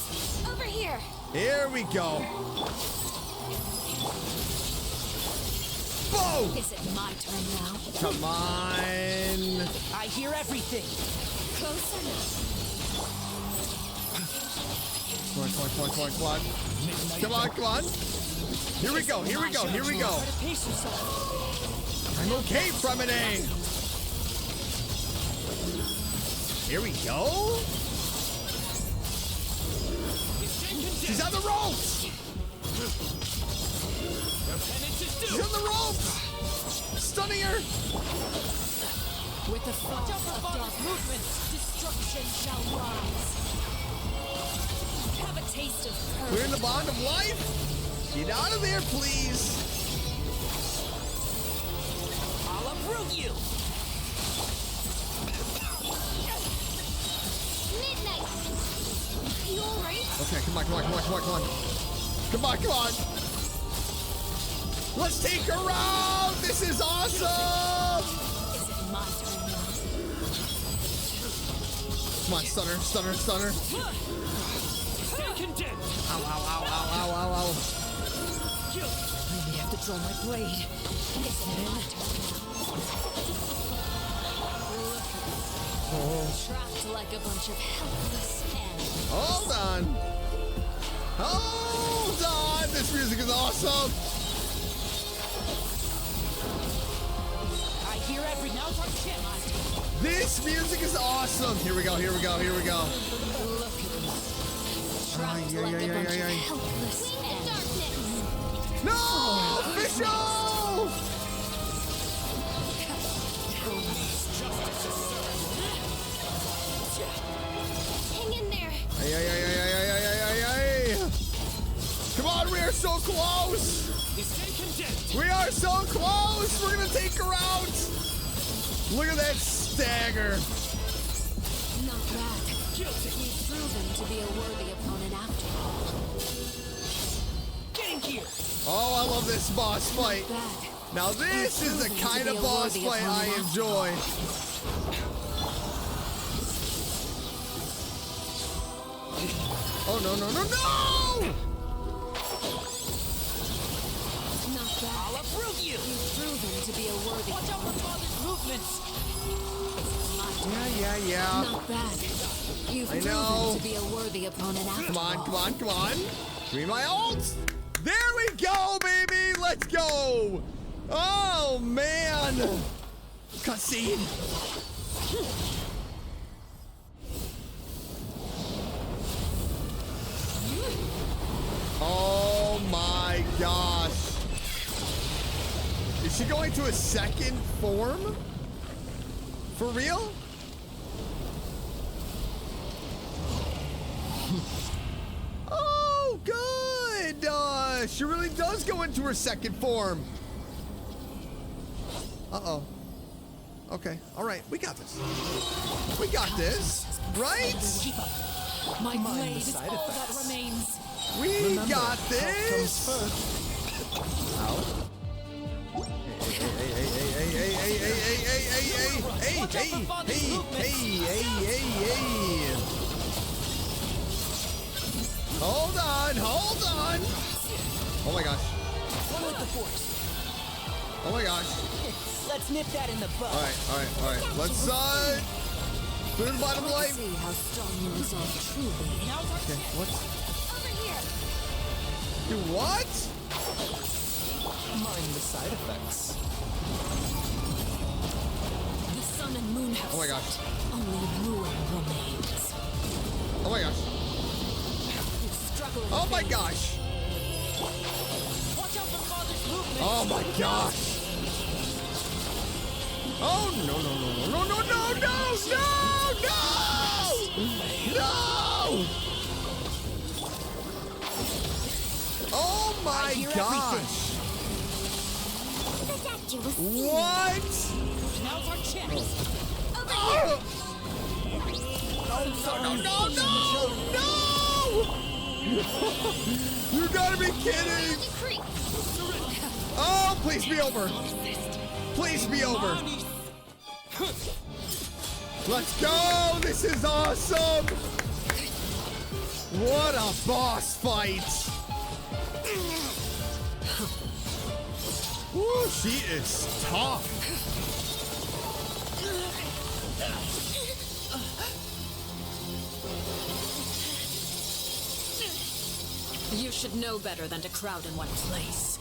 Over here. Here we go. Boom! Is it my turn now? Come on. I hear everything. Close enough. Come on, come on, come on, come on, come on. Come on, come on. Here we go, here we go, here we go. I'm okay, Fremine. Here we go. She's on the ropes. She's on the ropes. Stunning her. With the force of dark movements, destruction shall rise. Have a taste of courage. We're in the bond of life. Get out of there, please. I'll uproot you. Midnight. You alright? Okay, come on, come on, come on, come on, come on. Come on, come on. Let's take her out. This is awesome. Is it my turn now? Come on, stunner, stunner, stunner. Stay condemned. Ow, ow, ow, ow, ow, ow, ow. I may have to draw my blade. Trapped like a bunch of helpless animals. Hold on. Hold on. This music is awesome. I hear every now our chance. This music is awesome. Here we go, here we go, here we go. Trapped like a bunch of helpless animals. No! Official! Hang in there. Ay, ay, ay, ay, ay, ay, ay, ay, ay. Come on, we are so close. We are so close. We're gonna take her out. Look at that stagger. Not bad. You've proven to be a worthy opponent after all. Getting here. Oh, I love this boss fight. Now this is the kind of boss fight I enjoy. Oh, no, no, no, no! Not I'll uproot you! You've proven to be a worthy. Watch out for father's movements! Yeah. Not bad. You've I proven know. to be a worthy opponent after Come on. all. Give me my ult. There we go, baby. Let's go. Oh, man. Cutscene. Oh, my gosh. Is she going to a second form? For real? Oh, good. She really does go into her second form. Uh-oh. Okay. All right. We got this. We got this. Right? My blade is all that remains. We got this. Ow. Hey. Hold on. Oh my gosh. Follow the force. Oh my gosh. Let's nip that in the bud. All right. Let's through the bottom line. See how strong your resolve truly. Okay, what? Over here. Do what? Mind the side effects. The sun and moon have Oh my gosh. set. Only ruin remains. Oh my gosh. You struggle in Oh my vain. gosh. Watch out for father's movements. Oh my gosh. Oh no. Oh my gosh. The statue was What? Now's our chance. Oh. No. You gotta be kidding. Oh, please be over. Please be over. Let's go. This is awesome. What a boss fight. Woo, she is tough. You should know better than to crowd in one place.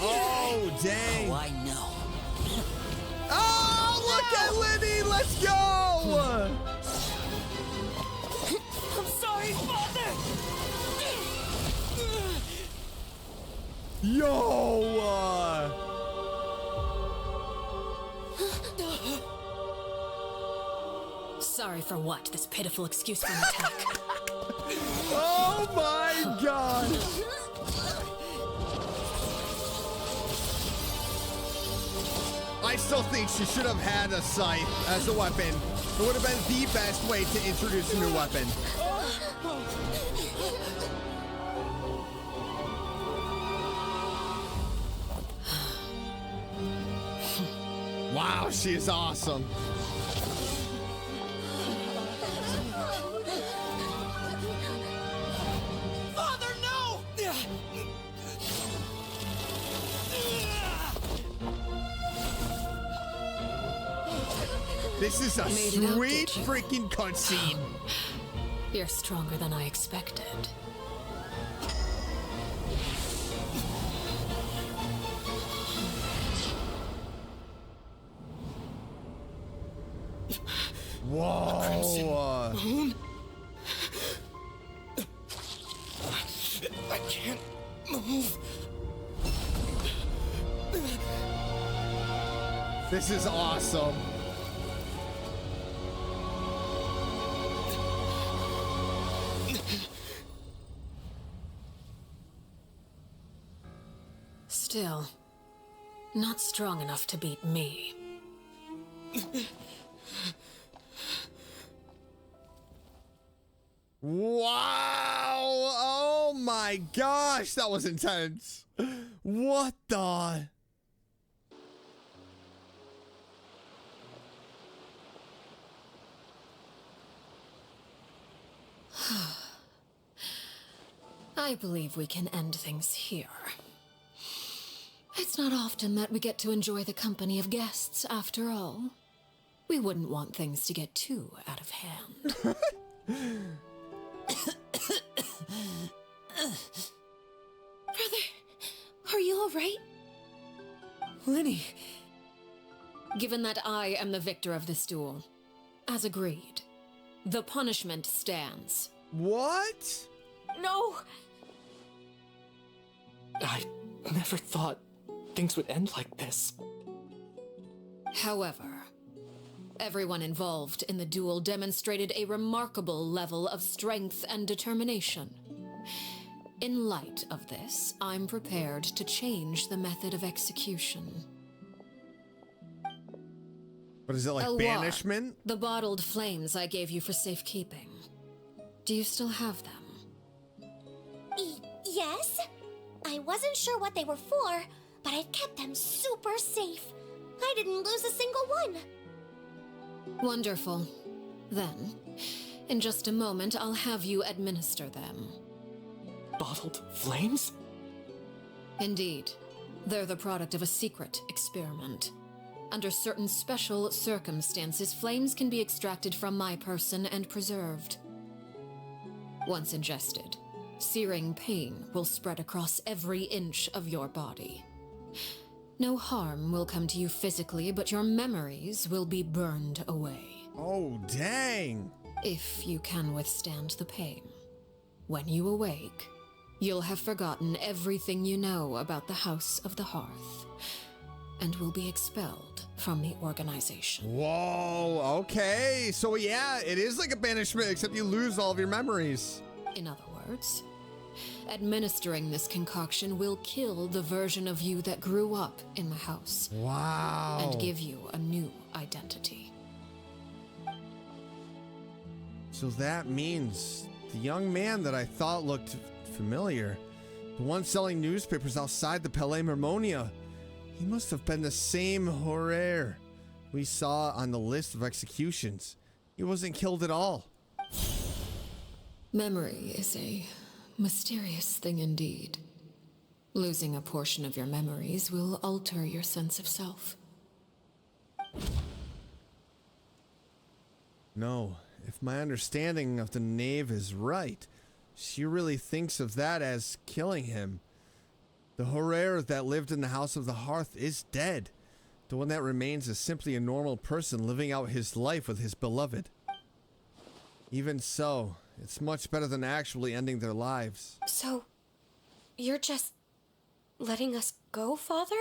Oh, dang. Oh, I know. Oh, look at Liddy. Let's go. I'm sorry, father. Yo. Sorry for what? This pitiful excuse for an attack. Oh my god. I still think she should have had a scythe as a weapon. It would have been the best way to introduce a new weapon. Wow, she is awesome. Father, no! This is a Made it out, sweet did you? freaking cutscene. You're stronger than I expected. Whoa. I can't move. This is awesome. Still, not strong enough to beat me. Wow. Oh my gosh, that was intense. What the? I believe we can end things here. It's not often that we get to enjoy the company of guests, after all. We wouldn't want things to get too out of hand. Brother, are you alright? Linny. Given that I am the victor of this duel, as agreed, the punishment stands. What? No! I never thought things would end like this. However, everyone involved in the duel demonstrated a remarkable level of strength and determination. In light of this, I'm prepared to change the method of execution. What is it, like Elwar, banishment? the bottled flames I gave you for safekeeping. Do you still have them? Yes? I wasn't sure what they were for, but I've kept them super safe. I didn't lose a single one. Wonderful. Then, in just a moment, I'll have you administer them. Bottled flames? Indeed. They're the product of a secret experiment. Under certain special circumstances, flames can be extracted from my person and preserved. Once ingested, searing pain will spread across every inch of your body. No harm will come to you physically, but your memories will be burned away. Oh, dang. If you can withstand the pain. When you awake, you'll have forgotten everything you know about the House of the Hearth, and will be expelled from the organization. Whoa, okay. So yeah, it is like a banishment, except you lose all of your memories. In other words, administering this concoction will kill the version of you that grew up in the house. Wow. And give you a new identity. So that means the young man that I thought looked familiar, the one selling newspapers outside the Palais Mermonia, he must have been the same Horaire we saw on the list of executions. He wasn't killed at all. Memory is a mysterious thing indeed. Losing a portion of your memories will alter your sense of self. No, if my understanding of the knave is right, she really thinks of that as killing him. The Horaire that lived in the House of the Hearth is dead. The one that remains is simply a normal person living out his life with his beloved. Even so, it's much better than actually ending their lives. So, you're just letting us go, Father?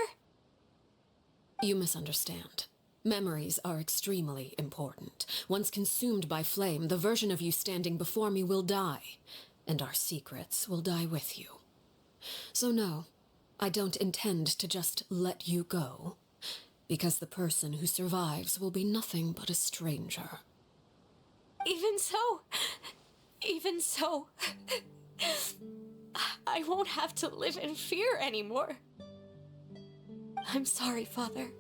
You misunderstand. Memories are extremely important. Once consumed by flame, the version of you standing before me will die, and our secrets will die with you. So no, I don't intend to just let you go, because the person who survives will be nothing but a stranger. Even so, I won't have to live in fear anymore. I'm sorry, Father.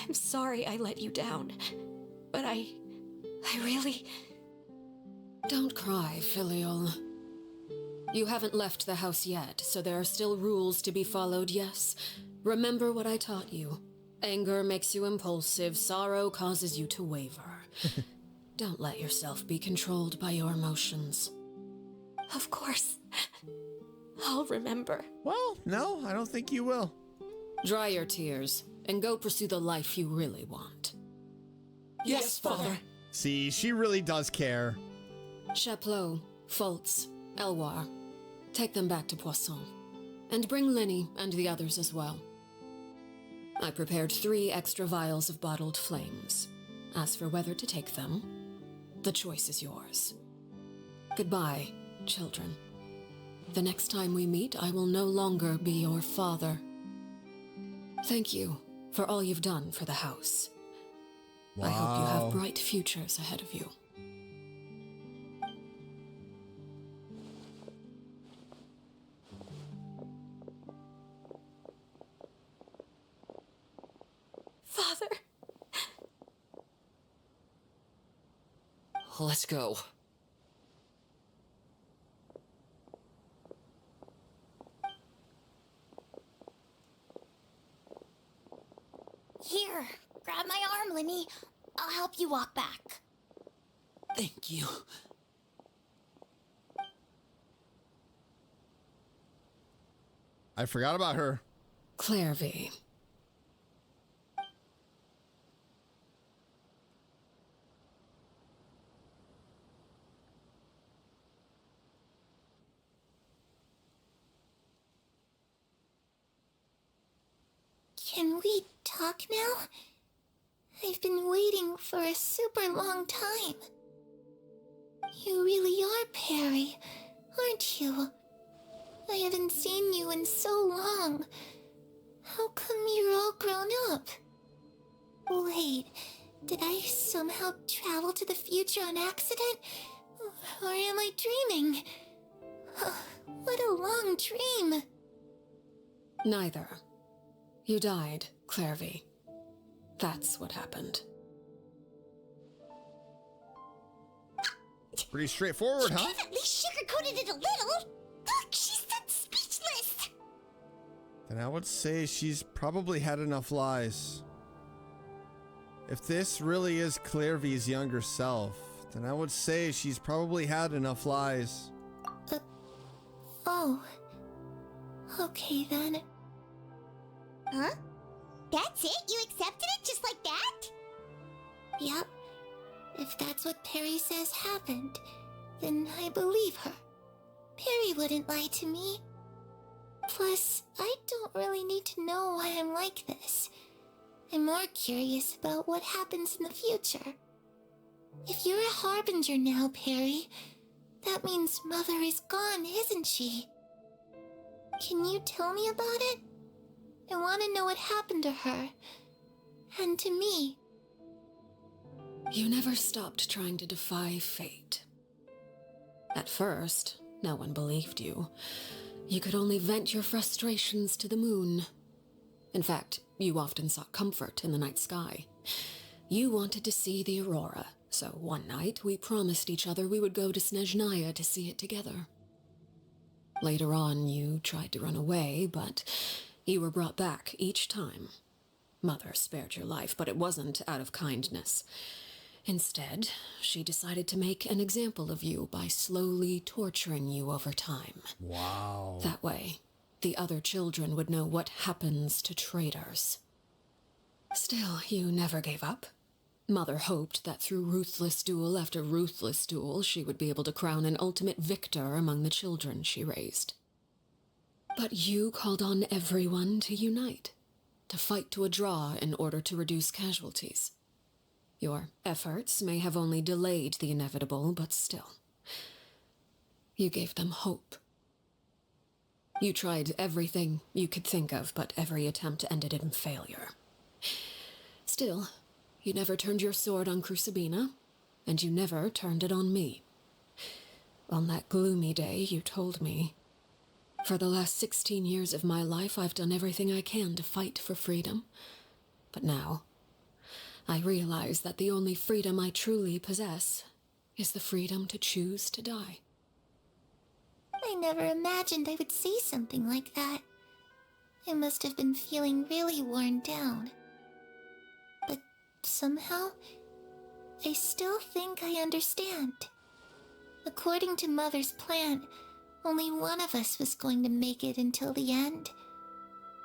I'm sorry I let you down, but I really... Don't cry, Filial. You haven't left the house yet, so there are still rules to be followed, yes? Remember what I taught you. Anger makes you impulsive, sorrow causes you to waver. Don't let yourself be controlled by your emotions. Of course. I'll remember. Well, no, I don't think you will. Dry your tears, and go pursue the life you really want. Yes, Father. See, she really does care. Chaplot, Fultz, Elwar, take them back to Poisson. And bring Linny and the others as well. I prepared 3 extra vials of bottled flames. As for whether to take them, the choice is yours. Goodbye, children. The next time we meet, I will no longer be your father. Thank you for all you've done for the house. Wow. I hope you have bright futures ahead of you. Father. Let's go. I'll help you walk back. Thank you. I forgot about her. Clairvy. Can we talk now? I've been waiting for a super long time. You really are Perry, aren't you? I haven't seen you in so long. How come you're all grown up? Wait, did I somehow travel to the future on accident? Or am I dreaming? What a long dream. Neither. You died, Clairvy. That's what happened. Pretty straightforward, huh? At least sugarcoated it a little. Look, she's done speechless. Then I would say she's probably had enough lies. If this really is Clairvy's younger self, then I would say she's probably had enough lies. Oh. Okay then. Huh? That's it? You accepted it just like that? Yep. If that's what Perry says happened, then I believe her. Perry wouldn't lie to me. Plus, I don't really need to know why I'm like this. I'm more curious about what happens in the future. If you're a harbinger now, Perry, that means Mother is gone, isn't she? Can you tell me about it? I want to know what happened to her. And to me. You never stopped trying to defy fate. At first, no one believed you. You could only vent your frustrations to the moon. In fact, you often sought comfort in the night sky. You wanted to see the aurora, so one night we promised each other we would go to Snezhnaya to see it together. Later on, you tried to run away, but you were brought back each time. Mother spared your life, but it wasn't out of kindness. Instead, she decided to make an example of you by slowly torturing you over time. Wow. That way, the other children would know what happens to traitors. Still, you never gave up. Mother hoped that through ruthless duel after ruthless duel, she would be able to crown an ultimate victor among the children she raised. But you called on everyone to unite, to fight to a draw in order to reduce casualties. Your efforts may have only delayed the inevitable, but still. You gave them hope. You tried everything you could think of, but every attempt ended in failure. Still, you never turned your sword on Crucibina, and you never turned it on me. On that gloomy day, you told me, "For the last 16 years of my life, I've done everything I can to fight for freedom. But now, I realize that the only freedom I truly possess is the freedom to choose to die." I never imagined I would say something like that. I must have been feeling really worn down. But somehow, I still think I understand. According to Mother's plan, only one of us was going to make it until the end.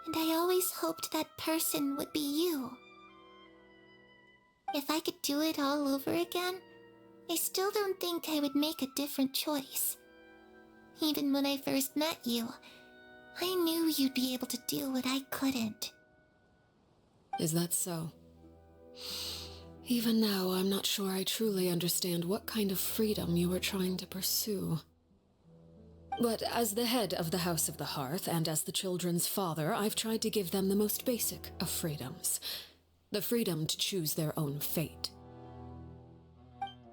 And I always hoped that person would be you. If I could do it all over again, I still don't think I would make a different choice. Even when I first met you, I knew you'd be able to do what I couldn't. Is that so? Even now, I'm not sure I truly understand what kind of freedom you were trying to pursue. But as the head of the House of the Hearth, and as the children's father, I've tried to give them the most basic of freedoms. The freedom to choose their own fate.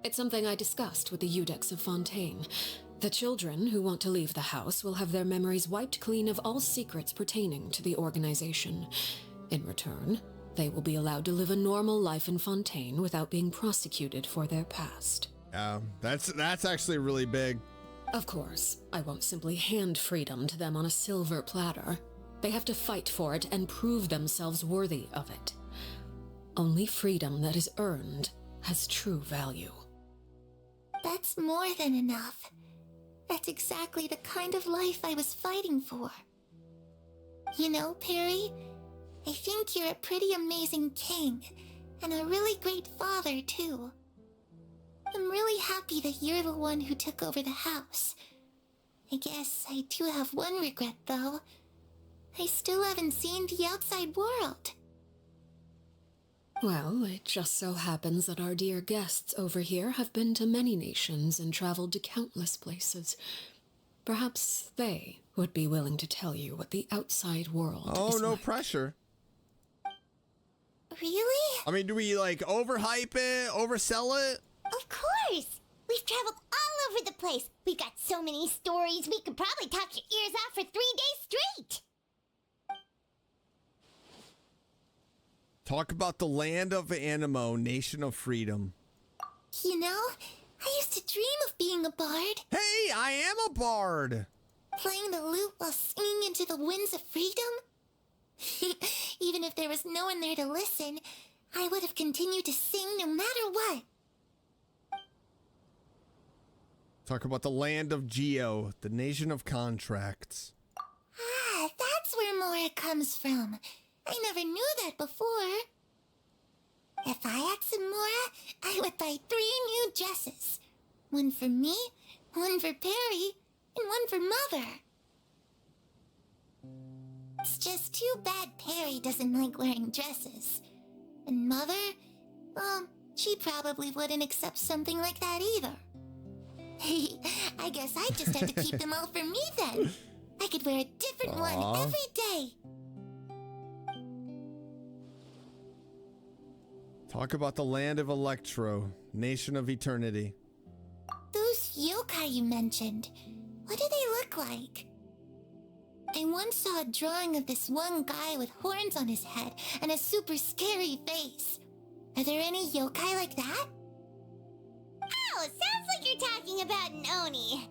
It's something I discussed with the Eudex of Fontaine. The children who want to leave the house will have their memories wiped clean of all secrets pertaining to the organization. In return, they will be allowed to live a normal life in Fontaine without being prosecuted for their past. That's actually really big. Of course, I won't simply hand freedom to them on a silver platter. They have to fight for it and prove themselves worthy of it. Only freedom that is earned has true value. That's more than enough. That's exactly the kind of life I was fighting for. You know, Perry, I think you're a pretty amazing king, and a really great father, too. I'm really happy that you're the one who took over the house. I guess I do have one regret, though. I still haven't seen the outside world. Well, it just so happens that our dear guests over here have been to many nations and traveled to countless places. Perhaps they would be willing to tell you what the outside world is no like. pressure. Really? I mean, do we, like, overhype it, oversell it? Of course! We've traveled all over the place. We've got so many stories, we could probably talk your ears off for 3 days straight. Talk about the land of Anemo, nation of freedom. You know, I used to dream of being a bard. Hey, I am a bard! Playing the lute while singing into the winds of freedom? Even if there was no one there to listen, I would have continued to sing no matter what. Talk about the land of Geo, the nation of contracts. Ah, that's where Mora comes from. I never knew that before. If I had some Mora, I would buy 3 new dresses. One for me, one for Perry, and one for Mother. It's just too bad Perry doesn't like wearing dresses. And Mother, well, she probably wouldn't accept something like that either. I guess I just have to keep them all for me then. I could wear a different one every day. Talk about the land of Electro, nation of eternity. Those yokai you mentioned, what do they look like? I once saw a drawing of this one guy with horns on his head and a super scary face. Are there any yokai like that? Oh, sounds like you're talking about an Oni.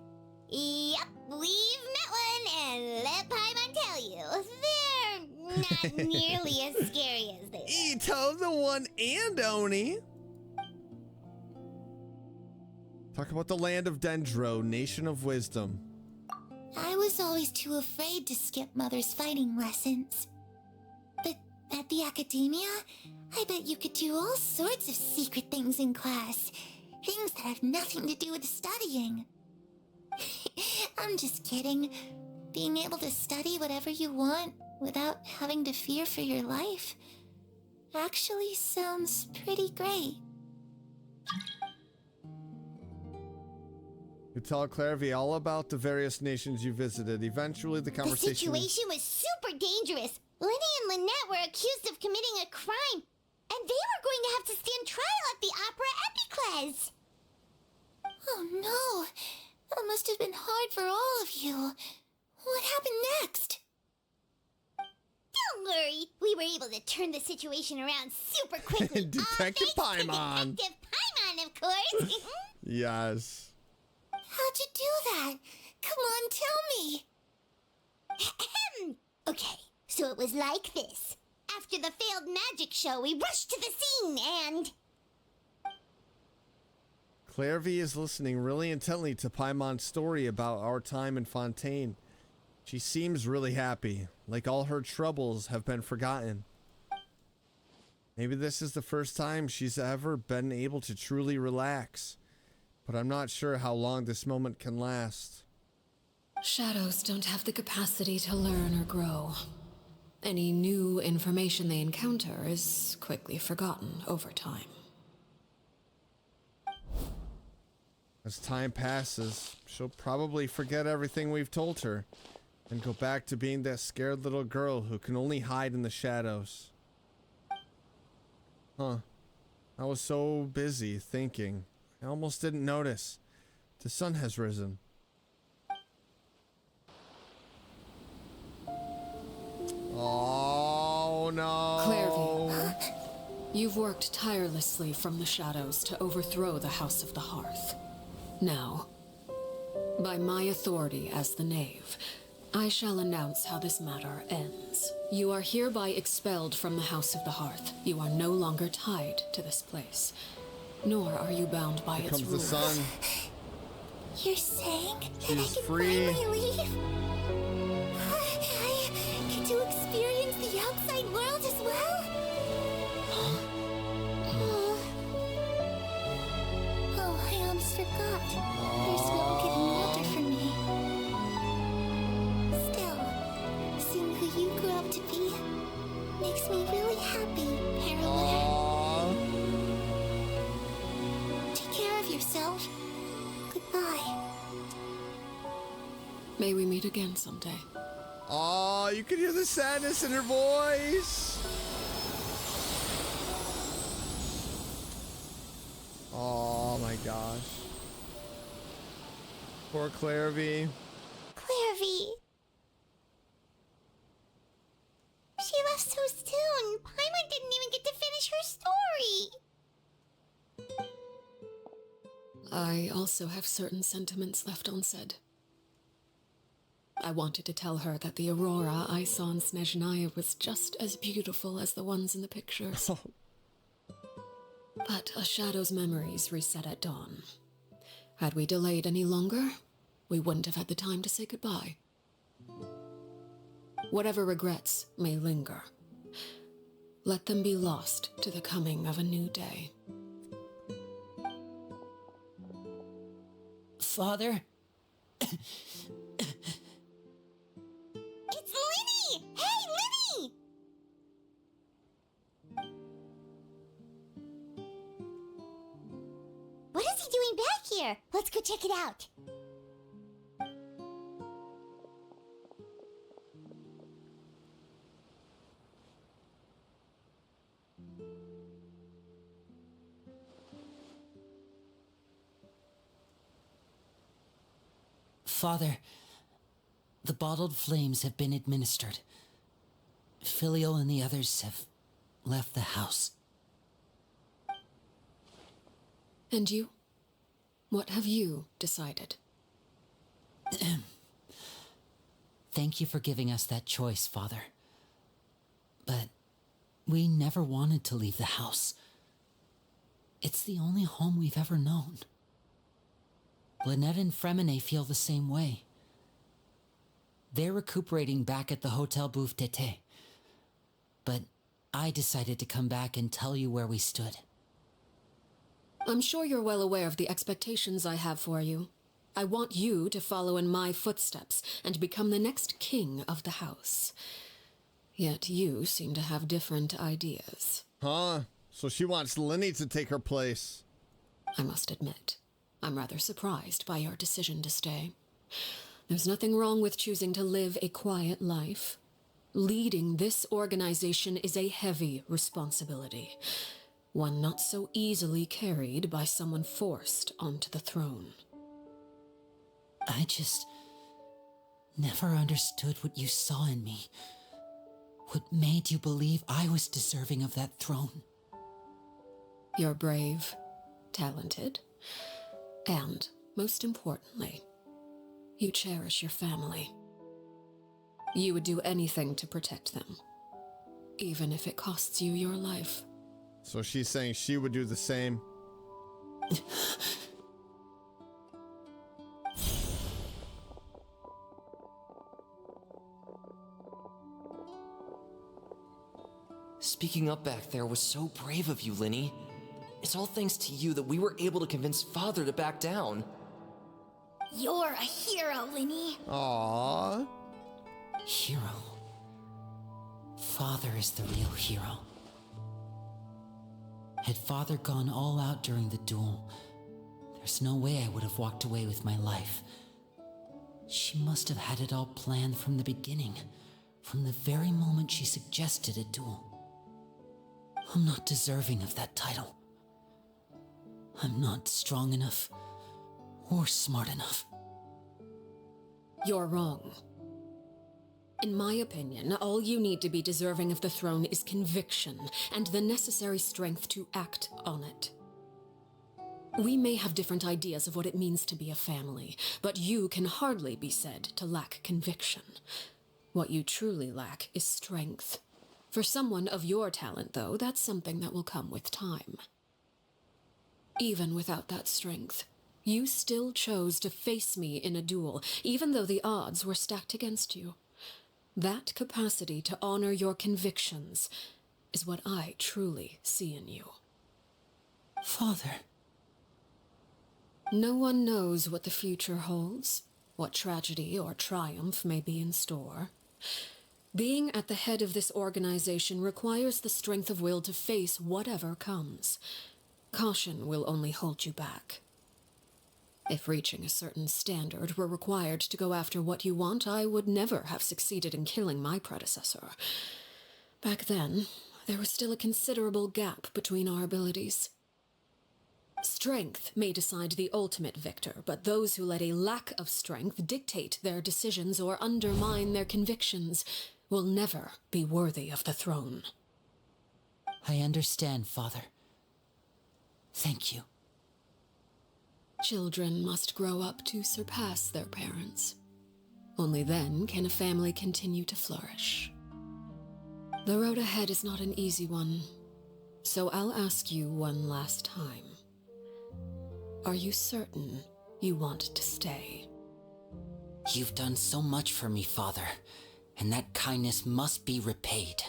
Yep, we've met one, and let Paimon tell you, they're not nearly as scary as they are. Ito, the one and Oni. Talk about the land of Dendro, nation of wisdom. I was always too afraid to skip Mother's fighting lessons. But at the academia, I bet you could do all sorts of secret things in class. Things that have nothing to do with studying. I'm just kidding. Being able to study whatever you want without having to fear for your life actually sounds pretty great. You tell Clairvy all about the various nations you visited. Eventually, the conversation... The situation was super dangerous. Lenny and Lynette were accused of committing a crime, and they were going to have to stand trial at the Opera Epicles. Oh no, that must have been hard for all of you. What happened next? Don't worry, we were able to turn the situation around super quickly. Detective Paimon. Detective Paimon, of course. Yes. How'd you do that? Come on, tell me. Okay, so it was like this. After the failed magic show, we rushed to the scene and... Clairvy is listening really intently to Paimon's story about our time in Fontaine. She seems really happy, like all her troubles have been forgotten. Maybe this is the first time she's ever been able to truly relax, but I'm not sure how long this moment can last. Shadows don't have the capacity to learn or grow. Any new information they encounter is quickly forgotten over time. As time passes, she'll probably forget everything we've told her and go back to being that scared little girl who can only hide in the shadows. Huh. I was so busy thinking, I almost didn't notice. The sun has risen. Oh no. Clairvy, you've worked tirelessly from the shadows to overthrow the House of the Hearth. Now, by my authority as the Knave, I shall announce how this matter ends. You are hereby expelled from the House of the Hearth. You are no longer tied to this place, nor are you bound by its rules. Comes the sun. You're saying that I She's can free. finally leave? I get to experience the outside world as well? Oh, I almost forgot. There's milk and water for me. Still, seeing who you grew up to be makes me really happy, Paraler. Take care of yourself. Goodbye. May we meet again someday. Oh, you can hear the sadness in her voice. Oh my gosh. Poor Clairvy. Clairvy. She left so soon. Paimon didn't even get to finish her story. I also have certain sentiments left unsaid. I wanted to tell her that the aurora I saw in Snezhnaya was just as beautiful as the ones in the pictures. But a shadow's memories reset at dawn. Had we delayed any longer, we wouldn't have had the time to say goodbye. Whatever regrets may linger, let them be lost to the coming of a new day. Father? It's Linny! Hey, Linny! What is he doing back here? Let's go check it out. Father, the bottled flames have been administered. Filial and the others have left the house. And you? What have you decided? Thank you for giving us that choice, Father. But we never wanted to leave the house. It's the only home we've ever known. Lynette and Fremine feel the same way. They're recuperating back at the Hotel Bouffe d'été. But I decided to come back and tell you where we stood. I'm sure you're well aware of the expectations I have for you. I want you to follow in my footsteps and become the next king of the house. Yet you seem to have different ideas. Huh? So she wants Linny to take her place. I must admit, I'm rather surprised by your decision to stay. There's nothing wrong with choosing to live a quiet life. Leading this organization is a heavy responsibility, one not so easily carried by someone forced onto the throne. I just never understood what you saw in me. What made you believe I was deserving of that throne? You're brave, talented, and, most importantly, you cherish your family. You would do anything to protect them, even if it costs you your life. So she's saying she would do the same. Speaking up back there was so brave of you, Linny. It's all thanks to you that we were able to convince Father to back down. You're a hero, Linny. Aww. Hero. Father is the real hero. Had Father gone all out during the duel, there's no way I would have walked away with my life. She must have had it all planned from the beginning, from the very moment she suggested a duel. I'm not deserving of that title. I'm not strong enough or smart enough. You're wrong. In my opinion, all you need to be deserving of the throne is conviction and the necessary strength to act on it. We may have different ideas of what it means to be a family, but you can hardly be said to lack conviction. What you truly lack is strength. For someone of your talent, though, that's something that will come with time. Even without that strength, you still chose to face me in a duel, even though the odds were stacked against you. That capacity to honor your convictions is what I truly see in you. Father. No one knows what the future holds, what tragedy or triumph may be in store. Being at the head of this organization requires the strength of will to face whatever comes. Caution will only hold you back. If reaching a certain standard were required to go after what you want, I would never have succeeded in killing my predecessor. Back then, there was still a considerable gap between our abilities. Strength may decide the ultimate victor, but those who let a lack of strength dictate their decisions or undermine their convictions will never be worthy of the throne. I understand, Father. Thank you. Children must grow up to surpass their parents. Only then can a family continue to flourish. The road ahead is not an easy one, so I'll ask you one last time. Are you certain you want to stay? You've done so much for me, Father, and that kindness must be repaid.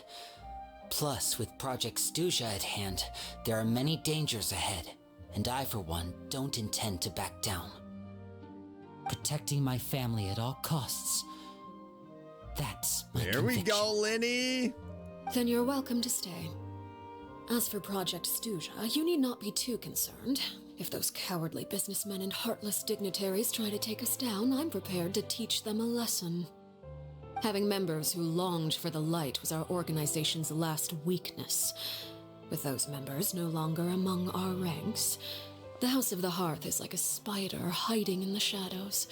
Plus, with Project Stuja at hand, there are many dangers ahead, and I, for one, don't intend to back down. Protecting my family at all costs. That's my There conviction. we go, Lenny! Then you're welcome to stay. As for Project Stuja, you need not be too concerned. If those cowardly businessmen and heartless dignitaries try to take us down, I'm prepared to teach them a lesson. Having members who longed for the light was our organization's last weakness. With those members no longer among our ranks, the House of the Hearth is like a spider hiding in the shadows.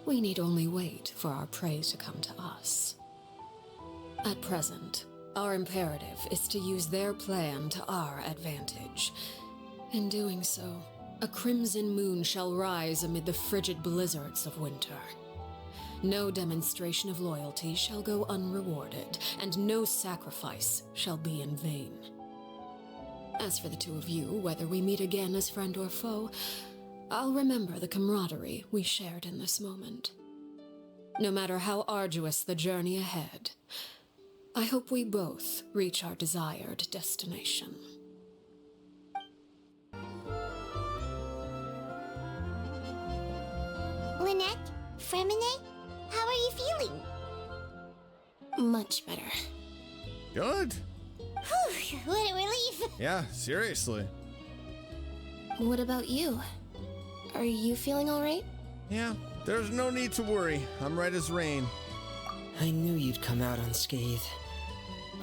We need only wait for our prey to come to us. At present, our imperative is to use their plan to our advantage. In doing so, a crimson moon shall rise amid the frigid blizzards of winter. No demonstration of loyalty shall go unrewarded, and no sacrifice shall be in vain. As for the two of you, whether we meet again as friend or foe, I'll remember the camaraderie we shared in this moment. No matter how arduous the journey ahead, I hope we both reach our desired destination. Lynette? Fremine? How are you feeling? Much better. Good. Whew, what a relief. Yeah, seriously. What about you? Are you feeling alright? Yeah, there's no need to worry. I'm right as rain. I knew you'd come out unscathed.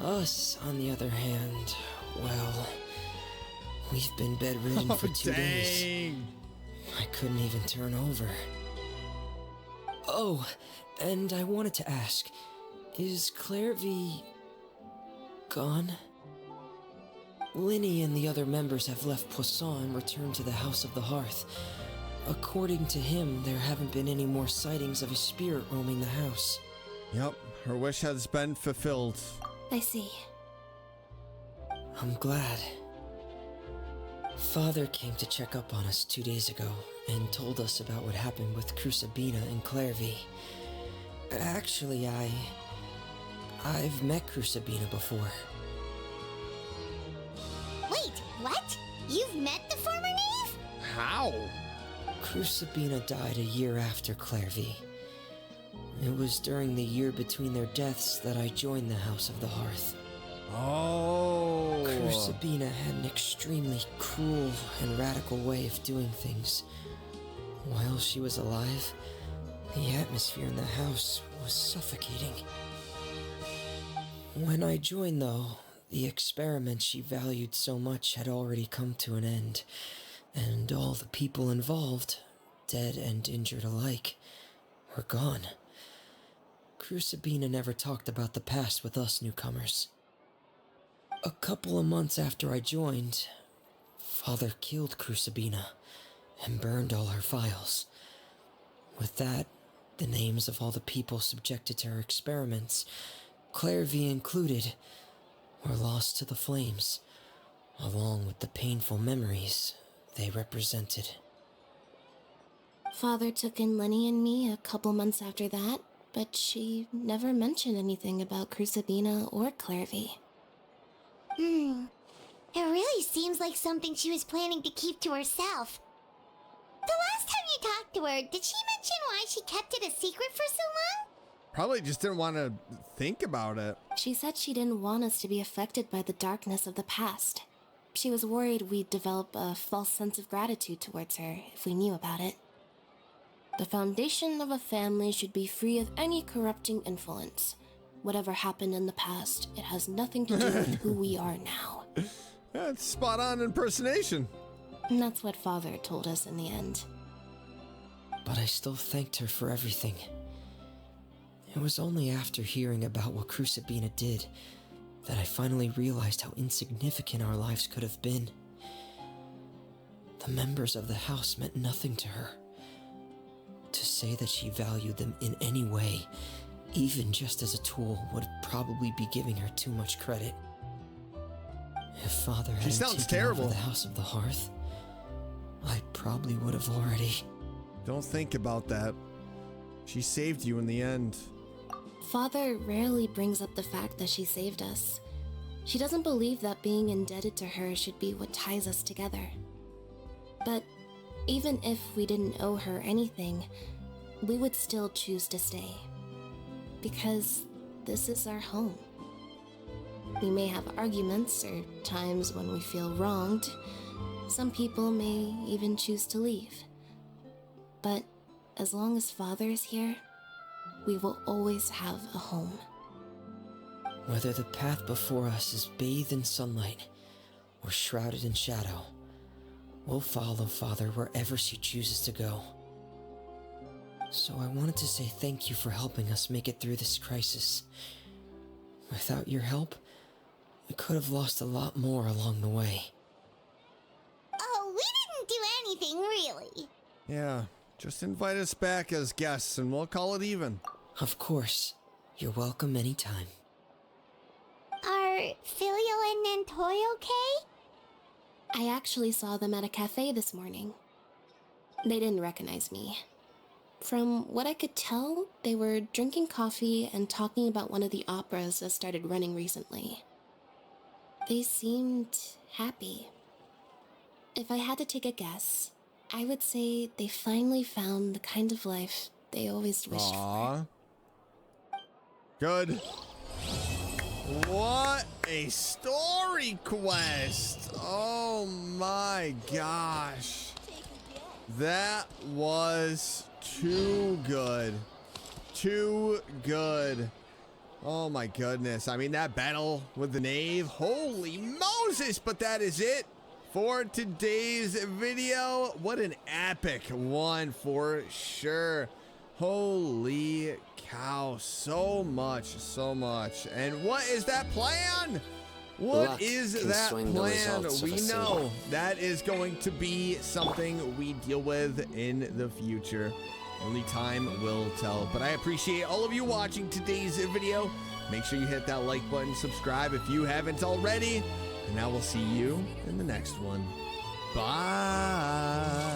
Us, on the other hand, well, we've been bedridden for 2 days. Dang. I couldn't even turn over. Oh, and I wanted to ask, is Claire V gone? Linny and the other members have left Poisson and returned to the House of the Hearth. According to him, there haven't been any more sightings of a spirit roaming the house. Yep, her wish has been fulfilled. I see. I'm glad. Father came to check up on us 2 days ago and told us about what happened with Crucibina and Clairvy. Actually, I've met Crucibina before. Wait, what? You've met the former knave? How? Crucibina died a year after Clairvy. It was during the year between their deaths that I joined the House of the Hearth. Oh. Crucibina had an extremely cruel and radical way of doing things. While she was alive, the atmosphere in the house was suffocating. When I joined, though, the experiment she valued so much had already come to an end, and all the people involved, dead and injured alike, were gone. Crucibina never talked about the past with us newcomers. A couple of months after I joined, Father killed Crucibina and burned all her files. With that, the names of all the people subjected to her experiments, Clairvy included, were lost to the flames, along with the painful memories they represented. Father took in Lenny and me a couple months after that, but she never mentioned anything about Crucibina or Clairvy. It really seems like something she was planning to keep to herself. The last time you talked to her, did she mention why she kept it a secret for so long? Probably just didn't want to think about it. She said she didn't want us to be affected by the darkness of the past. She was worried we'd develop a false sense of gratitude towards her if we knew about it. The foundation of a family should be free of any corrupting influence. Whatever happened in the past, it has nothing to do with who we are now. That's spot on impersonation. And that's what Father told us in the end. But I still thanked her for everything. It was only after hearing about what Crucibina did that I finally realized how insignificant our lives could have been. The members of the house meant nothing to her. To say that she valued them in any way, even just as a tool, would probably be giving her too much credit. If Father hadn't taken over the House of the Hearth, I probably would have already. Don't think about that. She saved you in the end. Father rarely brings up the fact that she saved us. She doesn't believe that being indebted to her should be what ties us together. But even if we didn't owe her anything, we would still choose to stay. Because this is our home. We may have arguments or times when we feel wronged. Some people may even choose to leave. But as long as Father is here, we will always have a home. Whether the path before us is bathed in sunlight or shrouded in shadow, we'll follow Father wherever she chooses to go. So I wanted to say thank you for helping us make it through this crisis. Without your help, we could have lost a lot more along the way. Oh, we didn't do anything, really. Yeah, just invite us back as guests and we'll call it even. Of course. You're welcome anytime. Are Filial and Nantoy okay? I actually saw them at a cafe this morning. They didn't recognize me. From what I could tell, they were drinking coffee and talking about one of the operas that started running recently. They seemed happy. If I had to take a guess, I would say they finally found the kind of life they always wished for. Good. What a story quest! Oh my gosh. That was too good. Too good. Oh my goodness. I mean, that battle with the knave, holy Moses, but that is it for today's video. What an epic one for sure. Holy cow, so much. And what is that plan? What is that plan? We know that is going to be something we deal with in the future. Only time will tell. But I appreciate all of you watching today's video. Make sure you hit that like button, subscribe if you haven't already. And I will see you in the next one. Bye.